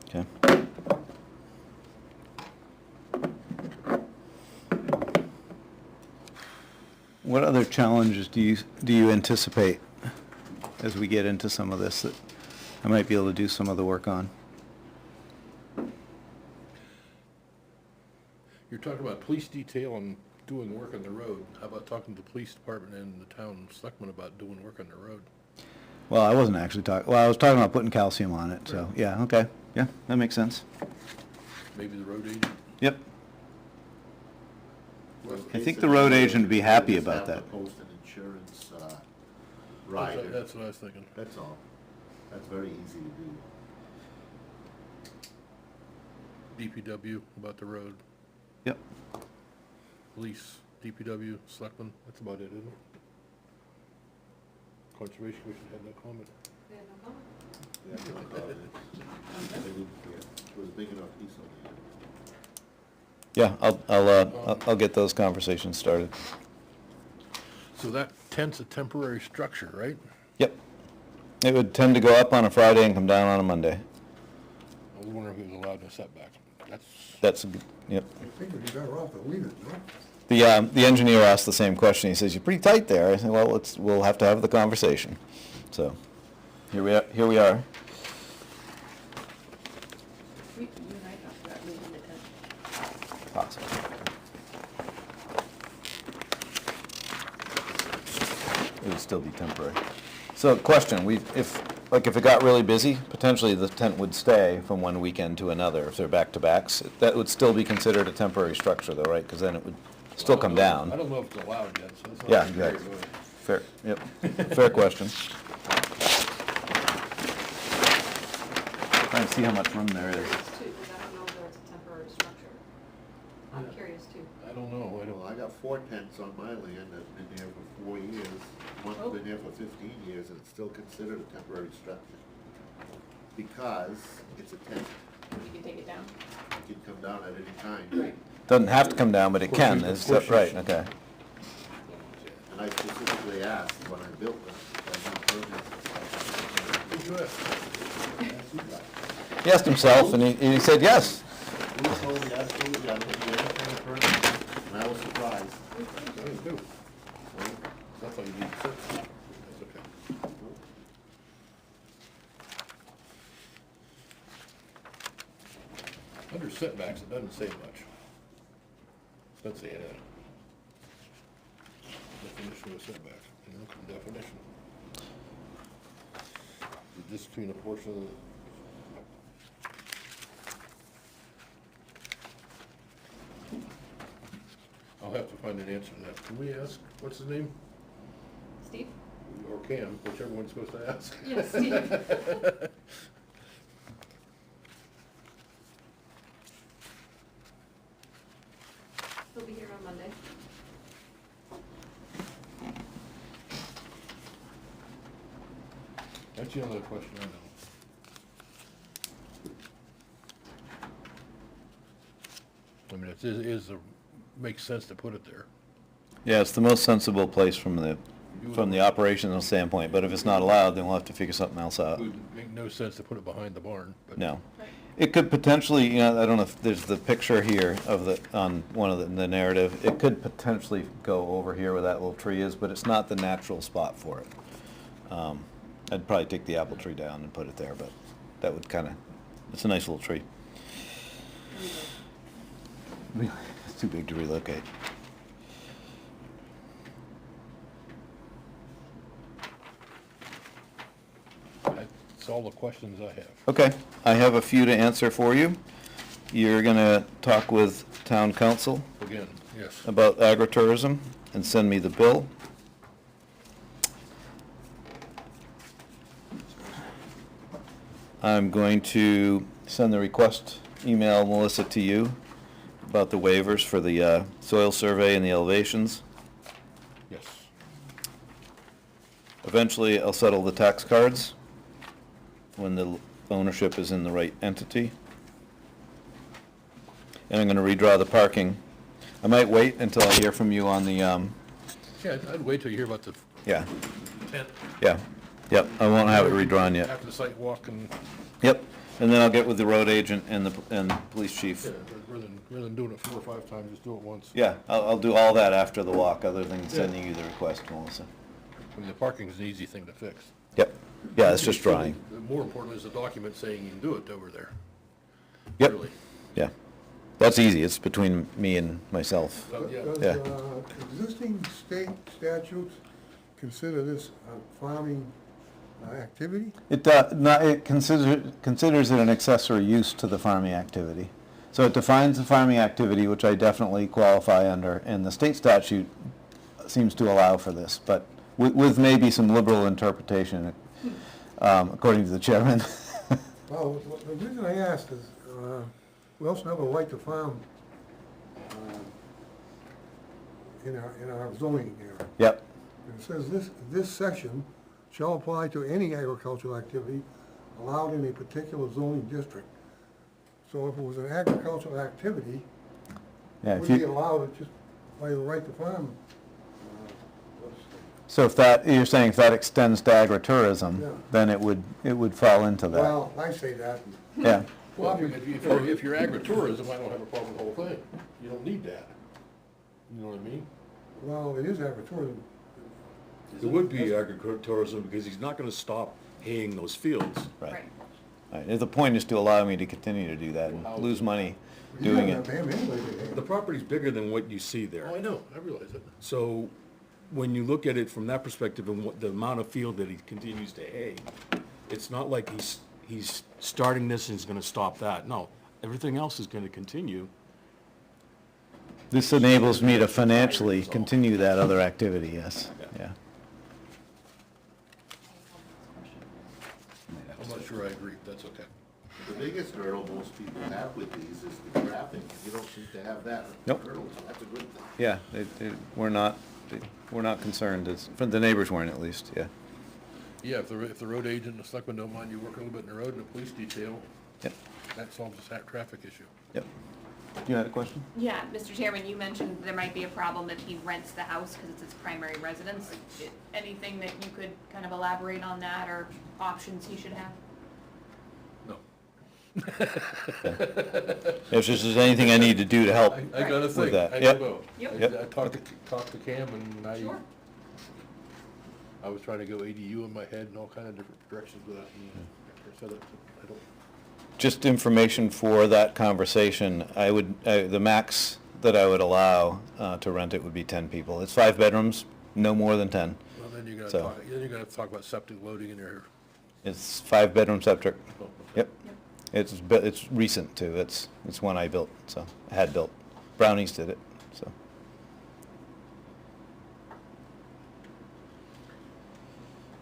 Okay. What other challenges do you anticipate as we get into some of this that I might be able to do some of the work on? You're talking about police detail and doing work on the road. How about talking to the police department and the town selectmen about doing work on the road? Well, I wasn't actually talking, well, I was talking about putting calcium on it, so, yeah, okay. Yeah, that makes sense. Maybe the road agent? Yep. Worst I case think the road scenario, agent would be you happy just about have to that. Post an insurance, rider. That's what I was thinking. That's all. That's very easy to do. DPW about the road. Yep. Police, DPW, selectmen, that's about it, isn't it? Conservation Commission had no comment. They had no comment? Yeah, no comment. They didn't- It was a big enough piece on the end. Yeah, I'll get those conversations started. So that tent's a temporary structure, right? Yep. It would tend to go up on a Friday and come down on a Monday. I was wondering if it was allowed in a setback. That's a good, yep. I think we'd be better off to leave it, no? The engineer asked the same question. He says, "You're pretty tight there." I said, "Well, we'll have to have the conversation." So, here we are. You and I talked about moving the tent. Possible. It would still be temporary. So, question: if it got really busy, potentially the tent would stay from one weekend to another if they're back-to-backs. That would still be considered a temporary structure, though, right? Because then it would still come down. I don't know if it's allowed yet, so it's not. Yeah, exactly. Fair, yep. Fair question. Trying to see how much room there is. Curious too, because I don't know if it's a temporary structure. I'm curious too. I don't know, Well, I got 4 tents on my land that's been there for 4 years. One's Oh. been there for 15 years, and it's still considered a temporary structure. Because it's a tent. You can take it down. It can come down at any time. Doesn't have to come down, but it can, is that right? Okay. And I specifically asked when I built them, I need permits. He asked himself, and he said yes. Who told me absolutely I don't need any kind of permit? And I was surprised. I do. That's all you need. That's okay. Under setbacks, it doesn't say much. Doesn't say anything. Definition of setback, definition. The distance between a portion of the. I'll have to find an answer to that. Can we ask, what's his name? Steve? Or Cam, whichever one's supposed to ask. Yes, Steve. He'll be here on Monday. That's the only question I know. I mean, makes sense to put it there. Yeah, it's the most sensible place from the operational standpoint, but if it's not allowed, then we'll have to figure something else out. It would make no sense to put it behind the barn, but. No. It could potentially, I don't know if there's the picture here on one of the narrative. It could potentially go over here where that little tree is, but it's not the natural spot for it. I'd probably take the apple tree down and put it there, but that would it's a nice little tree. It's too big to relocate. That's all the questions I have. Okay, I have a few to answer for you. You're gonna talk with town council Again, yes. about agritourism and send me the bill. I'm going to send the request email, Melissa, to you about the waivers for the soil survey and the elevations. Yes. Eventually, I'll settle the tax cards when the ownership is in the right entity. And I'm going to redraw the parking. I might wait until I hear from you on the, Yeah, I'd wait till you hear about the yeah, tent. yeah, yep, I won't have it redrawn yet. After the site walk and, Yep, and then I'll get with the road agent and the police chief. yeah, rather than doing it 4 or 5 times, just do it once. Yeah, I'll do all that after the walk, other than sending you the request, Melissa. I mean, the parking's an easy thing to fix. Yep, yeah, it's just drawing. More importantly is the document saying you can do it over there. Yep, Really. yeah, that's easy, it's between me and myself. Yeah. Does, Yeah. existing state statutes consider this a farming activity? It considers it an accessory use to the farming activity. So it defines the farming activity, which I definitely qualify under, and the state statute seems to allow for this, but with maybe some liberal interpretation, according to the chairman. Well, the reason I asked is, we also have a right to farm in our zoning area. Yep, And it says this section shall apply to any agricultural activity allowed in a particular zoning district. So if it was an agricultural activity, yeah, it if would be you, allowed just by the right to farm. so if that, you're saying if that extends to agritourism, Yeah. then it would fall into that. Well, I say that. Yeah, Well, if you're agritourism, I don't have a problem with the whole thing. You don't need that. You know what I mean? Well, it is agritourism. It would be agritourism because he's not gonna stop haying those fields. right. Right. The point is to allow me to continue to do that and lose money doing You it. don't have to have anybody to- The property's bigger than what you see there. Oh, I know, I realize it. So when you look at it from that perspective and what the amount of field that he continues to hay, it's not like he's starting this and he's gonna stop that. No, everything else is gonna continue. This enables me to financially continue that other activity, yes, yeah. I'm not sure I agree, but that's okay. The biggest hurdle most people have with these is the traffic. You don't seem to have that Nope. hurdle, so that's a good thing. Yeah, we're not concerned, for the neighbors weren't at least, yeah. Yeah, if the road agent and the selectmen don't mind you working a little bit in the road and the police detail, Yep, that solves the traffic issue. yep. You had a question? Yeah, Mr. Chairman, you mentioned there might be a problem if he rents the house because it's his primary residence. Anything that you could kind of elaborate on that or options he should have? No. If there's anything I need to do to help I gotta with think, that. I Yep. don't know. Yep. I talked to Cam and Sure. I was trying to go ADU in my head and all kind of different directions with that. And I said I don't, Just information for that conversation, I would, the max that I would allow to rent it would be 10 people. It's 5 bedrooms, no more than 10. well, then So- you're gonna have to talk about septic loading in there. It's 5-bedroom septic. Oh, okay. Yep. It's recent too. It's one I built, so, I had built. Brownies did it, so.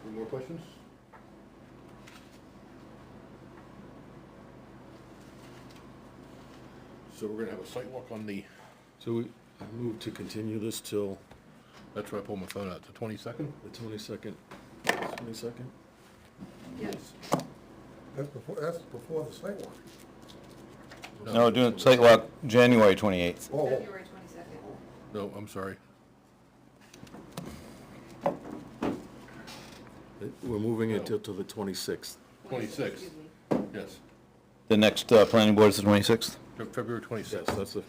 Any more questions? So we're gonna have a site walk on the, So I move to continue this till that's where I pulled my phone out, the 22nd? the 22nd. 22nd? Yes. That's before the sidewalk. No, we're doing site walk January 28th. Oh, February 22nd. No, I'm sorry. We're moving it till the 26th. 26th, Excuse me. yes. The next planning board is the 26th? February Yes, 26th. that's a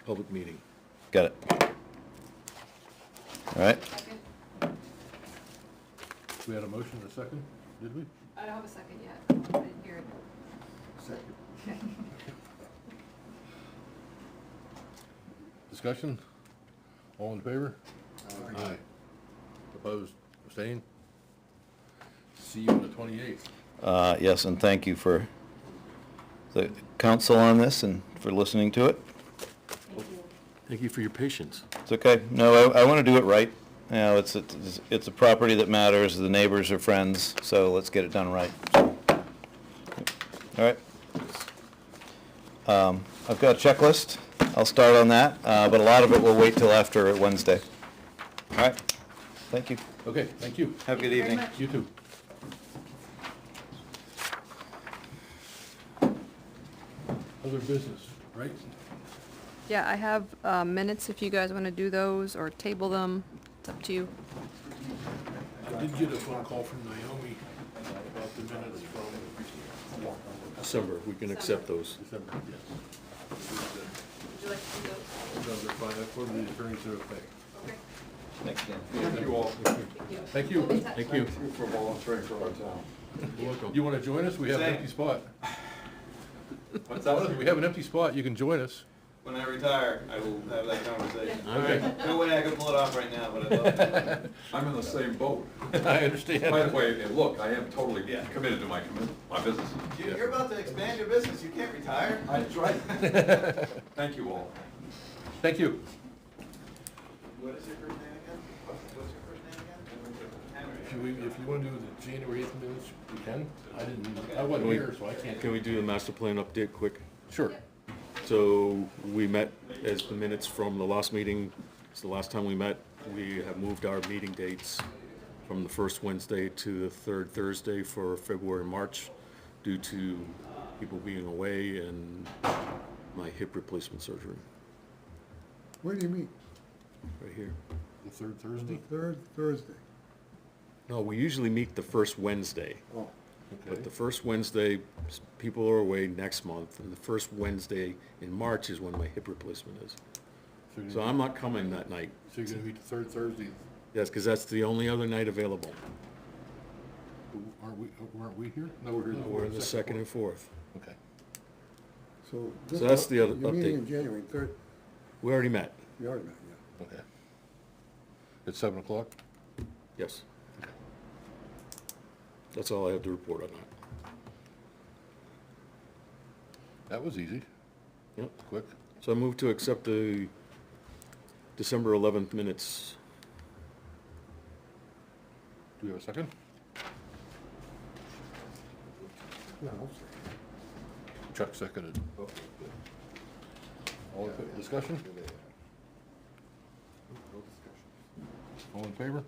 public meeting. Got it. All right. Second? We had a motion and a second, did we? I don't have a second yet. I didn't hear it. Second. Okay. Discussion? All in favor? Aye. Opposed, abstained? See you on the 28th. Yes, and thank you for the counsel on this and for listening to it. Thank you for your patience. It's okay. No, I want to do it right. You know, it's a property that matters. The neighbors are friends, so let's get it done right. All right. I've got a checklist. I'll start on that, but a lot of it will wait till after Wednesday. All right. Thank you. Okay, thank you. Have a good evening. You too. Other business, right? Yeah, I have minutes if you guys want to do those or table them. It's up to you. I did get a phone call from Naomi about the minutes from December, we can accept those. December, yes. Would you like to do those? No, they're fine. I told the attorneys they're okay. Okay. Thanks, Dan. Thank you all. Thank you. Thank you. Thank you for volunteering for our town. Welcome. You wanna join us? We have an Same. empty spot. What's We have an empty spot. You can join us. When I retire, I will have that conversation. Okay. No way I can pull it off right now, but I'd love to. I'm in the same boat. I understand. By the way, and look, I am totally Yeah. committed to my business. You're about to expand your business, you can't retire. That's right. Thank you all. Thank you. What is your first name again? What's your first name again? If you wanna do the January 8th minutes, we can. I wasn't here, so I can't. Can we do the master plan update quick? Sure. So we met as the minutes from the last meeting. It's the last time we met. We have moved our meeting dates from the first Wednesday to the third Thursday for February and March due to people being away and my hip replacement surgery Where do you meet? right here. The third Thursday? Third Thursday. No, we usually meet the first Wednesday. Oh, But the first Wednesday, people are away next month, and the first Wednesday in March is when my hip replacement is. So I'm not coming that night. So you're gonna meet the third Thursday. Yes, because that's the only other night available. Weren't we here? No, we're here. No, we're in the second and fourth. Okay. so. So that's the other You're meeting update. in January, third, We already met, you already met, yeah. Okay. At 7 o'clock? yes. That's all I have to report on that. That was easy. Yep. Quick. So I move to accept the December 11th minutes. Do we have a second? No, I'll say. Chuck seconded. All in discussion? All in favor?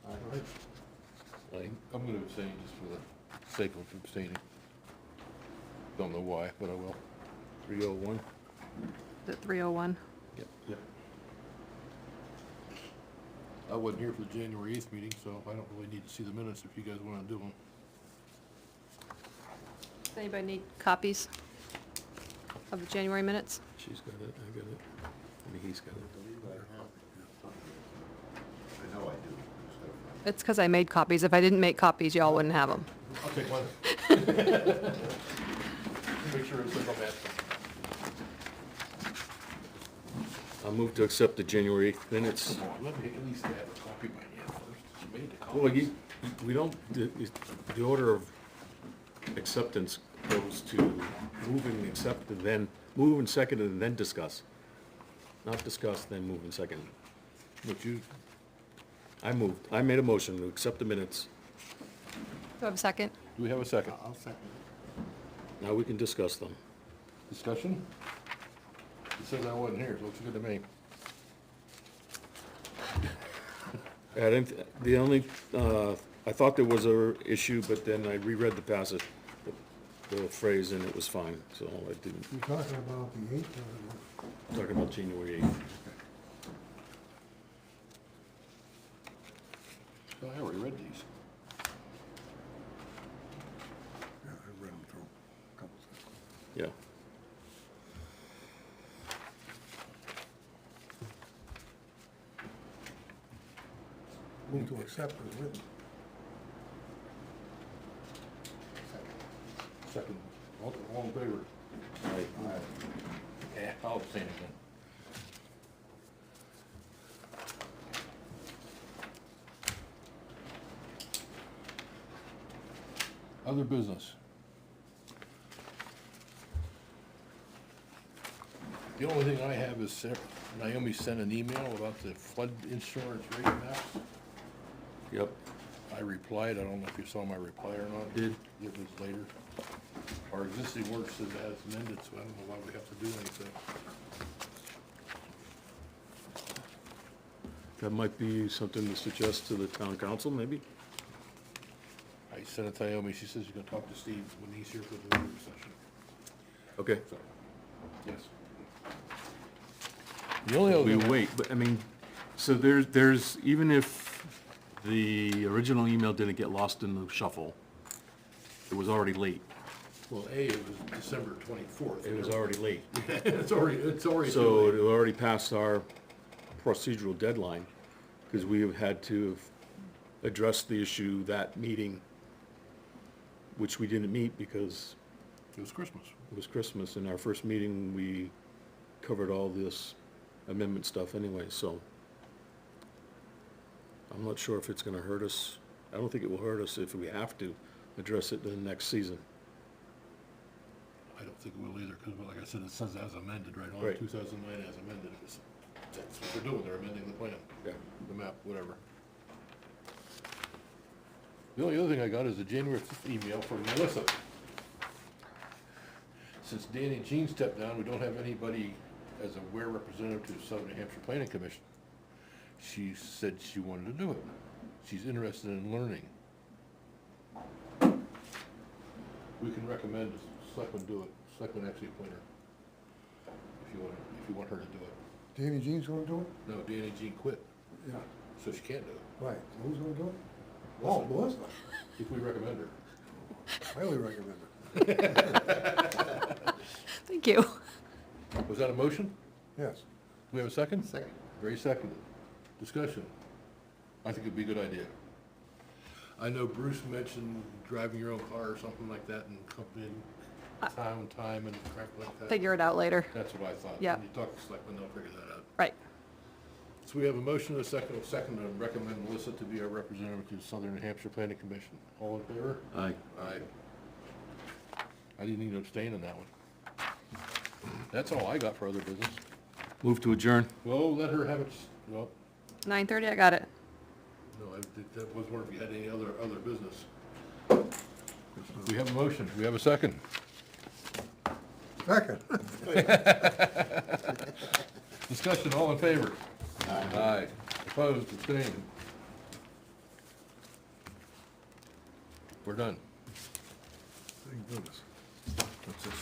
Aye. I'm gonna abstain just for the sake of abstaining. Don't know why, but I will. 301. Is it 3:01? Yep. I wasn't here for the January 8th meeting, so I don't really need to see the minutes if you guys wanna do them. Does anybody need copies of the January minutes? She's got it, I got it. I mean, he's got it. I know I do. It's because I made copies. If I didn't make copies, y'all wouldn't have them. I'll take one. Make sure it's like on that. I'll move to accept the January 8th minutes. Come on, let me at least have a copy by hand first. You made the Well, copies. we don't, the order of acceptance goes to move and accept, and then, move and second, and then discuss. Not discuss, then move and second. But you, I made a motion to accept the minutes. Do I have a second? do we have a second? I'll second Now we can discuss them. Discussion? It says I wasn't here, so looks good to me. I didn't, the only, I thought there was a issue, but then I reread the passage, the phrase, and it was fine, so I didn't, You're talking about the 8th or talking about January 8th. Oh, I already read these. yeah, I read them through a couple times. Yeah. Move to accept as written. Second. All in favor? Aye. Yeah, I'll abstain again. Other business. The only thing I have is Naomi sent an email about the flood insurance rate maps. Yep. I replied, I don't know if you saw my reply or not. Did. It was later. Our existing order says it has amended, so I don't know why we have to do anything. That might be something to suggest to the town council, maybe? I sent it to Naomi, she says she's gonna talk to Steve when he's here for the work session. Okay. So, yes. The only other We thing- wait, but I mean, so there's, even if the original email didn't get lost in the shuffle, it was already late. Well, it was December 24th. It was already late. It's already So too it late. already passed our procedural deadline, because we have had to have addressed the issue that meeting, which we didn't meet because It was Christmas. it was Christmas. In our first meeting, we covered all this amendment stuff anyway, so I'm not sure if it's gonna hurt us. I don't think it will hurt us if we have to address it in the next season. I don't think it will either, because like I said, it says as amended right on, Right. 2009 as amended. That's what they're doing, they're amending the plan. Yeah. The map, whatever. The only other thing I got is a January 5th email from Melissa. Since Danny Jean stepped down, we don't have anybody as a WARE representative to the Southern New Hampshire Planning Commission. She said she wanted to do it. She's interested in learning. We can recommend the selectmen do it. Selectmen actually appoint her. If you want her to do it. Danny Jean's gonna do it? No, Danny Jean quit, Yeah, so she can't do it. right. Who's gonna do it? Oh, Melissa. If we recommend her. Highly recommend it. Thank you. Was that a motion? Yes. We have a second? Second. Very seconded. Discussion. I think it'd be a good idea. I know Bruce mentioned driving your own car or something like that and accompanying town time and crap like that. Figure it out later. That's what I thought. Yeah. When you talk to selectmen, they'll figure that out. Right. So we have a motion and a second to recommend Melissa to be our representative to the Southern New Hampshire Planning Commission. All in favor? Aye. Aye. I didn't need to abstain on that one. That's all I got for other business. Move to adjourn. Well, let her have it, well, 9:30, I got it. no, that was wondering if you had any other business. We have a motion, we have a second. Second. Discussion, all in favor? Aye. Opposed, abstained? We're done. Thank goodness. What's this?